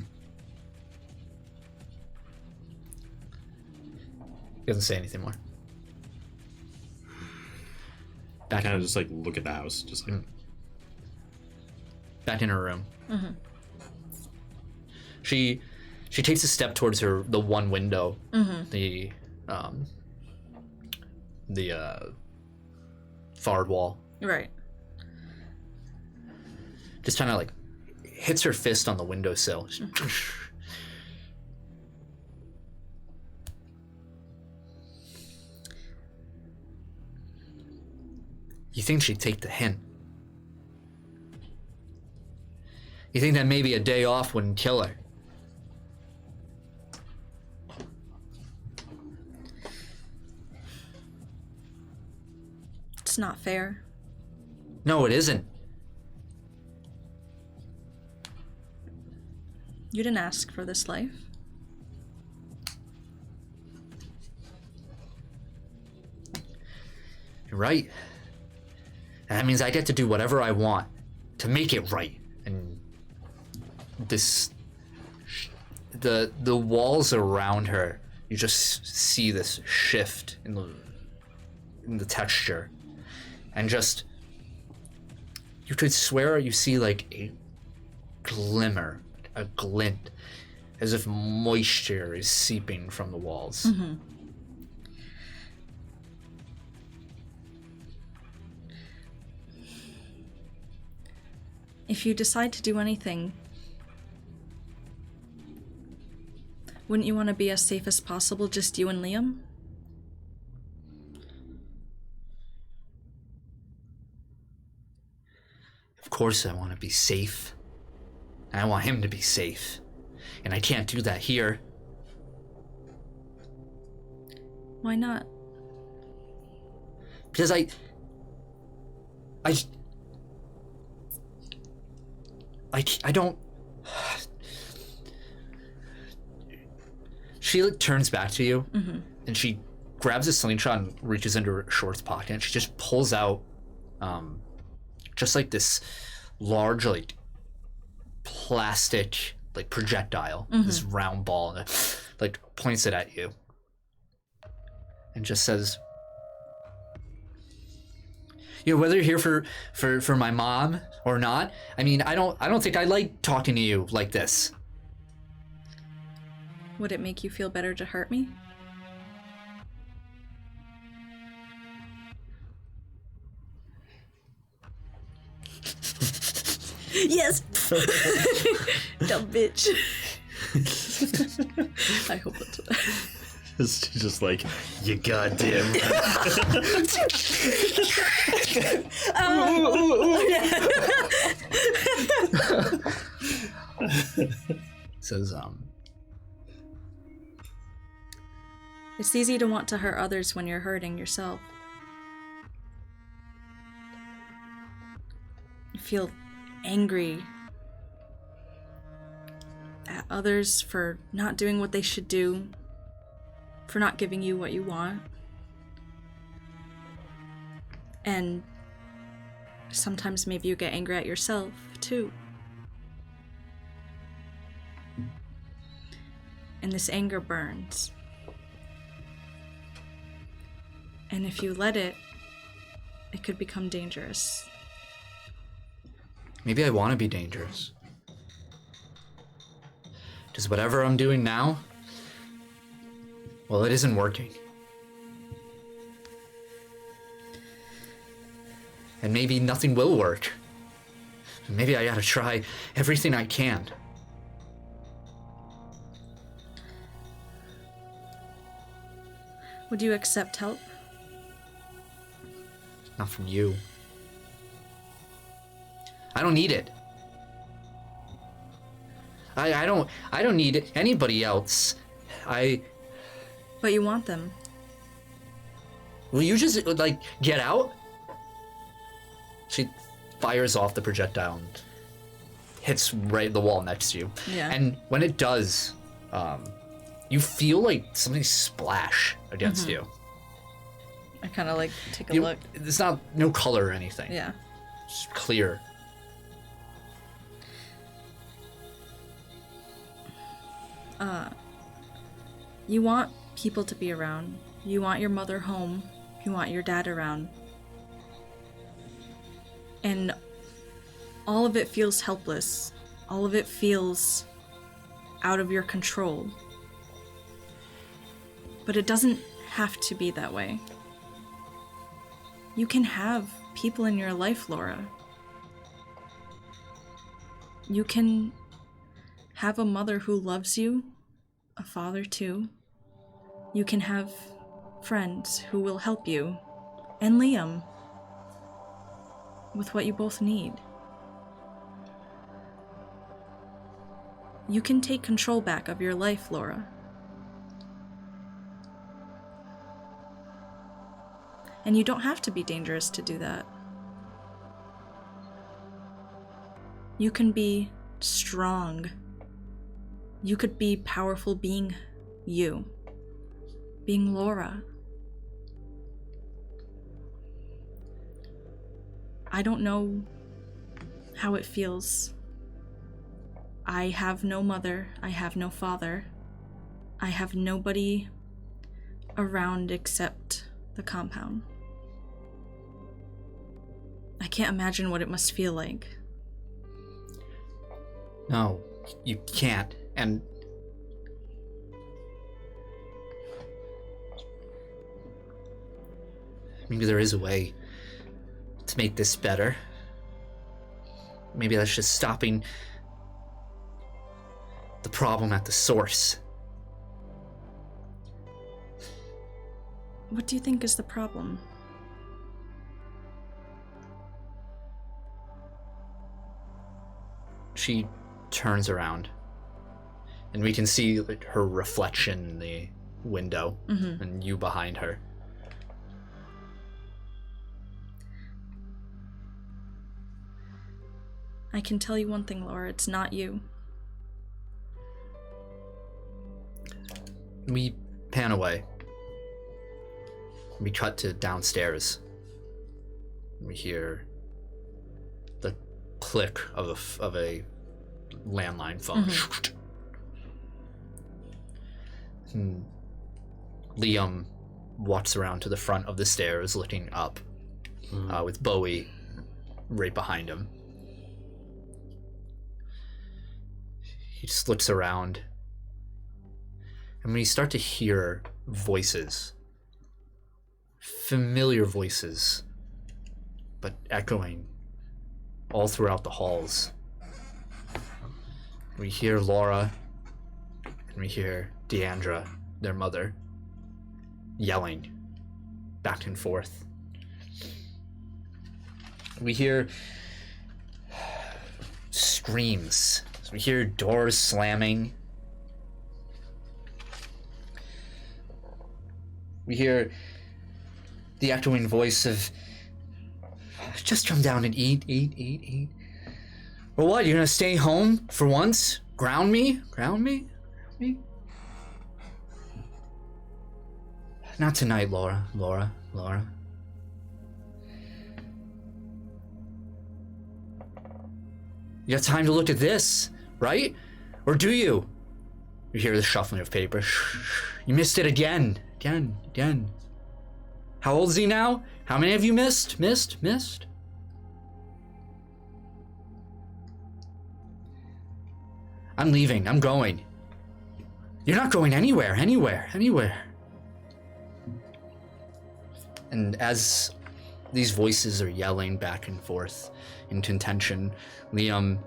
doesn't say anything more. Back Kind of just like look at the house, just like. Back in her room. Mm-hmm. She takes a step towards the one window, the forward wall. Right. Just kind of like hits her fist on the windowsill. You think she'd take the hint? You think that maybe a day off wouldn't kill her? It's not fair. No, it isn't. You didn't ask for this life. You're right. And that means I get to do whatever I want to make it right. And the walls around her, you just see this shift in the texture, and just you could swear you see like a glimmer, a glint, as if moisture is seeping from the walls. Mm-hmm. If you decide to do anything, wouldn't you want to be as safe as possible, just you and Liam? Of course I want to be safe. And I want him to be safe. And I can't do that here. Why not? Because I don't... She like, turns back to you, and she grabs a slingshot and reaches into her shorts pocket, and she just pulls out just like this large like plastic like projectile, this round ball, and like points it at you and just says, you know, whether you're here for my mom or not, I mean, I don't think I like talking to you like this. Would it make you feel better to hurt me? Yes! Dumb bitch. I hope that's what It's just like, you goddamn Says, It's easy to want to hurt others when you're hurting yourself. You feel angry at others for not doing what they should do, for not giving you what you want. And sometimes maybe you get angry at yourself, too. And this anger burns. And if you let it, it could become dangerous. maybe I want to be dangerous. Does whatever I'm doing now, well, it isn't working. And maybe nothing will work. Maybe I gotta try everything I can. Would you accept help? Not from you. I don't need it. I don't need anybody else. But you want them. Will you just, like, get out? She fires off the projectile and hits right the wall next to you. Yeah. And when it does, you feel like something splash against you. I kind of like take a look. It's not no color or anything. Yeah. It's clear. You want people to be around. You want your mother home. You want your dad around. And all of it feels helpless. All of it feels out of your control. But it doesn't have to be that way. You can have people in your life, Laura. You can have a mother who loves you, a father too. You can have friends who will help you, and Liam, with what you both need. You can take control back of your life, Laura. And you don't have to be dangerous to do that. You can be strong. You could be powerful being you. Being Laura. I don't know how it feels. I have no mother. I have no father. I have nobody around except the compound. I can't imagine what it must feel like. No, you can't. And maybe there is a way to make this better. Maybe that's just stopping the problem at the source. What do you think is the problem? She turns around, and we can see like, her reflection in the window, and you behind her. I can tell you one thing, Laura, it's not you. We pan away. We cut to downstairs. We hear the click of a landline phone. And Liam walks around to the front of the stairs, looking up, with Bowie right behind him. He just looks around, and when you start to hear voices, familiar voices, but echoing all throughout the halls. We hear Laura, and we hear Deandra, their mother, yelling back and forth. We hear screams. We hear doors slamming. We hear the echoing voice of, just come down and eat. Well, what, you're gonna stay home for once? Ground me? Not tonight, Laura. You have time to look at this, right? Or do you? You hear the shuffling of paper. You missed it again. How old is he now? How many have you missed? I'm leaving. I'm going. You're not going anywhere. And as these voices are yelling back and forth in contention, Liam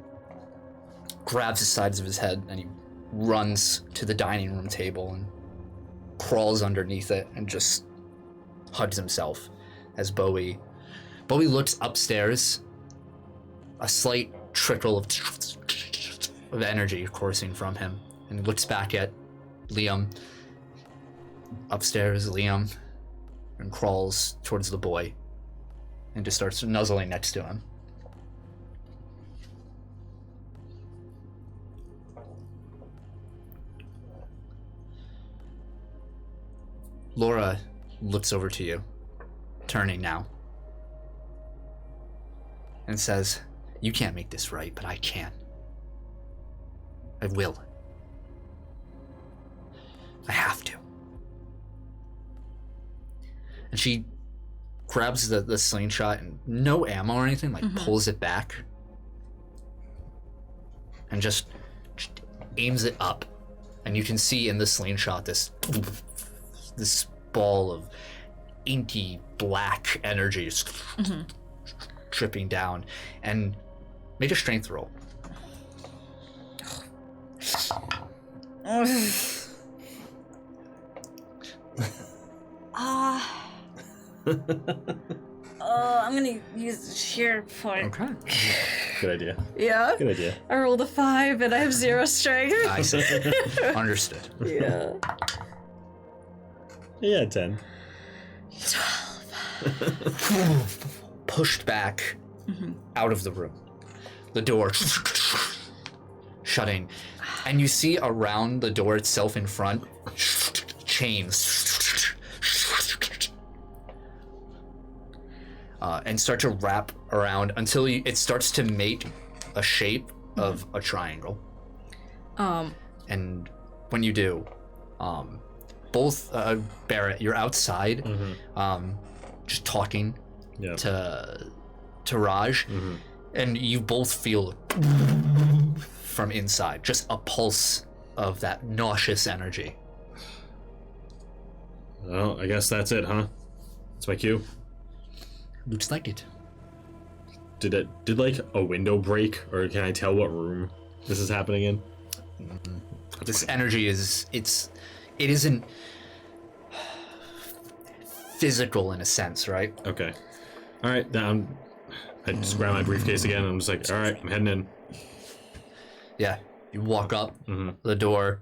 grabs the sides of his head and he runs to the dining room table and crawls underneath it and just hugs himself as Bowie looks upstairs. A slight trickle of energy coursing from him, and he looks back at Liam. Upstairs, Liam, and crawls towards the boy and just starts nuzzling next to him. Laura looks over to you, turning now, and says, "You can't make this right, but I can. I will. I have to." And she grabs the slingshot and no ammo or anything, like pulls it back and just aims it up. And you can see in the slingshot this ball of inky black energy tripping down. And make a strength roll. I'm gonna use the sheer point. Okay. Good idea. Yeah. Good idea. I rolled a 5 and I have 0 strength. I see. Understood. Yeah. Yeah, 10. 12. Pushed back out of the room. The door shutting. And you see around the door itself in front, chains. And start to wrap around until it starts to make a shape of a triangle. And when you do, both Barrett, you're outside, just talking to Raj, and you both feel from inside just a pulse of that nauseous energy. Well, I guess that's it, huh? That's my cue. Looks like it. Did like a window break, or can I tell what room this is happening in? This energy it isn't physical in a sense, right? Okay. All right. Now I just grab my briefcase again, and I'm just like, all right, I'm heading in. Yeah. You walk up the door.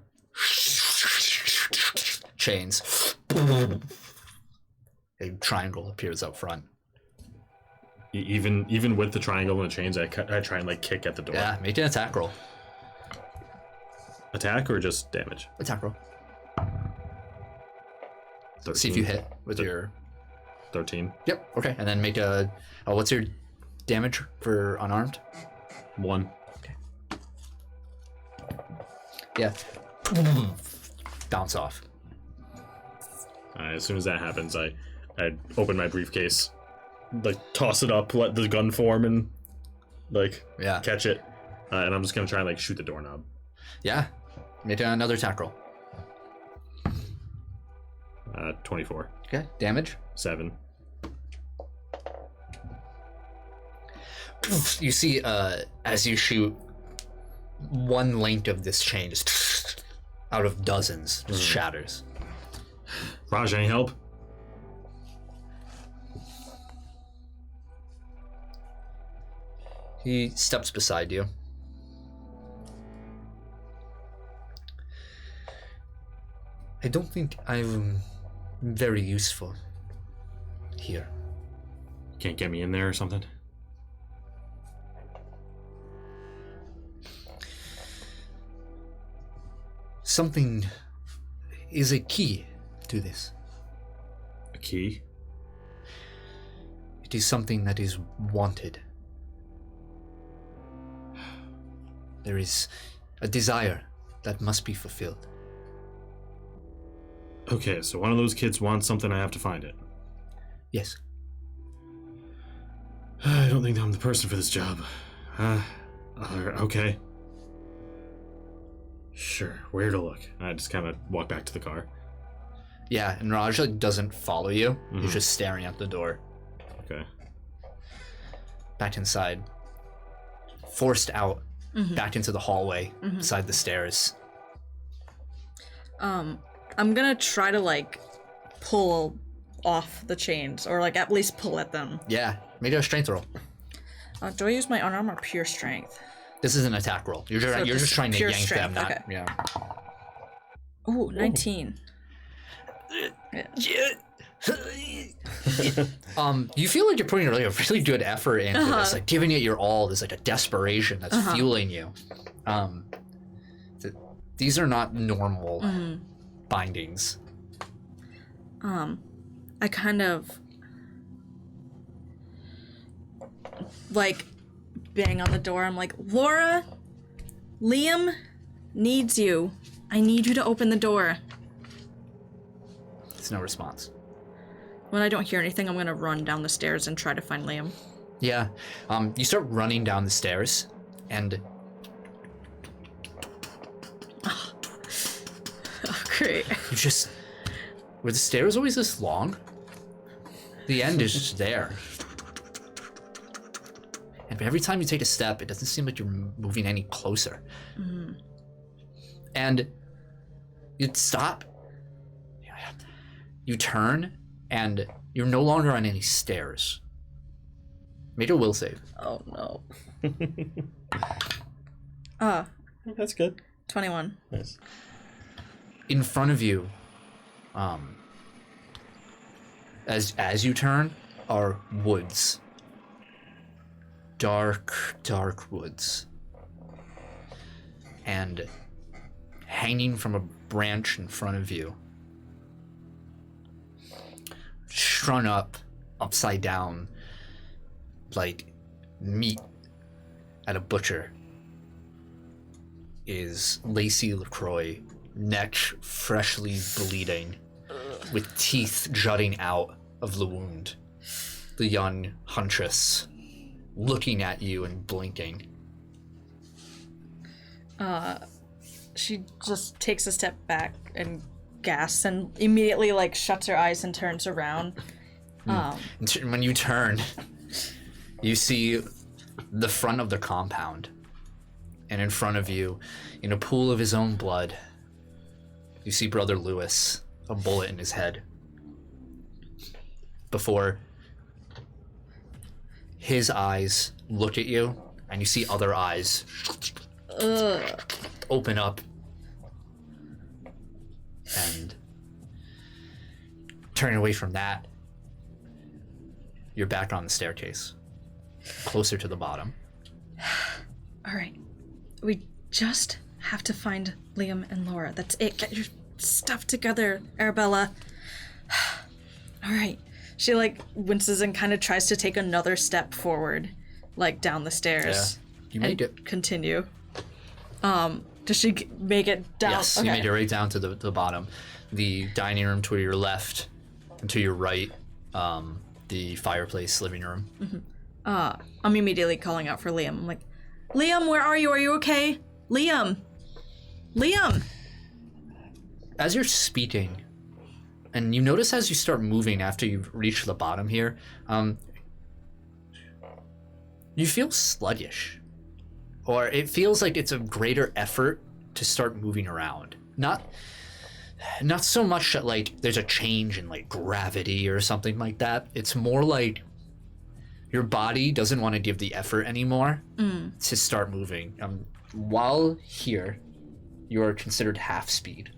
Chains. A triangle appears up front. Even with the triangle and the chains, I try and like kick at the door. Yeah, make an attack roll. Attack or just damage? Attack roll. 13. See if you hit with your... 13. Yep, okay. And then make a... Oh, what's your damage for unarmed? 1. Okay. Yeah. Bounce off. As soon as that happens, I open my briefcase, like toss it up, let the gun form, and like catch it, and I'm just gonna try and like shoot the doorknob. Yeah, make another attack roll. 24. Okay, damage. 7. You see, as you shoot, one link of this chain just out of dozens just shatters. Raj, any help? He steps beside you. I don't think I'm very useful here. Can't get me in there or something? Something is a key to this. A key? It is something that is wanted. There is a desire that must be fulfilled. Okay, so one of those kids wants something, I have to find it. Yes. I don't think I'm the person for this job. Okay. Sure, where to look? I just kind of walk back to the car. Yeah, and Raj doesn't follow you. He's just staring at the door. Okay. Back inside. Forced out. Back into the hallway beside the stairs. I'm gonna try to, like, pull off the chains, or, like, at least pull at them. Yeah, make a strength roll. Do I use my unarmed or pure strength? This is an attack roll. You're just trying to pure yank strength, them, not okay. yeah. Ooh, 19. You feel like you're putting like a really good effort into this, like giving it your all. There's like a desperation that's fueling you. These are not normal bindings. I kind of like bang on the door. I'm like, Laura, Liam needs you. I need you to open the door. There's no response. When I don't hear anything, I'm gonna run down the stairs and try to find Liam. Yeah. You start running down the stairs, and Oh, great. you just... Were the stairs always this long? The end is just there. And every time you take a step, it doesn't seem like you're moving any closer. And you stop. You turn, and you're no longer on any stairs. Make a will save. Oh no. That's good. 21. Nice. In front of you, as you turn, are woods. Dark woods. And hanging from a branch in front of you, strung up, upside down, like meat at a butcher, is Lacey LaCroix, neck freshly bleeding, with teeth jutting out of the wound. The young huntress looking at you and blinking. She just takes a step back and gasps and immediately like shuts her eyes and turns around. When you turn, you see the front of the compound, and in front of you, in a pool of his own blood, you see Brother Lewis, a bullet in his head, before his eyes look at you, and you see other eyes open up and turning away from that. You're back on the staircase, closer to the bottom. All right. We just have to find Liam and Laura. That's it. Get your stuff together, Arabella. All right. She like winces and kind of tries to take another step forward, like down the stairs. Yeah, you made it. Continue. Does she make it down? Yes, okay. you made it right down to the bottom. The dining room to your left, and to your right, the fireplace living room. I'm immediately calling out for Liam. I'm like, Liam, where are you? Are you okay? Liam! As you're speaking, and you notice as you start moving after you've reached the bottom here, you feel sluggish. Or it feels like it's a greater effort to start moving around. Not so much that like there's a change in like gravity or something like that. It's more like your body doesn't want to give the effort anymore to start moving. While here, you are considered half speed.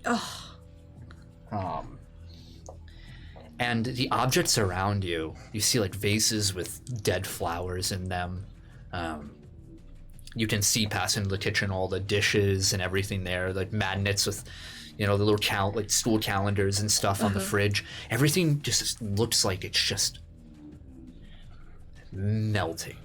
And the objects around you, you see like vases with dead flowers in them. You can see past into the kitchen all the dishes and everything there, like magnets with, you know, the little like school calendars and stuff on the fridge. Everything just looks like it's just melting.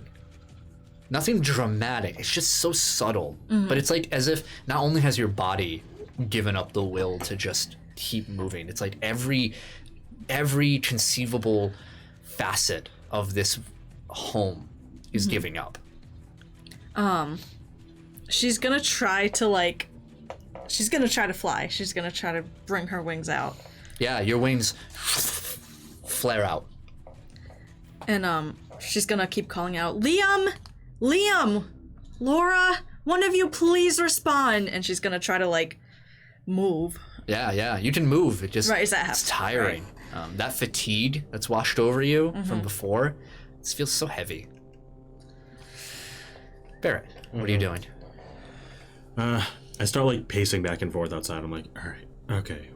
Nothing dramatic. It's just so subtle. But it's like as if not only has your body given up the will to just keep moving, it's like every conceivable facet of this home is giving up. She's gonna try to fly. She's gonna try to bring her wings out. Yeah, your wings flare out. And she's gonna keep calling out, Liam, Laura, one of you please respond. And she's gonna try to like move Yeah. You can move. It just Right, it's tiring. That fatigue that's washed over you from before, it feels so heavy. Barrett, what are you doing? I start like pacing back and forth outside. I'm like, all right, okay,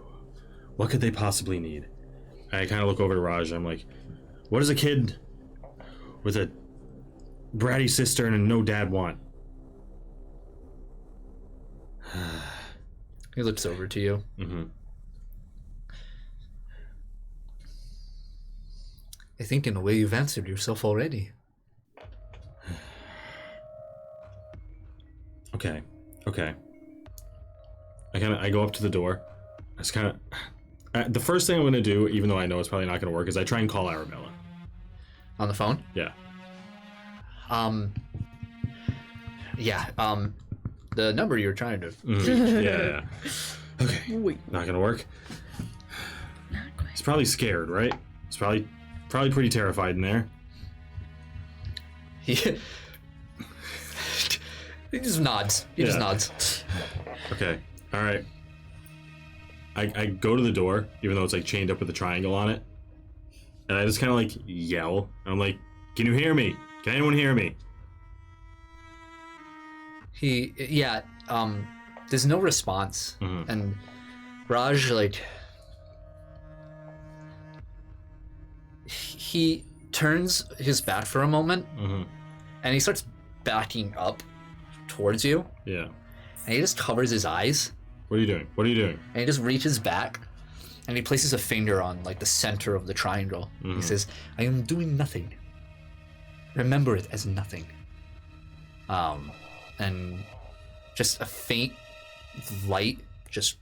what could they possibly need? I kind of look over to Raj. I'm like, what does a kid with a bratty sister and no dad want? He looks over to you. I think in a way you've answered yourself already. Okay. I go up to the door. I just kind of... the first thing I'm going to do, even though I know it's probably not going to work, is I try and call Arabella. On the phone? Yeah. The number you're trying to... Yeah. Okay. Wait. Not going to work. Not quite. He's probably scared, right? He's probably pretty terrified in there. He just nods. He just nods. Okay. All right. I go to the door, even though it's like chained up with a triangle on it, and I just kind of like yell. I'm like, "Can you hear me? Can anyone hear me?" There's no response, and Raj he turns his back for a moment, and he starts backing up towards you. Yeah. And he just covers his eyes. What are you doing? And he just reaches back, and he places a finger on like the center of the triangle. He says, "I am doing nothing. Remember it as nothing." And just a faint light just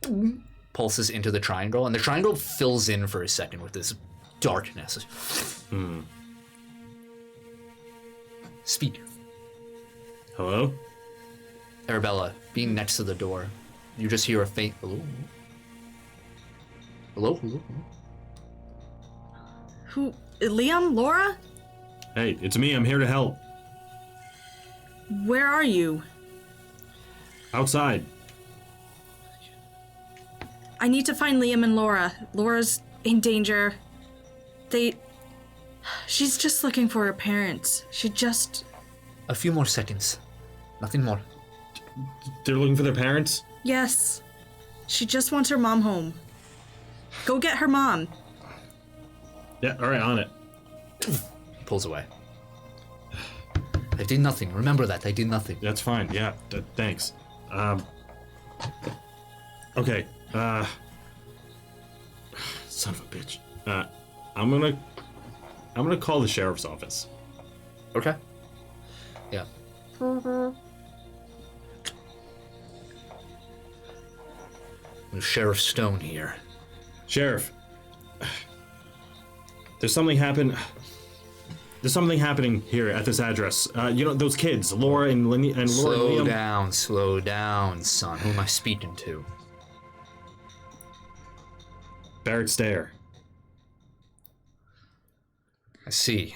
pulses into the triangle, and the triangle fills in for a second with this darkness. Speak. Hello? Arabella, being next to the door, you just hear a faint hello. Hello? Who? Liam? Laura? Hey, it's me. I'm here to help. Where are you? Outside. I need to find Liam and Laura. Laura's in danger. She's just looking for her parents. A few more seconds. Nothing more. They're looking for their parents? Yes. She just wants her mom home. Go get her mom. Yeah, alright, on it. Pulls away. I did nothing. Remember that. I did nothing. That's fine. Yeah, thanks. Okay. Son of a bitch. I'm gonna call the sheriff's office. Okay. Yeah. Sheriff Stone here. Sheriff. There's something happening here at this address. Those kids, Laura and Liam. Slow down, son. Who am I speaking to? Barrett Stair. I see.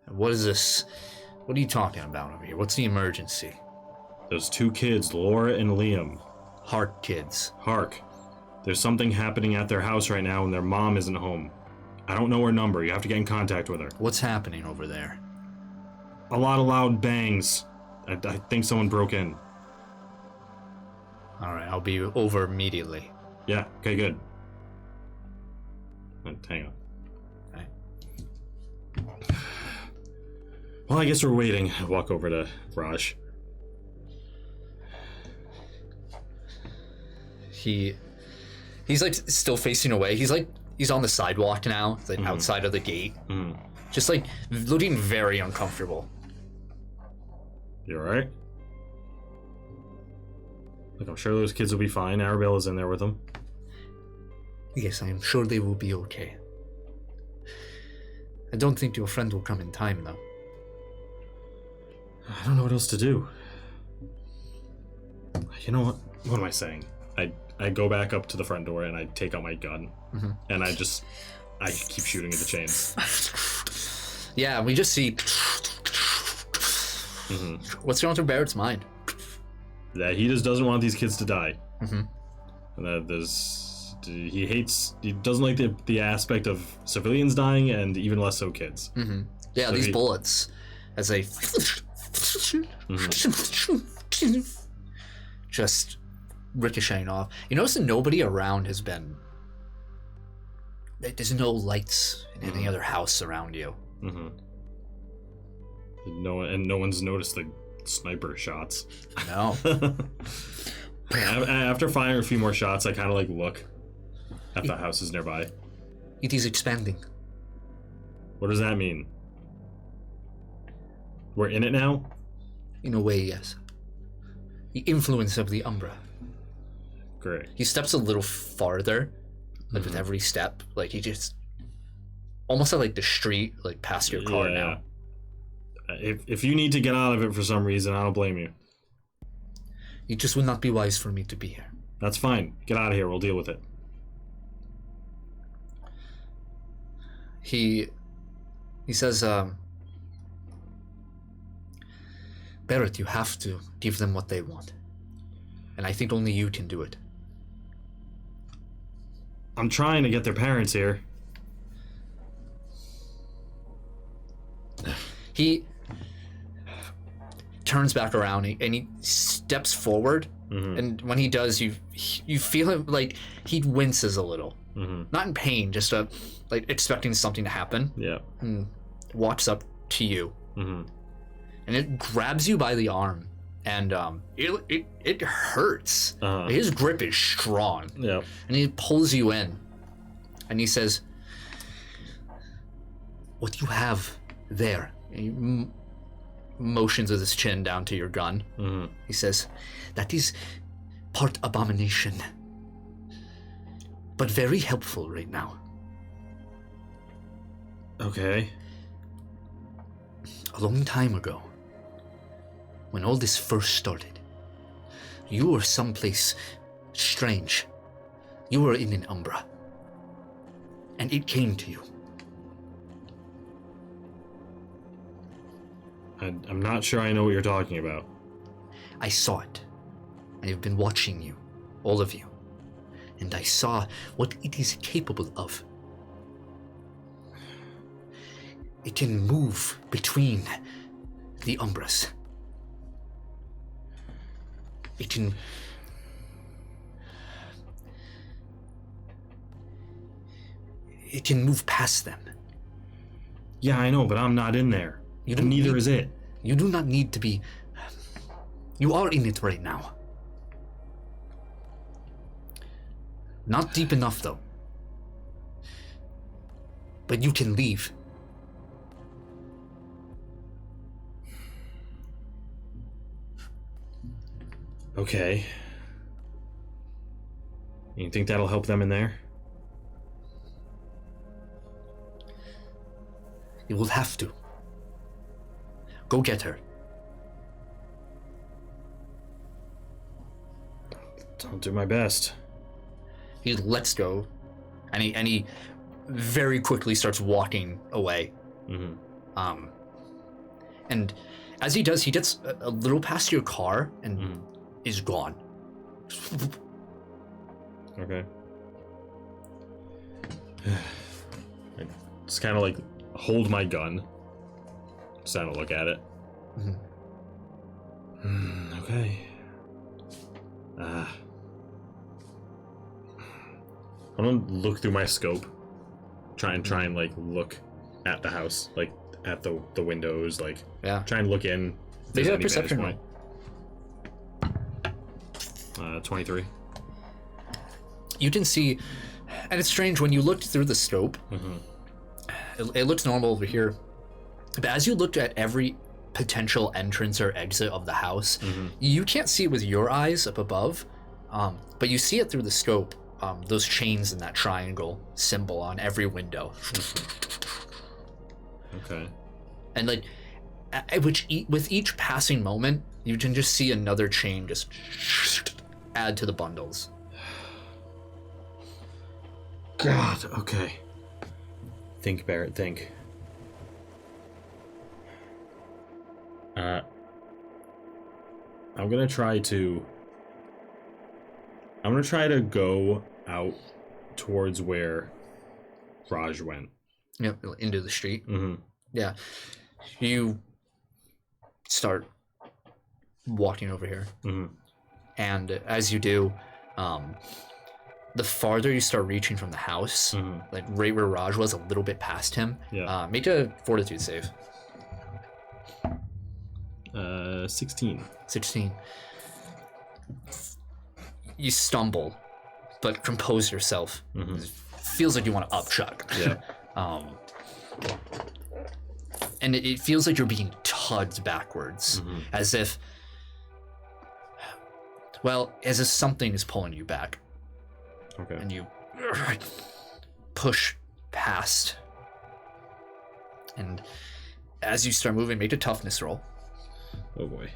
What is this? What are you talking about over here? What's the emergency? Those two kids, Laura and Liam. Hark, kids. Hark. There's something happening at their house right now and their mom isn't home. I don't know her number. You have to get in contact with her. What's happening over there? A lot of loud bangs. I think someone broke in. Alright, I'll be over immediately. Yeah, okay, good. Hang on. Okay. Well, I guess we're waiting. I walk over to Raj. He's like still facing away. He's on the sidewalk now, like outside of the gate. Just like looking very uncomfortable. You alright? Look, I'm sure those kids will be fine. Arabella's in there with them. Yes, I am sure they will be okay. I don't think your friend will come in time, though. I don't know what else to do. You know what? What am I saying? I go back up to the front door and I take out my gun. And I keep shooting at the chains. Yeah, we just see... What's going through Barrett's mind? That he just doesn't want these kids to die. And that there's he doesn't like the aspect of civilians dying, and even less so kids. Mm-hmm. Yeah, so these bullets, as they just ricocheting off. You notice that nobody around has been. There's no lights in any other house around you. Mm-hmm. No one's noticed the sniper shots. No. After firing a few more shots, I kind of like look at the houses nearby. It is expanding. What does that mean? We're in it now? In a way, yes. The influence of the Umbra. Great. He steps a little farther, like with every step. Like he just almost at like the street, like past your car now. If you need to get out of it for some reason, I don't blame you. It just would not be wise for me to be here. That's fine. Get out of here. We'll deal with it. He says, Barrett, you have to give them what they want. And I think only you can do it. I'm trying to get their parents here. He turns back around and he steps forward. And when he does, you feel him, like, he winces a little. Not in pain, just like expecting something to happen. Yeah. And walks up to you. And it grabs you by the arm. And it hurts. His grip is strong. Yeah. And he pulls you in. And he says, what you have there. And he motions with his chin down to your gun. He says, that is part abomination. But very helpful right now. Okay. A long time ago, when all this first started, you were someplace strange. You were in an Umbra. And it came to you. I'm not sure I know what you're talking about. I saw it. I have been watching you, all of you. And I saw what it is capable of. It can move between the Umbras. It can... It can move past them. Yeah, I know, but I'm not in there. And neither is it. You do not need to be... You are in it right now. Not deep enough, though. But you can leave. Okay. You think that'll help them in there? You will have to. Go get her. I'll do my best. He lets go, and he very quickly starts walking away. And as he does, he gets a little past your car and is gone. Okay. I just kind of like hold my gun. Just kind of look at it. Okay. I'm gonna look through my scope. Try and like look at the house, like at the windows, like try and look in. They have a perception roll. 23. You can see, and it's strange when you looked through the scope. It looks normal over here, but as you looked at every potential entrance or exit of the house, you can't see it with your eyes up above, but you see it through the scope. Those chains and that triangle symbol on every window. Okay. And like, with each passing moment, you can just see another chain just add to the bundles. God, okay. Think, Barrett, think. I'm gonna try to go out towards where Raj went. Yep, into the street. Mm-hmm. Yeah. You start walking over here. Mm-hmm. And as you do, the farther you start reaching from the house, like right where Raj was, a little bit past him, make a fortitude save. 16. 16. You stumble, but compose yourself. Mm-hmm. It feels like you want to upchuck. Yeah. And it feels like you're being tugged backwards, as if something is pulling you back. Okay. And you push past. And as you start moving, make a toughness roll. Oh boy.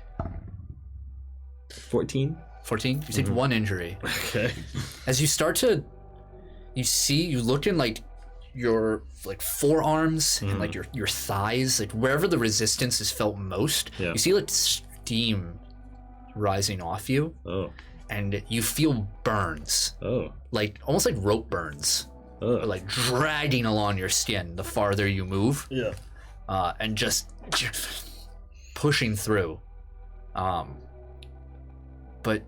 14? 14? You take 1 injury. Okay. As you start to, you look in like your like forearms and like your thighs, like wherever the resistance is felt most, you see like steam rising off you. Oh. And you feel burns. Oh. Like almost like rope burns. Oh. Like dragging along your skin the farther you move. Yeah. And just pushing through. But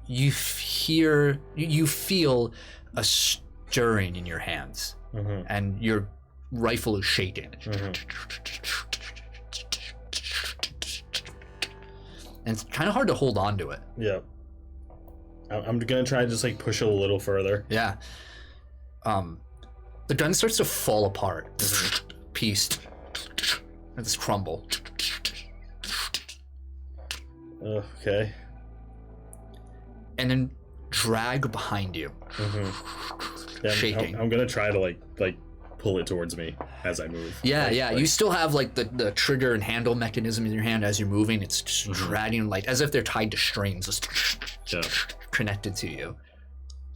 you feel a stirring in your hands, and your rifle is shaking. And it's kind of hard to hold on to it. Yeah. I'm gonna try to just like push it a little further. Yeah. The gun starts to fall apart, pieced, and just crumble. Okay. And then drag behind you, Yeah, shaking. I'm gonna try to like pull it towards me as I move. Yeah. You still have like the trigger and handle mechanism in your hand as you're moving. It's just dragging, like as if they're tied to strings, just connected to you.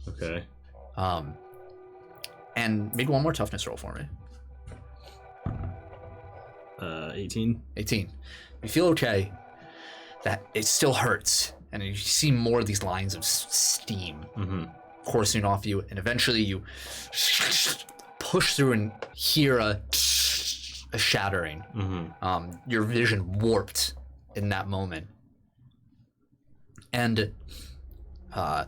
Okay. And make one more toughness roll for me. 18. 18. You feel okay. That it still hurts, and you see more of these lines of steam coursing off you, and eventually you push through and hear a shattering. Your vision warped in that moment, and the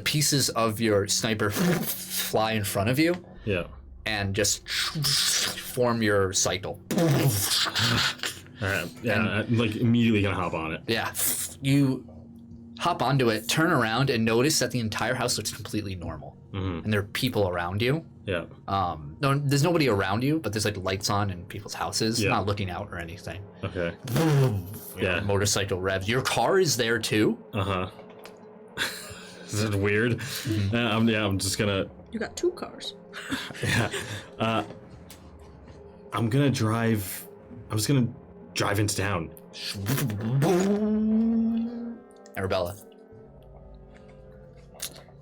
pieces of your sniper fly in front of you. Yeah. And just form your cycle. All right. Yeah, I'm like immediately gonna hop on it. Yeah. You hop onto it, turn around, and notice that the entire house looks completely normal. And there are people around you. Yeah. No, there's nobody around you, but there's like lights on in people's houses. Yeah. Not looking out or anything. Okay. Yeah. Motorcycle revs. Your car is there too. Is it weird? I'm just gonna. You got 2 cars. Yeah. I'm just gonna drive into town. Arabella.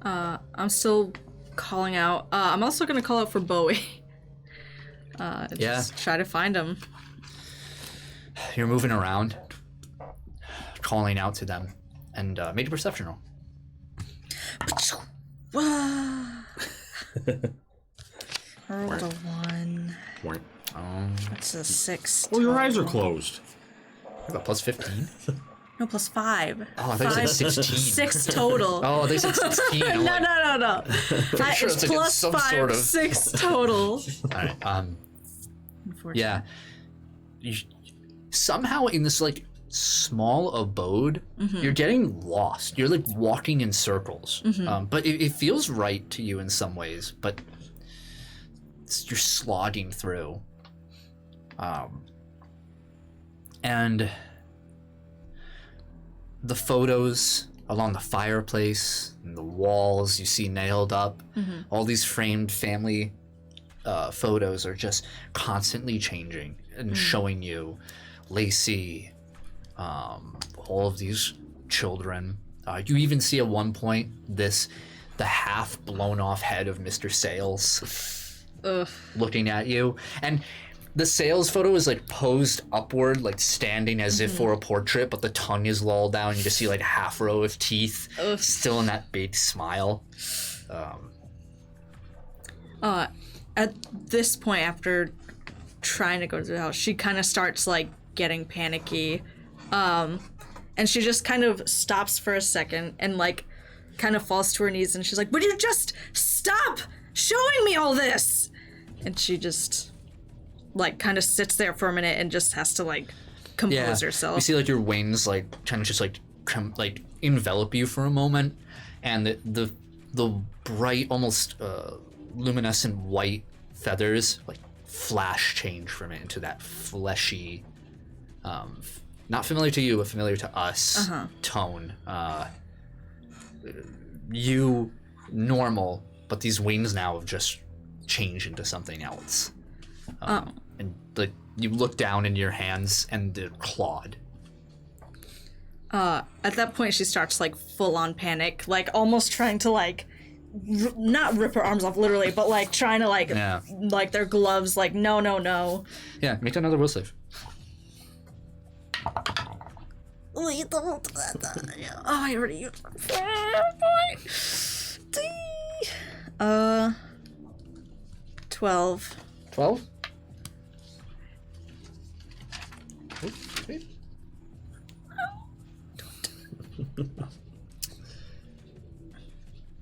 I'm still calling out. I'm also gonna call out for Bowie. Just try to find him. You're moving around, calling out to them, and make a perception roll. I rolled a 1. That's a 6. Well, your eyes are closed. You got plus 15? No, plus 5. Oh, I thought you said 16. 6 total. Oh, they said 16. No. Sure It's it's like plus some 5, sort of... 6 total. Alright, yeah. Somehow in this, like, small abode, you're getting lost. You're, like, walking in circles. But it feels right to you in some ways, but you're slogging through. And the photos along the fireplace and the walls you see nailed up, all these framed family photos are just constantly changing and showing you Lacey, all of these children. You even see at one point the half blown off head of Mr. Sales looking at you. And the sales photo is like posed upward, like standing as if for a portrait, but the tongue is lolled down. You just see like half row of teeth, still in that big smile. At this point, after trying to go to the house, she kind of starts like getting panicky, and she just kind of stops for a second and like kind of falls to her knees, and she's like, "Would you just stop showing me all this?" And she just like kind of sits there for a minute and just has to like compose herself. You see like your wings like kind of just like envelop you for a moment, and the bright, almost luminescent white feathers like flash change from it into that fleshy, not familiar to you but familiar to us tone. You normal, but these wings now have just changed into something else. And like you look down in your hands and they're clawed. At that point, she starts like full on panic, like almost trying to like not rip her arms off literally, but like trying to like like their gloves, like no. Yeah, make another will save. Oh, I already used 12. 12?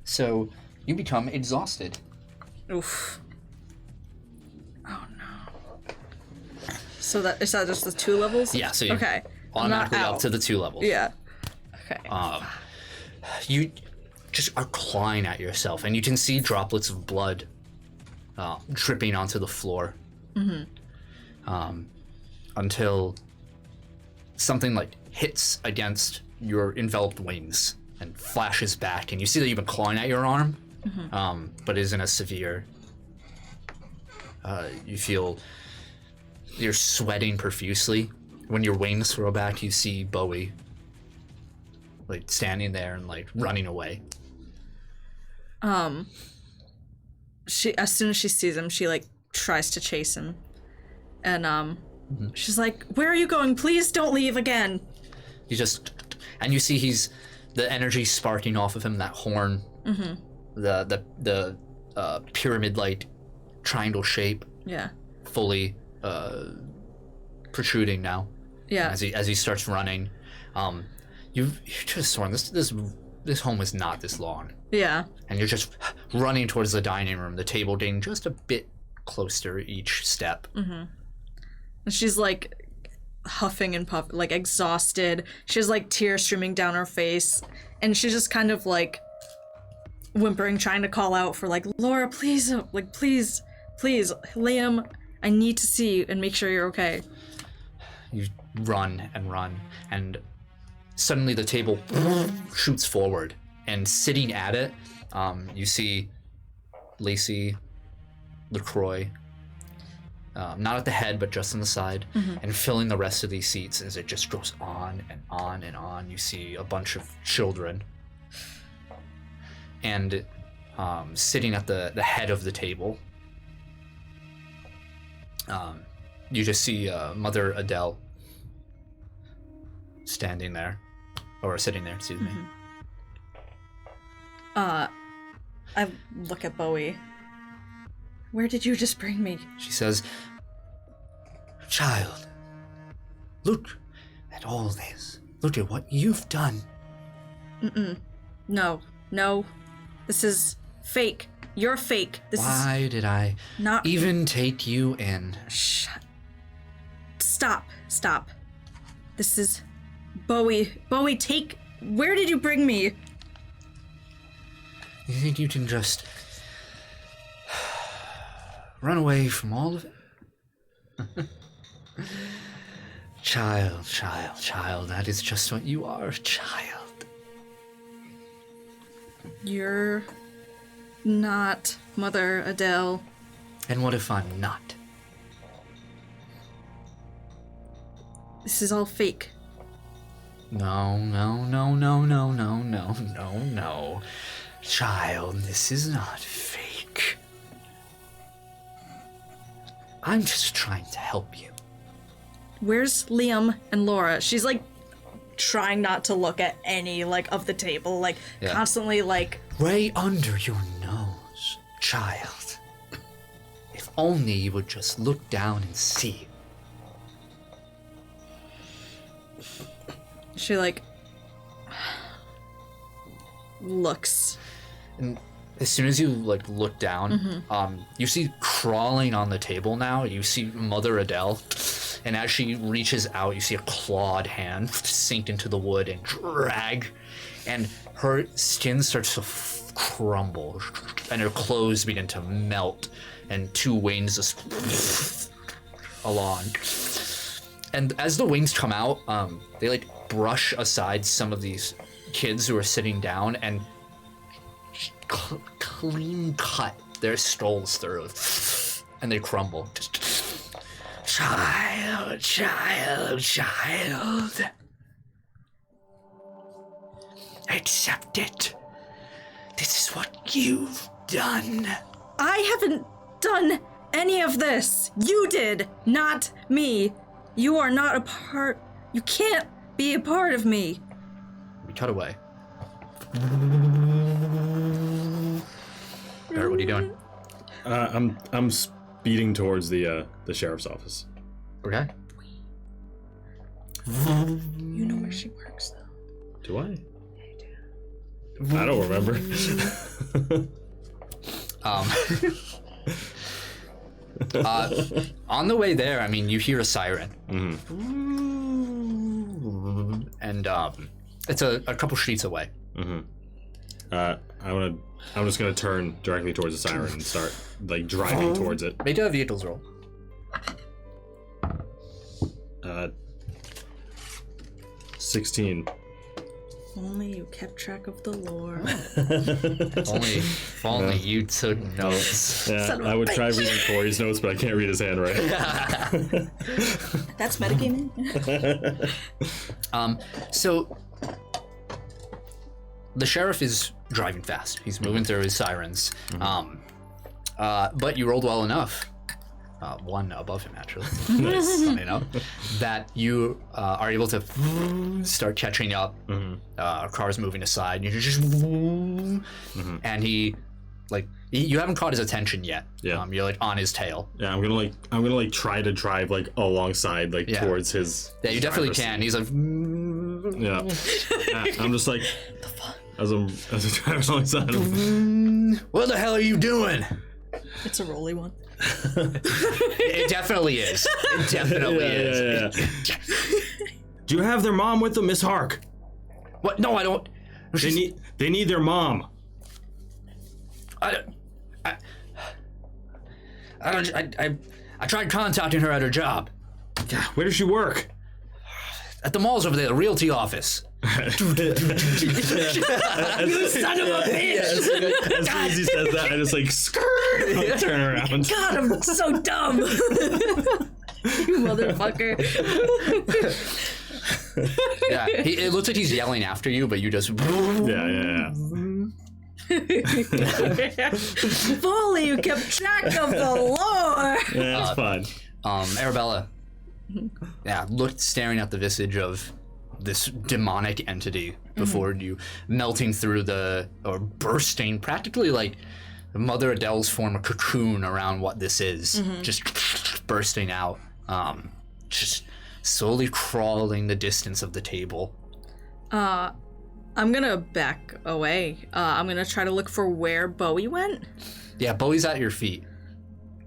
So you become exhausted. Oof. Oh no. So that is that just the 2 levels? Yeah, so you're okay. automatically Not up out. to the 2 levels. Yeah. Okay. You just are clawing at yourself, and you can see droplets of blood dripping onto the floor. Until something like hits against your enveloped wings and flashes back, and you see that you've been clawing at your arm, but it isn't as severe. You feel you're sweating profusely. When your wings throw back, you see Bowie like standing there and like running away. She, as soon as she sees him, she like tries to chase him, and she's like, "Where are you going? Please don't leave again." You just, and you see the energy sparking off of him, that horn, the pyramid-like triangle shape, fully protruding now. Yeah. As he starts running, you've just sworn this home is not this long. Yeah. And you're just running towards the dining room, the table getting just a bit closer each step. And she's like huffing and puffing, like exhausted. She has like tears streaming down her face, and she's just kind of like whimpering, trying to call out for like, "Laura, please, like please, Liam, I need to see you and make sure you're okay." You run, and suddenly the table shoots forward, and sitting at it, you see Lacey LaCroix, not at the head, but just on the side, and filling the rest of these seats as it just goes on and on and on. You see a bunch of children, and sitting at the head of the table, you just see Mother Adele standing there, or sitting there, excuse me. I look at Bowie. "Where did you just bring me?" She says, "Child, look at all this. Look at what you've done." No. This is fake. You're fake. This Why did I not even take you in? Stop. This is Bowie, where did you bring me? You think you can just run away from all of it? Child, that is just what you are, child. You're not Mother Adele. And what if I'm not? This is all fake. No. Child, this is not fake. I'm just trying to help you. Where's Liam and Laura? She's like trying not to look at any like of the table, like constantly like right under your nose, child. If only you would just look down and see. She like looks. And as soon as you like look down, you see crawling on the table now, you see Mother Adele. And as she reaches out, you see a clawed hand sink into the wood and drag. And her skin starts to crumble. And her clothes begin to melt. And two wings just along. And as the wings come out, they like brush aside some of these kids who are sitting down and clean cut their skulls through. And they crumble. Child, child, child. Accept it. This is what you've done. I haven't done any of this. You did, not me. You are not a part. You can't be a part of me. We cut away. Barrett, what are you doing? I'm speeding towards the sheriff's office. Okay. You know where she works, though. Do I? I don't remember. On the way there, I mean, you hear a siren. And it's a couple streets away. I'm just gonna turn directly towards the siren and start like driving towards it. Make a vehicles roll. 16. Only you kept track of the lore. If only you took notes. Yeah, I would try reading Cory's notes, but I can't read his handwriting. That's metagaming. So the sheriff is driving fast. He's moving through his sirens. But you rolled well enough. One above him, actually. Nice. Funny enough, that you are able to start catching up. Cars moving aside. You just and he, like, you haven't caught his attention yet. Yeah. You're like on his tail. Yeah, I'm gonna try to drive like alongside, like towards his. Yeah, you definitely can. He's like. Yeah. I'm just like. The fuck? As I'm driving alongside him. What the hell are you doing? It's a rolly one. It definitely is. It definitely is. Yeah. Do you have their mom with them, Miss Hark? What? No, I don't. They need their mom. I tried contacting her at her job. Where does she work? At the mall's over there, the realty office. You son of a bitch! As soon as he says that, I just like skirt, turn around. God, I'm so dumb. You motherfucker. Yeah, it looks like he's yelling after you, but you just. Yeah. If only you kept track of the lore. Yeah, it's fine. Arabella. Yeah, staring at the visage of this demonic entity before you, melting through or bursting, practically like Mother Adele's form a cocoon around what this is, just bursting out, just slowly crawling the distance of the table. I'm gonna back away. I'm gonna try to look for where Bowie went. Yeah, Bowie's at your feet,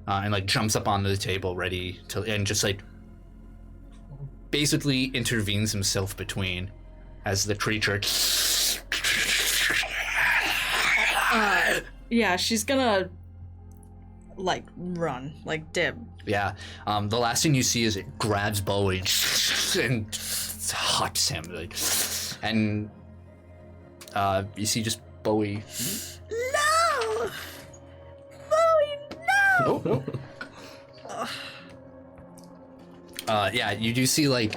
and like jumps up onto the table, ready to, and just like basically intervenes himself between as the creature. Yeah, she's gonna like run, like dip. Yeah, the last thing you see is it grabs Bowie and hucks him, like, and you see just Bowie. No, Bowie, no. Yeah, you do see like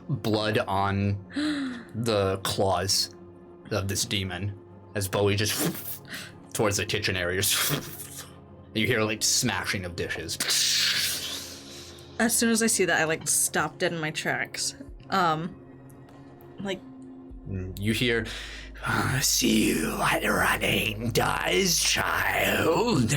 blood on the claws of this demon as Bowie just towards the kitchen area. You hear like smashing of dishes. As soon as I see that, I like stop dead in my tracks. Like, You hear, see what running does, child.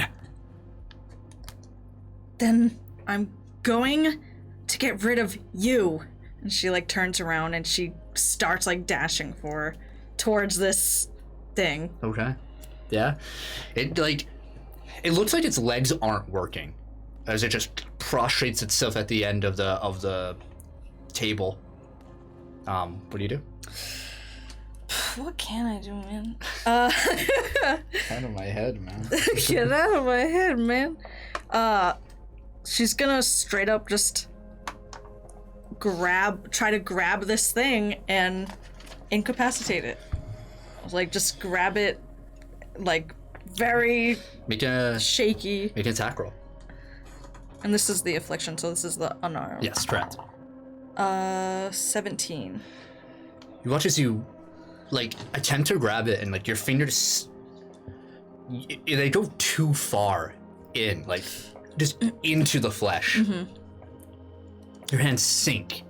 then I'm going to get rid of you. And she like turns around and she starts like dashing towards this thing. Okay. Yeah. It looks like its legs aren't working, as it just prostrates itself at the end of the table. What do you do? What can I do, man? Out of my head, man. Get out of my head, man. She's gonna straight up just try to grab this thing and incapacitate it. Like, just grab it, like, very Make an shaky. attack roll. And this is the affliction, so this is the unarmed. Yes, correct. 17. You watch as you, like, attempt to grab it, and like your fingers, they go too far in, like, just into the flesh. Mm-hmm. Your hands sink,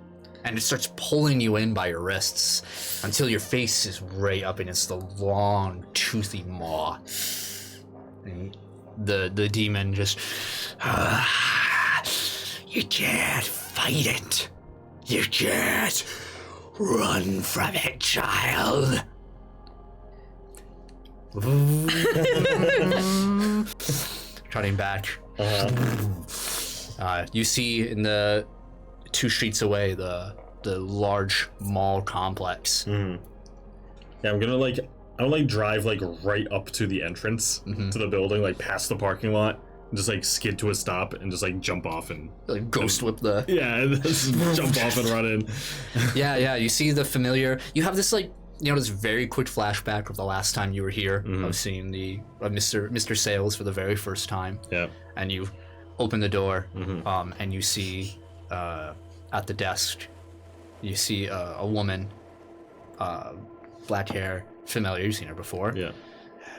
and it starts pulling you in by your wrists until your face is right up against the long, toothy maw. And the demon just, you can't fight it. You can't run from it, child. Trotting back. You see in the 2 streets away the large mall complex. Yeah, I'm gonna like, I don't like drive like right up to the entrance to the building, like past the parking lot, and just like skid to a stop and just like jump off and Like ghost whip the. yeah, and just jump off and run in. Yeah. You see the familiar. You have this like, this very quick flashback of the last time you were here, of seeing the Mr. Sales for the very first time. Yeah. And you open the door, and you see at the desk, you see a woman, black hair, familiar. You've seen her before. Yeah.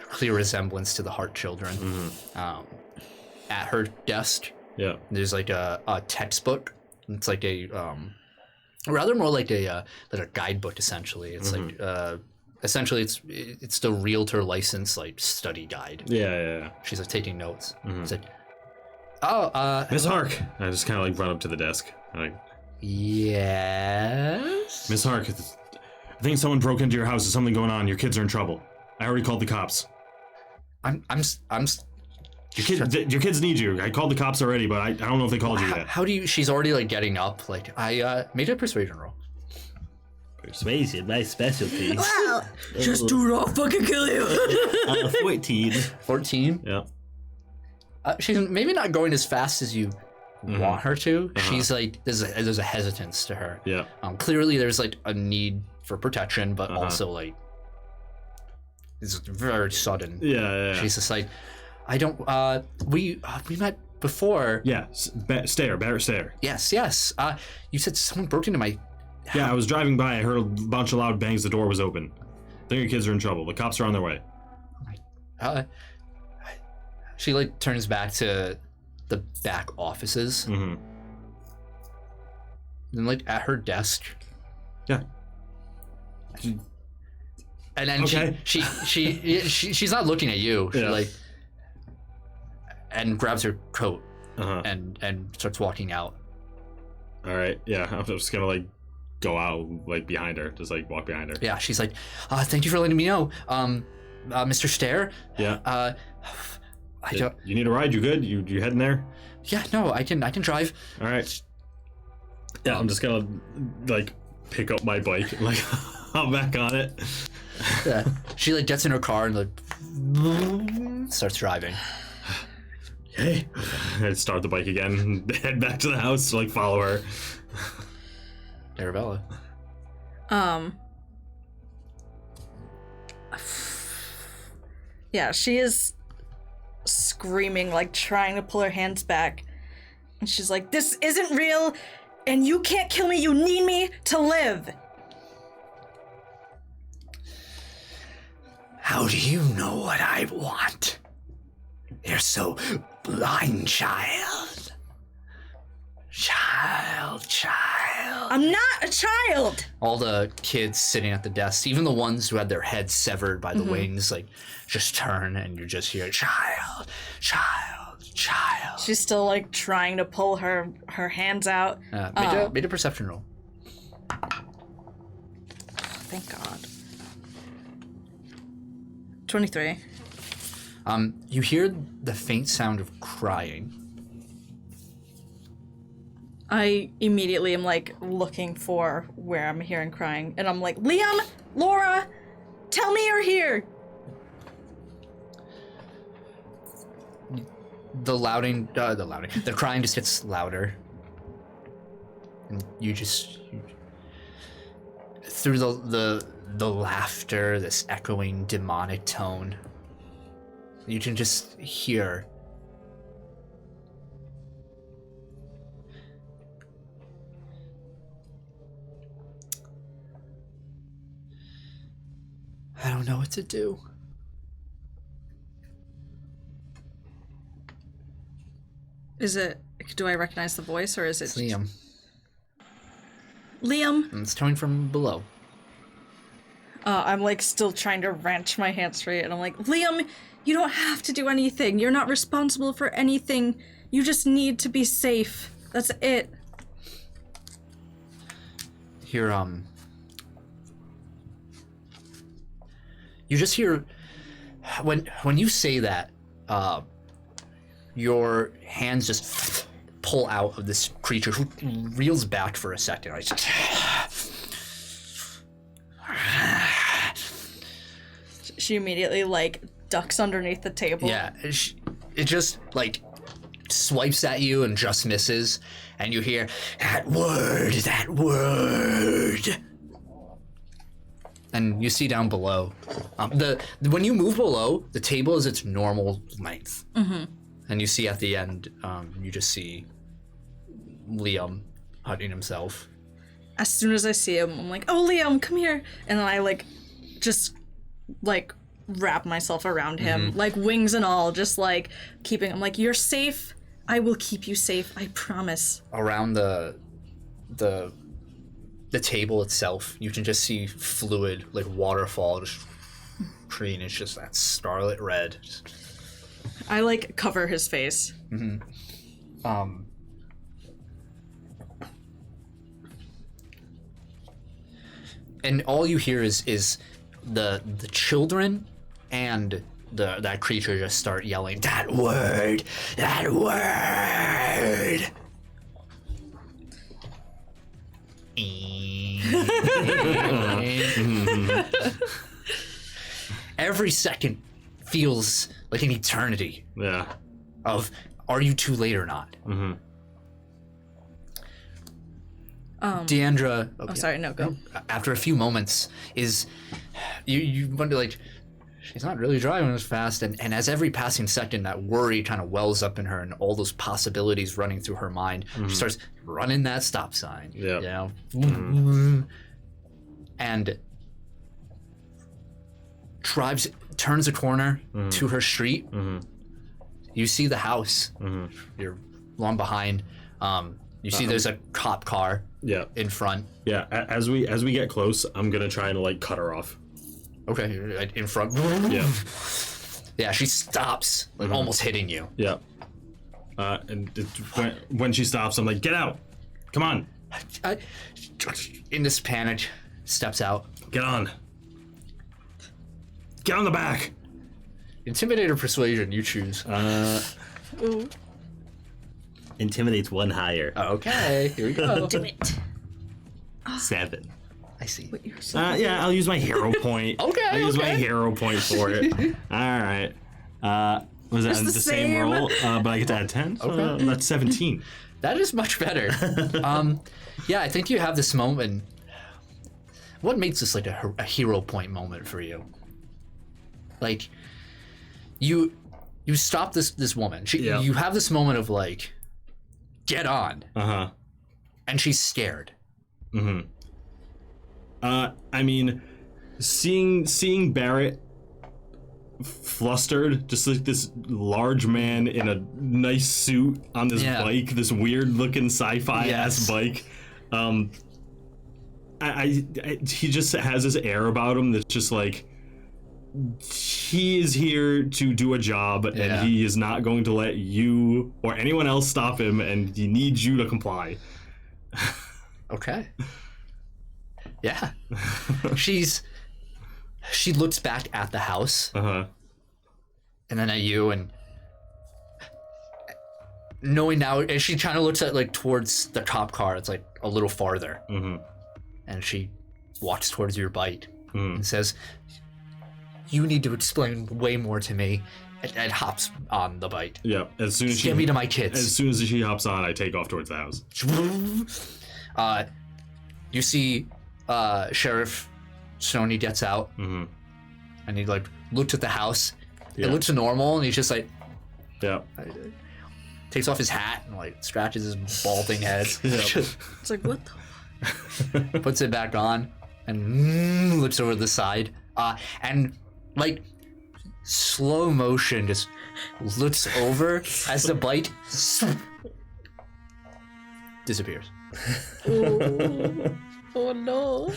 Clear resemblance to the Hart children. At her desk, Yeah. there's like a textbook. It's like a rather more like a guidebook essentially. It's like essentially it's the realtor license like study guide. Yeah. She's like taking notes. It's like, Miss Hark. I just kind of like run up to the desk. I'm like, yes. Miss Hark, I think someone broke into your house. There's something going on. Your kids are in trouble. I already called the cops. Your kids need you. I called the cops already, but I don't know if they called you yet. How do you? She's already like getting up. Like I made a persuasion roll. Persuasion, my specialty. Wow! Just do it, I'll fucking kill you! 14. 14. Yeah. She's maybe not going as fast as you want her to. She's like there's a hesitance to her. Yeah. Clearly there's like a need for protection, but also like it's very sudden. Yeah. She's just like, I don't. We met before. Yeah. Barrett stare. Yes. You said someone broke into my. Yeah, I was driving by. I heard a bunch of loud bangs. The door was open. I think your kids are in trouble. The cops are on their way. She like turns back to the back offices. And like at her desk. Yeah. And then she's not looking at you. She like and grabs her coat and starts walking out. All right. Yeah, I'm just gonna like go out like behind her, just like walk behind her. Yeah, she's like, thank you for letting me know, Mr. Stare. Yeah. I don't. You need a ride? You good? You heading there? Yeah, no, I can drive. All right. Yeah, I'm just gonna like pick up my bike and like hop back on it. Yeah. She like gets in her car and like starts driving. Hey, I start the bike again and head back to the house to like follow her. Arabella. Yeah, she is screaming, like trying to pull her hands back. And she's like, this isn't real, and you can't kill me, you need me to live. How do you know what I want? You're so blind child. Child. I'm not a child. All the kids sitting at the desks, even the ones who had their heads severed by the wings, like just turn and you just hear child. She's still like trying to pull her hands out. Made a perception roll. Thank God. 23. You hear the faint sound of crying. I immediately am like looking for where I'm hearing crying, and I'm like, Liam, Laura, tell me you're here. The crying just gets louder, and through the laughter, this echoing demonic tone, you can just hear I don't know what to do. Do I recognize the voice, or is it It's Liam. Liam? And it's coming from below. I'm like still trying to wrench my hands free, and I'm like, Liam, you don't have to do anything. You're not responsible for anything. You just need to be safe. That's it. Here, you just hear when you say that, your hands just pull out of this creature who reels back for a second. Right? She immediately like ducks underneath the table. Yeah, it just like swipes at you and just misses, and you hear that word. And you see down below, when you move below, the table is its normal length. Mm-hmm. And you see at the end, you just see Liam hurting himself. As soon as I see him, I'm like, oh, Liam, come here. And then I like just like wrap myself around him, like wings and all, just like keeping him like, you're safe. I will keep you safe. I promise. Around the table itself, you can just see fluid, like waterfall, just green. It's just that scarlet red. I like cover his face. Mm-hmm. And all you hear is the children and that creature just start yelling, that word. Every second feels like an eternity. Yeah. Of are you too late or not? Mm-hmm. Deandra. Oh, sorry, no, go. After a few moments, you wonder, like, she's not really driving as fast, and as every passing second, that worry kind of wells up in her, and all those possibilities running through her mind. She starts running that stop sign. Yeah. You know, and turns a corner to her street. You see the house. You're long behind. You see there's a cop car. Yeah. In front. Yeah. As we get close, I'm gonna try and like cut her off. Okay. In front. Yeah. Yeah. She stops, like almost hitting you. Yeah. And when she stops, I'm like, get out! Come on! In this panic, steps out. Get on! Get on the back! Intimidate or persuasion, you choose. Intimidate's one higher. Okay, here we go. Do it. 7. I see. Wait, you're so Yeah, I'll use my hero point. Okay, I'll use my okay. hero point for it. All right. Was that It's the the same same. roll? But I get to add 10? So, Okay. that's 17. That is much better. Yeah, I think you have this moment. What makes this like a hero point moment for you? Like, you stop this woman. Yeah. You have this moment of like, get on. Uh-huh. And she's scared. I mean, seeing Barrett flustered, just like this large man in a nice suit on this bike, this weird looking sci-fi ass bike. He just has this air about him that's just like, he is here to do a job, and he is not going to let you or anyone else stop him, and he needs you to comply. Okay. Yeah. She looks back at the house. And then at you, and knowing now, and she kind of looks at like towards the cop car. It's like a little farther. And she walks towards your bite and says, "You need to explain way more to me," and hops on the bike. Yeah, as soon as get me to my kids. As soon as she hops on, I take off towards the house. You see Sheriff Stoney gets out, and he like looks at the house. It looks normal, and he's just like, takes off his hat and like scratches his balding head. It's like, what the? Puts it back on and looks over the side, and like slow motion just looks over as the bite disappears. Oh no.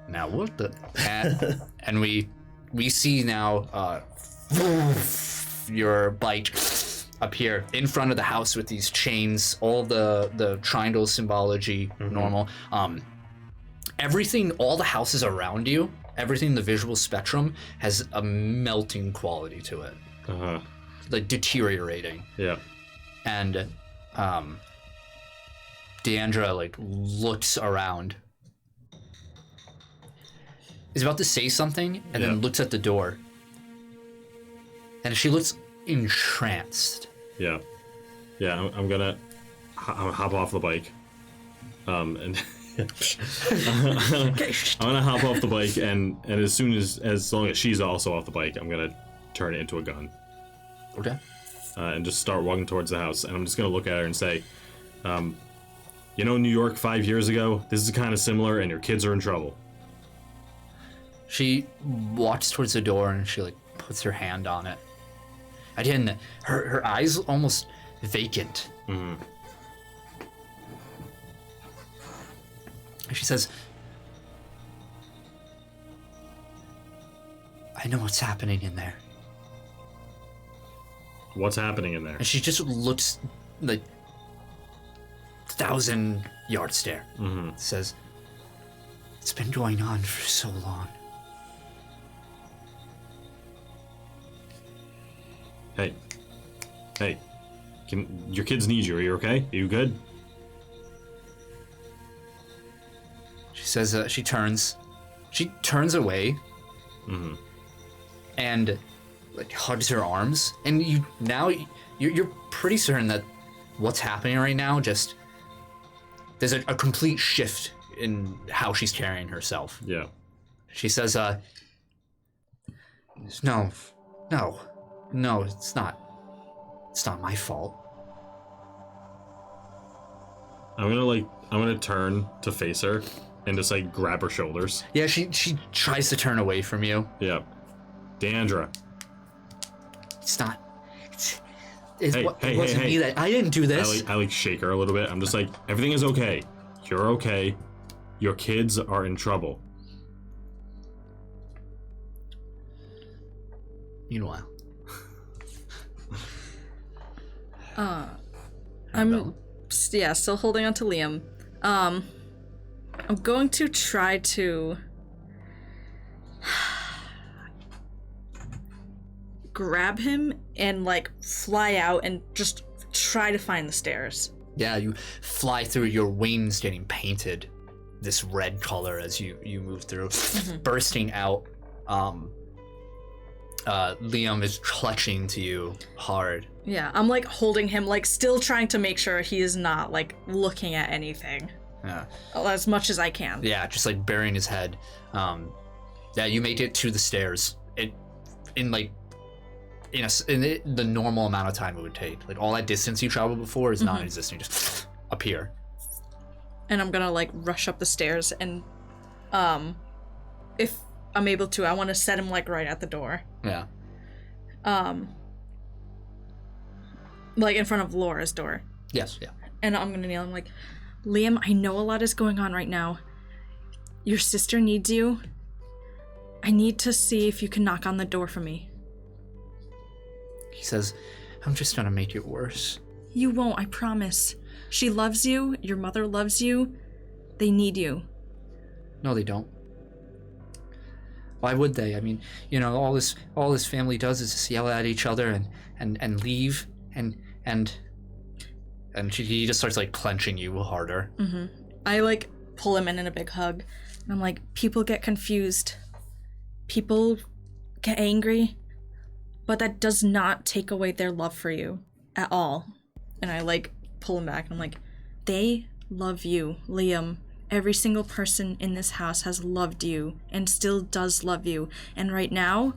Now what the and we see now your bite appear in front of the house with these chains, all the triangle symbology, normal. Everything, all the houses around you, everything in the visual spectrum has a melting quality to it. Like deteriorating. Yeah. And Deandra like looks around. Is about to say something and then looks at the door. And she looks entranced. Yeah. I'm gonna hop off the bike. And I'm gonna hop off the bike, and as long as she's also off the bike, I'm gonna turn it into a gun. Okay. And just start walking towards the house, and I'm just gonna look at her and say, you know, New York 5 years ago, this is kind of similar, and your kids are in trouble. She walks towards the door and she like puts her hand on it. Again, her eyes almost vacant. And she says, "I know what's happening in there." What's happening in there? And she just looks like 1,000-yard stare. Says, "It's been going on for so long." Hey, your kids need you. Are you okay? Are you good? She says, she turns away, and like hugs her arms, and you're pretty certain that what's happening right now, just there's a complete shift in how she's carrying herself. Yeah. She says, no, it's not my fault. I'm gonna turn to face her and just like grab her shoulders. Yeah, she tries to turn away from you. Yeah. Deandra. It wasn't me. That I didn't do this. I shake her a little bit. I'm just like, everything is okay. You're okay. Your kids are in trouble. Meanwhile. I'm still holding on to Liam. I'm going to try to grab him and like fly out and just try to find the stairs. Yeah, you fly through, your wings getting painted this red color as you move through, bursting out. Liam is clutching to you hard. Yeah, I'm like holding him, like still trying to make sure he is not like looking at anything. Yeah. As much as I can. Yeah, just like burying his head. Yeah, you make it to the stairs. In the normal amount of time it would take. Like all that distance you traveled before is non-existent. Just appear. And I'm gonna like rush up the stairs and if I'm able to, I want to set him like right at the door. Yeah. Like in front of Laura's door. Yes, yeah. And I'm gonna kneel. I'm like, Liam, I know a lot is going on right now. Your sister needs you. I need to see if you can knock on the door for me. He says, I'm just gonna make it worse. You won't, I promise. She loves you. Your mother loves you. They need you. No, they don't. Why would they? I mean, you know, all this family does is just yell at each other and leave and he just starts like clenching you harder. Mm-hmm. I like pull him in a big hug. And I'm like, people get confused. People get angry. But that does not take away their love for you at all. And I like pull him back and I'm like, they love you, Liam. Every single person in this house has loved you and still does love you. And right now,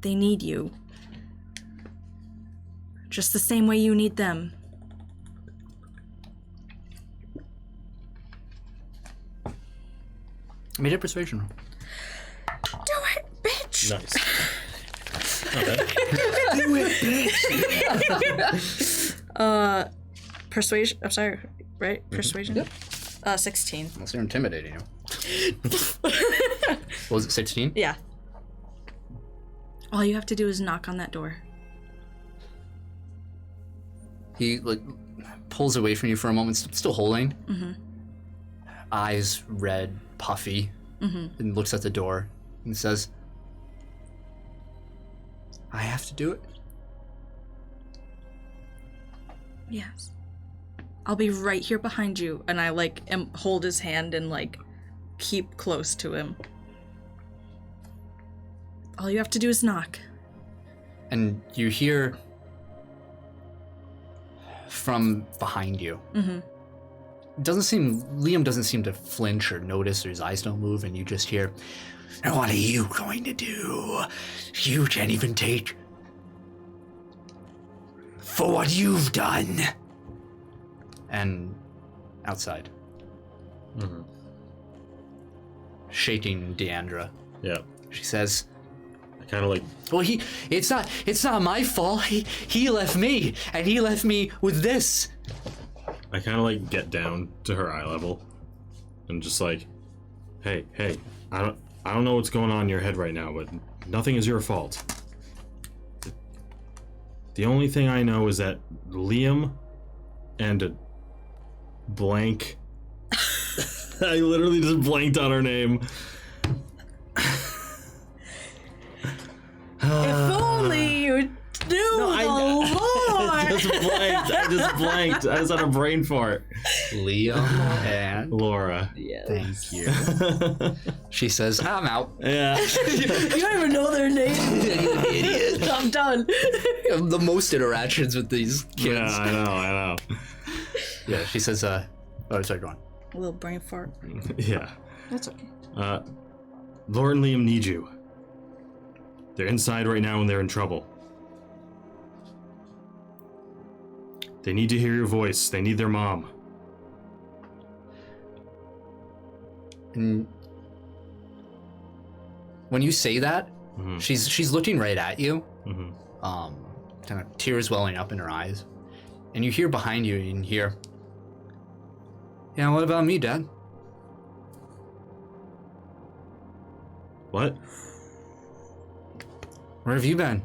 they need you. Just the same way you need them. Made a persuasion roll. Do it, bitch! Nice. Okay. Do it, bitch! Persuasion, I'm sorry, right? Persuasion? Yep. 16. Unless they're intimidating you. What was it, 16? Yeah. All you have to do is knock on that door. He like pulls away from you for a moment, still holding. Mm-hmm. Eyes red, puffy, and looks at the door and says, I have to do it. Yes. I'll be right here behind you. And I like hold his hand and like keep close to him. All you have to do is knock. And you hear from behind you. Mm-hmm. Liam doesn't seem to flinch or notice, or his eyes don't move, and you just hear, and what are you going to do? You can't even take for what you've done. And outside, shaking Deandra, Yeah. she says, I kind of like. well, it's not my fault. He left me, and he left me with this. I kind of like get down to her eye level, and just like, hey, I don't know what's going on in your head right now, but nothing is your fault. The only thing I know is that Liam and a blank. I literally just blanked on her name. If only you knew the Lord! I just blanked. I just had a brain fart. Liam and Laura. Yes. thank you. She says, I'm out. Yeah. You don't even know their name. You idiot. I'm done. The most interactions with these kids. Yeah, I know. Yeah, she says, oh, sorry, go on. A little brain fart. Yeah. That's okay. Laura and Liam need you. They're inside right now and they're in trouble. They need to hear your voice. They need their mom. And when you say that, she's looking right at you. Kind of tears welling up in her eyes. And you hear behind you, and hear, yeah, what about me, Dad? What? Where have you been?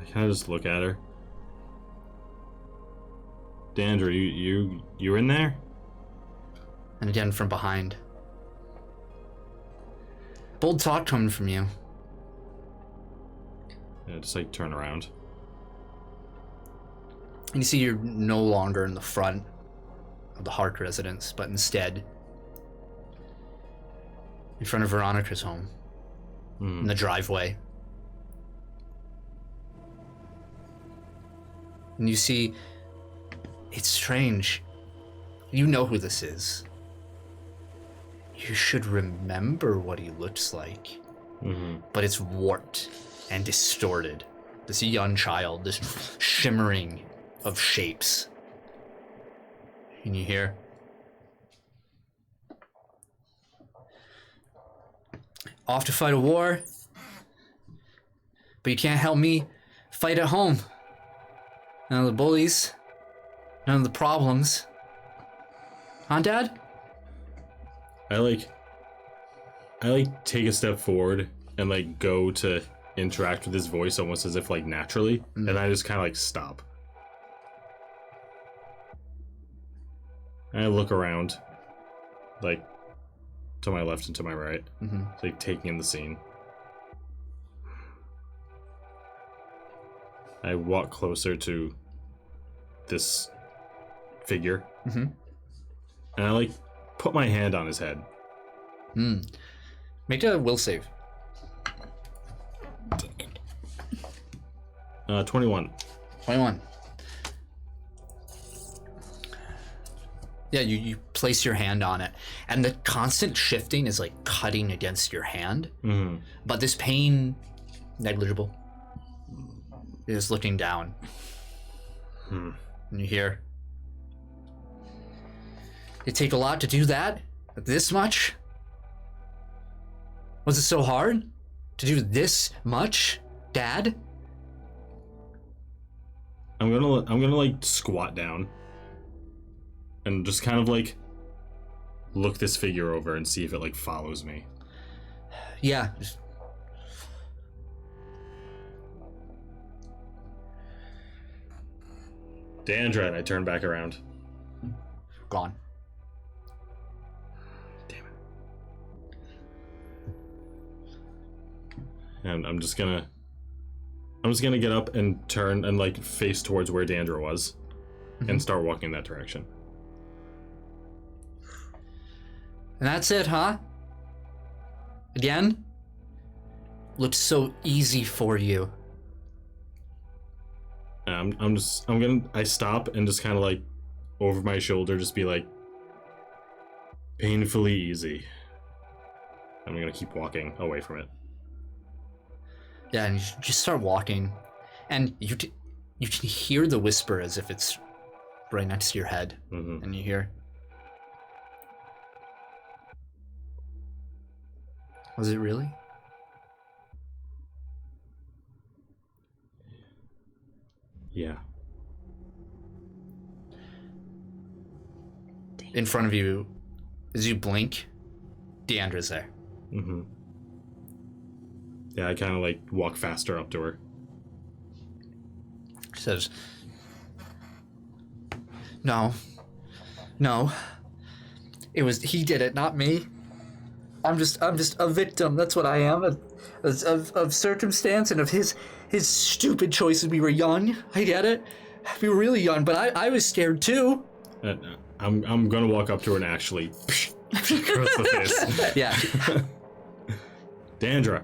I kind of just look at her. Dandra, you in there? And again from behind. Bold talk coming from you. Yeah, just like turn around. And you see you're no longer in the front of the Hark residence, but instead in front of Veronica's home, in the driveway. And you see, it's strange. You know who this is. You should remember what he looks like. But it's warped and distorted. This young child, this shimmering of shapes. And you hear, off to fight a war, but you can't help me fight at home. None of the bullies, none of the problems. Huh, Dad? I take a step forward and like go to interact with his voice almost as if like naturally, and I just kind of like stop. And I look around, like to my left and to my right, like taking in the scene. I walk closer to this figure, and I like put my hand on his head. Make a will save. 21. 21. Yeah, you place your hand on it, and the constant shifting is like cutting against your hand. But this pain, negligible. You're just looking down. And you hear, it take a lot to do that? This much? Was it so hard to do this much, Dad? I'm gonna like squat down and just kind of like look this figure over and see if it like follows me. Yeah. Dandra, and I turn back around. Gone. Damn it. And I'm just gonna get up and turn and like face towards where Dandra was and start walking in that direction. And that's it, huh? Again? Looked so easy for you. I stop and just kind of like over my shoulder just be like, painfully easy. I'm gonna keep walking away from it. Yeah, and you just start walking, and you can hear the whisper as if it's right next to your head, and you hear, was it really? Yeah. In front of you, as you blink, Deandra's there. Yeah, I kind of like walk faster up to her. She says, No. He did it, not me. I'm just a victim. That's what I am. Of circumstance and of his stupid choices. We were young. I get it. We were really young, but I was scared too. I'm gonna walk up to her and actually across the face. Yeah. Dandra.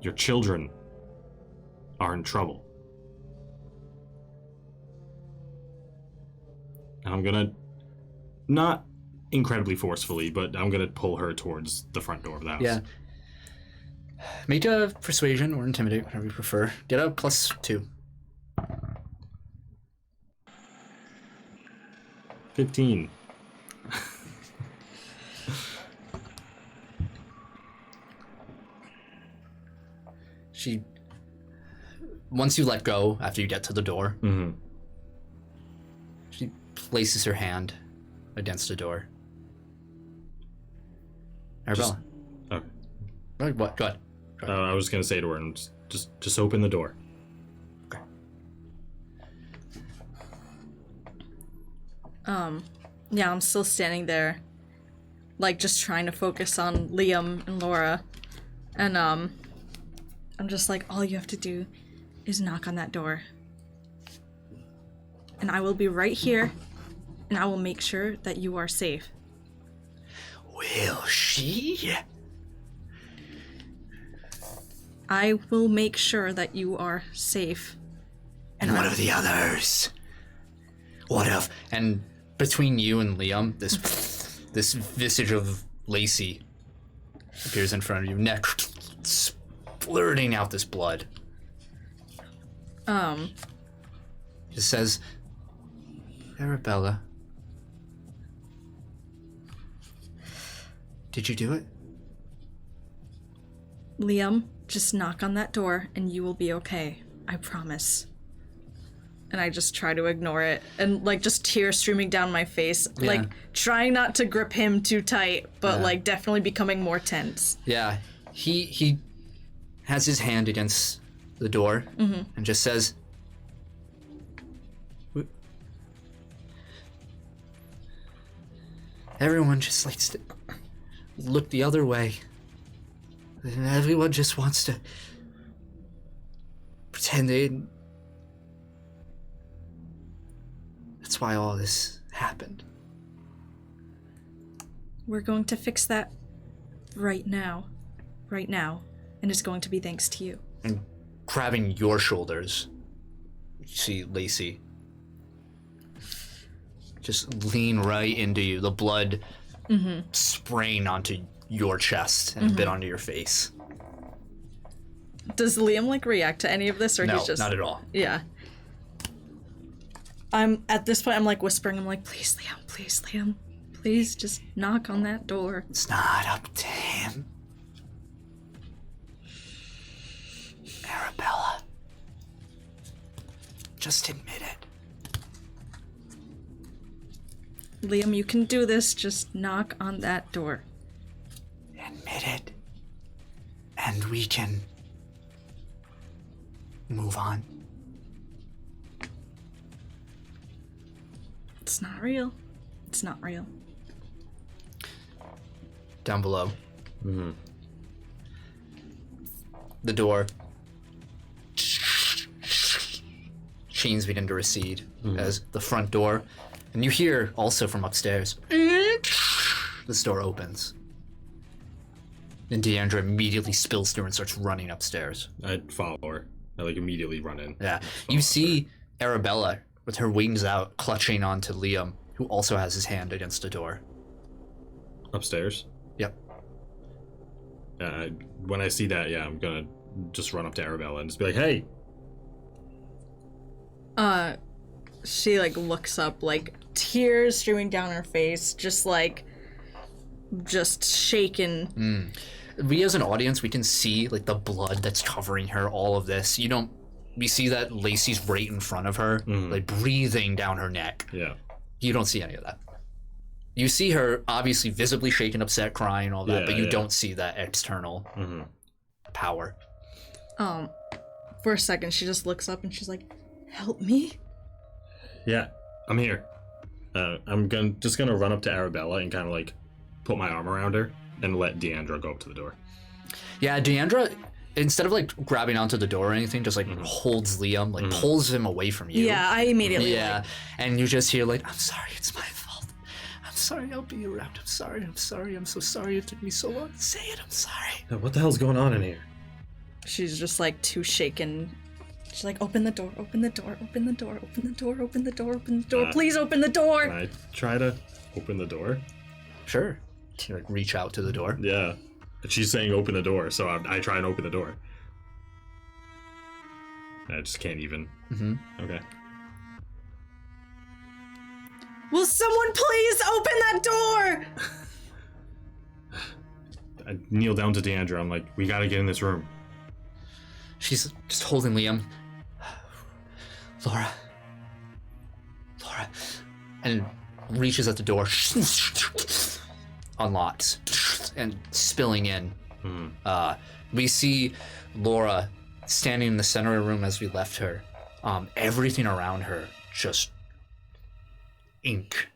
Your children are in trouble. And I'm gonna, not incredibly forcefully, but I'm gonna pull her towards the front door of the house. Yeah. Make a persuasion or intimidate, whatever you prefer. Get a +2. 15. She, once you let go, after you get to the door, she places her hand against the door. Arabella. Okay. What? Go ahead. I was gonna say to her, and just open the door. Okay. Yeah, I'm still standing there, like just trying to focus on Liam and Laura, and I'm just like, all you have to do is knock on that door, and I will be right here, and I will make sure that you are safe. Will she? I will make sure that you are safe. And what of the others? What of? And between you and Liam, this visage of Lacey appears in front of you, neck splurting out this blood. It says, Arabella, Did you do it? Liam, just knock on that door and you will be okay. I promise. And I just try to ignore it. And, like, just tears streaming down my face. Yeah. Like, trying not to grip him too tight, but, Yeah. like, definitely becoming more tense. Yeah. He has his hand against the door and just says, everyone just likes to look the other way. And everyone just wants to pretend they... That's why all this happened. We're going to fix that right now. Right now. And it's going to be thanks to you. And grabbing your shoulders, you see Lacey just lean right into you, the blood spraying onto your chest and a bit onto your face. Does Liam, like, react to any of this, or No, he's just... not at all. Yeah. At this point, I'm, like, whispering, I'm like, please, Liam, please just knock on that door. It's not up to him. Arabella. Just admit it. Liam, you can do this, just knock on that door. Admit it. And we can move on. It's not real. It's not real. Down below. The door. Chains begin to recede as the front door. And you hear also from upstairs. This door opens. And Deandra immediately spills through and starts running upstairs. I follow her. I like immediately run in. Yeah. You see Arabella with her wings out, clutching onto Liam, who also has his hand against the door. Upstairs? Yep. When I see that, yeah, I'm gonna just run up to Arabella and just be like, hey! She, like, looks up, like, tears streaming down her face, just shaken. We as an audience, we can see like the blood that's covering her, all of this. We see that Lacey's right in front of her, like breathing down her neck. Yeah. You don't see any of that. You see her obviously visibly shaken, upset, crying, all that, but you don't see that external power. For a second, she just looks up and she's like, help me? Yeah, I'm here. I'm just gonna run up to Arabella and kind of like put my arm around her and let Deandra go up to the door. Yeah, Deandra, instead of like grabbing onto the door or anything, just like holds Liam, like pulls him away from you. Yeah, I immediately. Yeah, and you just hear like, I'm sorry, it's my fault. I'm sorry, I'll be around. I'm sorry, I'm so sorry. It took me so long to say it. I'm sorry. What the hell's going on in here? She's just like too shaken. She's like, open the door, open the door, open the door, open the door, open the door, open the door, please open the door. Can I try to open the door? Sure. You like reach out to the door. Yeah. She's saying open the door, so I try and open the door. I just can't even. Okay. Will someone please open that door? I kneel down to Deandra. I'm like, we gotta get in this room. She's just holding Liam. Laura. And reaches at the door. Unlocks. And spilling in. We see Laura standing in the center of the room as we left her. Everything around her just ink.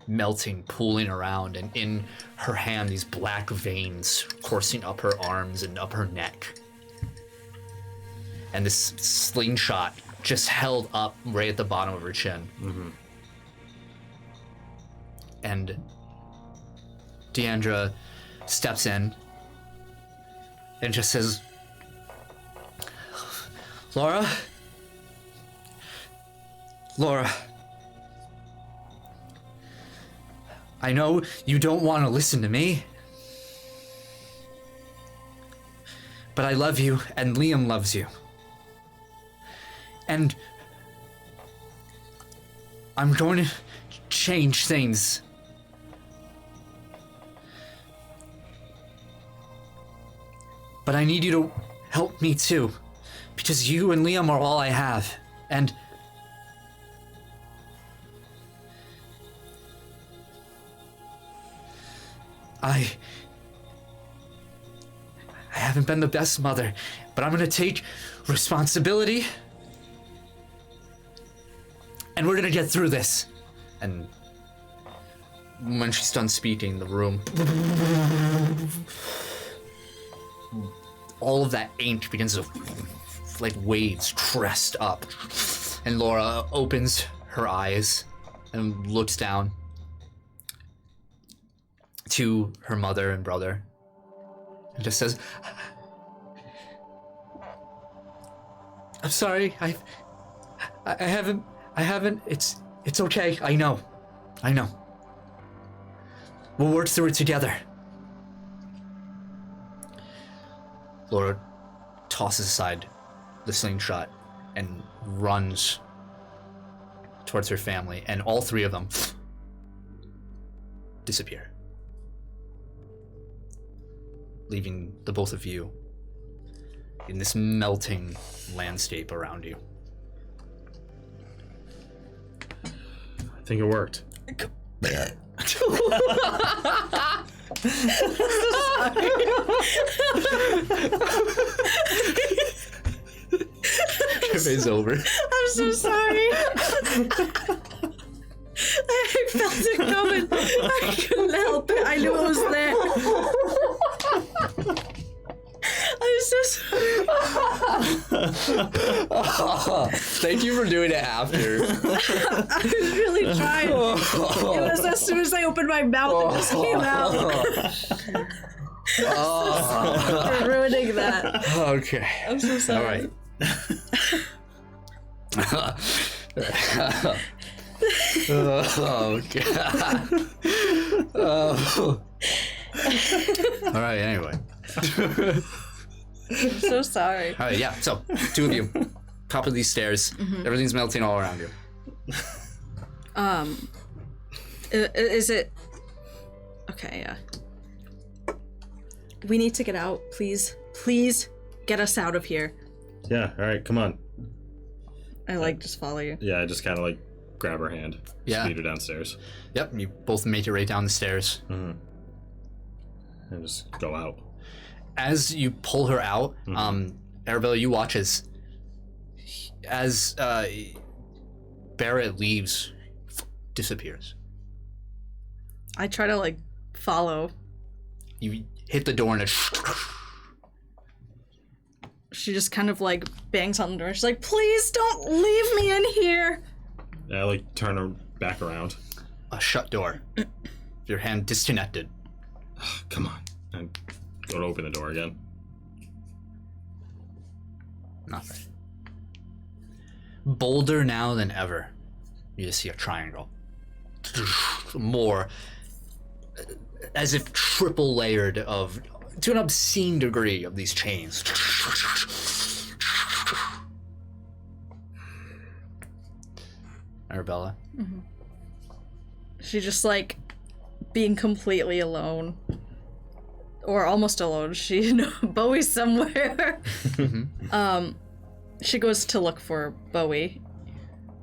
Melting, pooling around, and in her hand, these black veins coursing up her arms and up her neck. And this slingshot just held up right at the bottom of her chin. And Deandra steps in and just says, Laura, I know you don't want to listen to me, but I love you and Liam loves you. And I'm going to change things. But I need you to help me too, because you and Liam are all I have, and I haven't been the best mother, but I'm gonna take responsibility, and we're gonna get through this. And when she's done speaking, the room, all of that ink begins to, like waves, crest up. And Laura opens her eyes and looks down to her mother and brother and just says, I'm sorry, I haven't, it's okay, I know. We'll work through it together. Laura tosses aside the slingshot and runs towards her family, and all three of them disappear, leaving the both of you in this melting landscape around you. I think it worked. It's over. I'm so sorry. I felt it coming. I couldn't help it. I knew it was there. I'm so sorry. Thank you for doing it after. I was really trying. It was as soon as I opened my mouth, it just came out. For ruining that. Okay. I'm so sorry. All right. Oh god. Oh. All right. Anyway. I'm so sorry. All right. Yeah. So, two of you, top of these stairs. Mm-hmm. Everything's melting all around you. Is it? Okay. Yeah. We need to get out, please. Please get us out of here. Yeah, all right, come on. I just follow you. Yeah, I just kind of like grab her hand, speed her downstairs. Yep, you both make your way down the stairs. Mm-hmm. And just go out. As you pull her out, Arabella, you watch as Barrett leaves, disappears. I try to follow. You hit the door and she just kind of bangs on the door. She's like, please don't leave me in here. I turn her back around. A shut door. Your hand disconnected. Come on. And go to open the door again. Nothing. Bolder now than ever, you just see a triangle. More, as if triple layered of, to an obscene degree, of these chains. Arabella. Mm-hmm. She just being completely alone. Or almost alone. Bowie's somewhere. Mm-hmm. She goes to look for Bowie.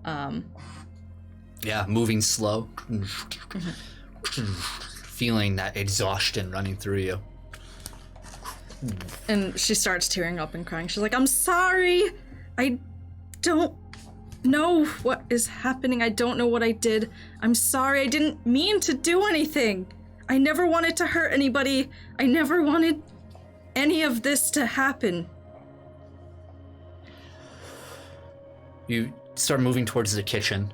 Yeah, moving slow. Mm-hmm. Feeling that exhaustion running through you. And she starts tearing up and crying. She's like, I'm sorry. I don't know what is happening. I don't know what I did. I'm sorry. I didn't mean to do anything. I never wanted to hurt anybody. I never wanted any of this to happen. You start moving towards the kitchen,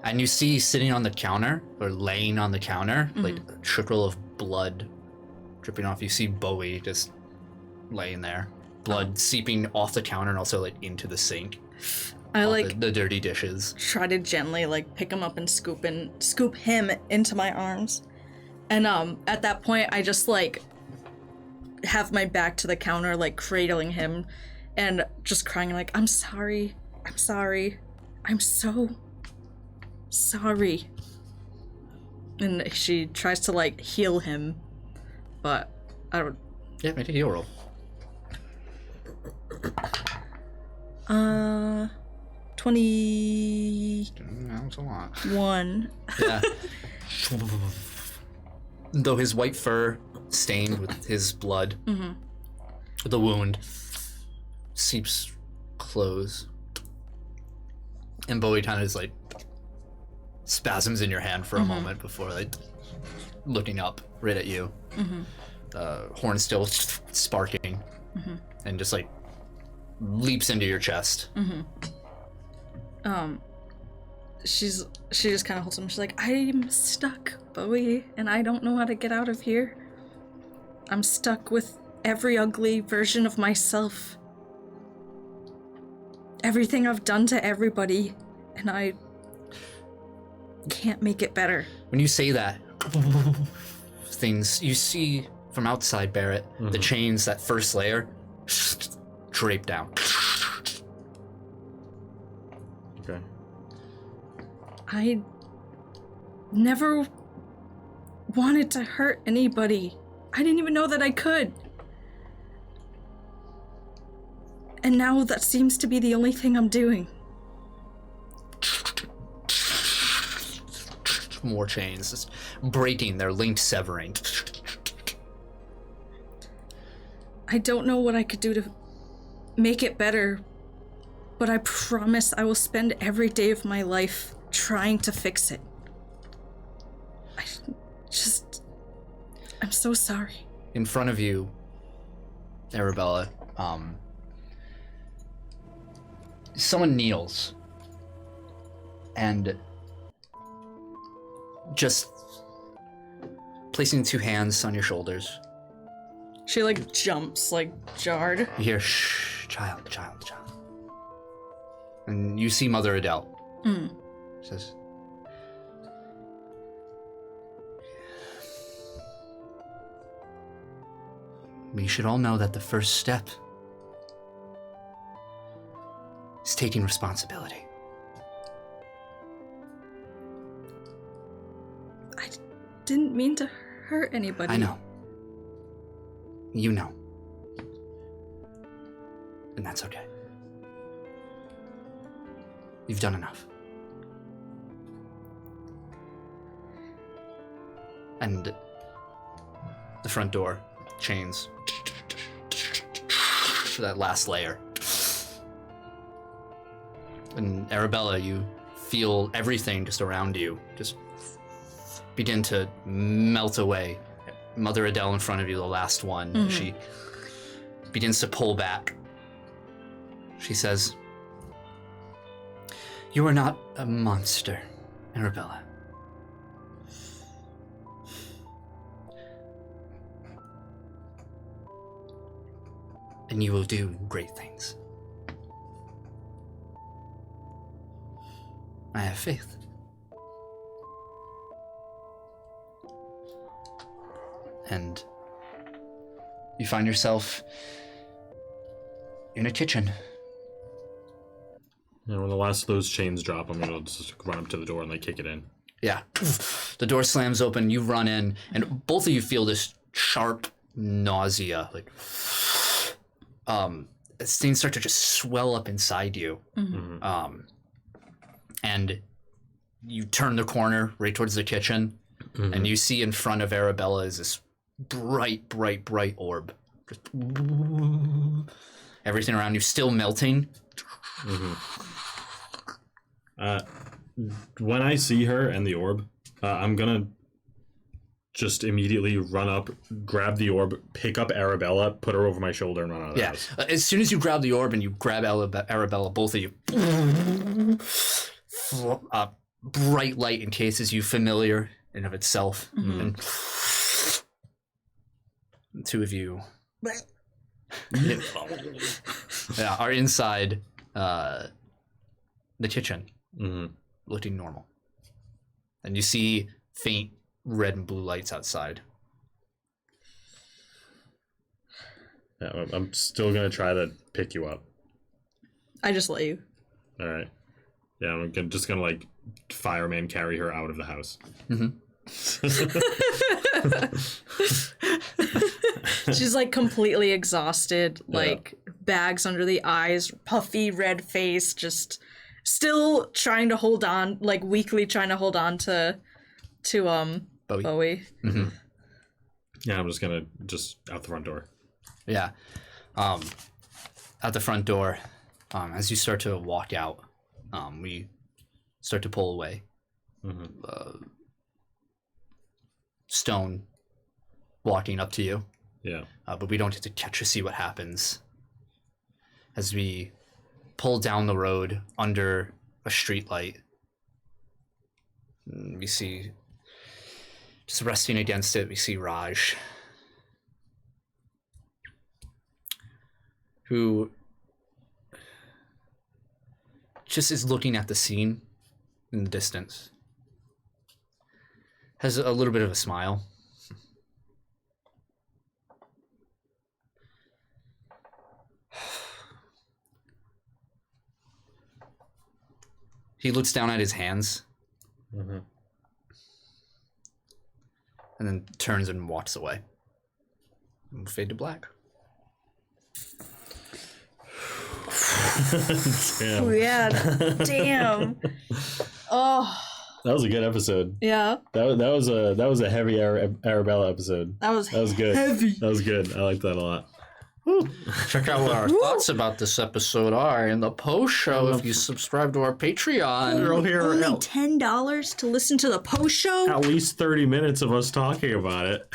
and you see sitting on the counter, or laying on the counter, a trickle of blood dripping off. You see Bowie just laying there, blood seeping off the counter and also into the sink. I the dirty dishes. Try to gently pick him up and scoop him into my arms. And at that point I just have my back to the counter, cradling him and just crying I'm sorry. I'm sorry. I'm so sorry. And she tries to heal him, but I don't. Yeah, make a heal roll. 21. That was a lot. Yeah. Though his white fur stained with his blood, the wound seeps close. And Bowie kind of is like spasms in your hand for a moment before like looking up right at you. Horn still sparking, and just like leaps into your chest. She just kind of holds him. She's like, I'm stuck, Bowie, and I don't know how to get out of here. I'm stuck with every ugly version of myself. Everything I've done to everybody, and I can't make it better. When you say that, things you see from outside, Barrett, the chains, that first layer, drape down. Okay. I never wanted to hurt anybody. I didn't even know that I could. And now that seems to be the only thing I'm doing. More chains, just breaking, their linked severing. I don't know what I could do to make it better, but I promise I will spend every day of my life trying to fix it. I'm so sorry. In front of you, Arabella, someone kneels and just placing two hands on your shoulders. She like jumps, like jarred. You hear, shh, child. And you see Mother Adele. Says, we should all know that the first step is taking responsibility. I didn't mean to hurt anybody. I know. You know. And that's okay. You've done enough. And the front door, chains. That last layer. And Arabella, you feel everything just around you just begin to melt away. Mother Adele in front of you, the last one, she begins to pull back. She says, you are not a monster, Arabella. And you will do great things. I have faith. And you find yourself in a kitchen. And when the last of those chains drop, I'm gonna just run up to the door and like kick it in. Yeah. The door slams open, you run in, and both of you feel this sharp nausea, like things start to just swell up inside you. And you turn the corner right towards the kitchen, and you see in front of Arabella is this bright orb. Just everything around you still melting. When I see her and the orb, I'm gonna just immediately run up, grab the orb, pick up Arabella, put her over my shoulder, and run out of the house. As soon as you grab the orb and you grab Arabella, both of you, bright light encases you, familiar in of itself, and the two of you are inside the kitchen, looking normal, and you see faint red and blue lights outside. Yeah, I'm still gonna try to pick you up. I just let you. All right. Yeah, I'm just gonna like fireman carry her out of the house. She's like completely exhausted, like bags under the eyes, puffy red face, just still trying to hold on, like weakly trying to hold on to Bowie. Mm-hmm. Yeah, I'm just out the front door. Yeah. Out the front door, as you start to walk out, we start to pull away. Stone walking up to you. Yeah. But we don't get to catch or see what happens. As we pull down the road under a street light, we see, just resting against it, we see Raj, who just is looking at the scene in the distance. Has a little bit of a smile. He looks down at his hands. And then turns and walks away. And we'll fade to black. Damn. Oh, yeah, damn. Oh. That was a good episode. Yeah. That was a heavy Arabella episode. That was good. heavy. That was good. I liked that a lot. Woo. Check out what our thoughts about this episode are in the post show if you subscribe to our Patreon. You'll hear Only $10 to listen to the post show? at least 30 minutes of us talking about it.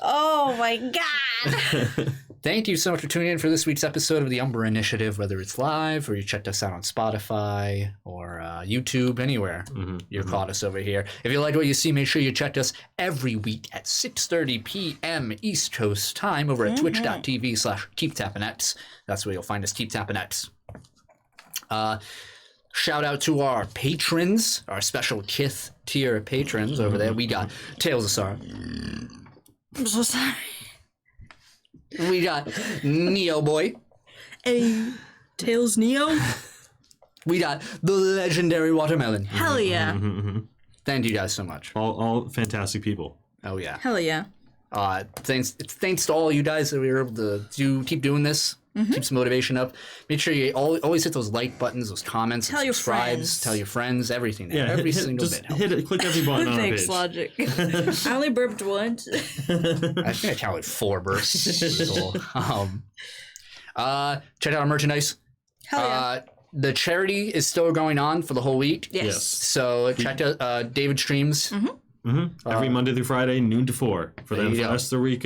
Oh my god. Thank you so much for tuning in for this week's episode of the Umbra Initiative, whether it's live or you checked us out on Spotify or YouTube, anywhere you caught us over here. If you like what you see, make sure you check us every week at 6:30 p.m. East Coast time over at twitch.tv/KeepTappingX. That's where you'll find us, KeepTappingX. Shout out to our patrons, our special Kith tier patrons over there. We got Tales of Sorrow. I'm so sorry. We got Neo Boy. Hey, Tails Neo? We got the legendary Watermelon. Hell yeah. Thank you guys so much. All fantastic people. Oh yeah. Hell yeah. Thanks to all you guys that we were able to keep doing this. Keep some motivation up. Make sure you always hit those like buttons, those comments, Tell your subscribes, friends. tell your friends, everything. Yeah, every single just bit helps. hit it. Click every button on our Thanks, page. Logic. I only burped once. I think I counted 4 bursts. Check out our merchandise. Hell yeah. The charity is still going on for the whole week. Yes. So check out David streams. Every Monday through Friday, noon to 4. For There the you go. rest of the week.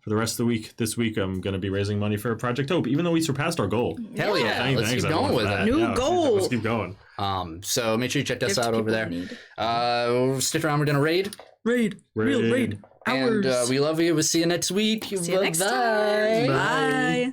For the rest of the week, this week, I'm going to be raising money for Project Hope, even though we surpassed our goal. Hell yeah. Let's keep everyone, going with for that. it. New goal. Let's keep going. So make sure you check us Give to out over there. people who need. Stick around. We're gonna raid. Real raid. Hours. And we love you. We'll see you next week. See you next time. Bye. Bye.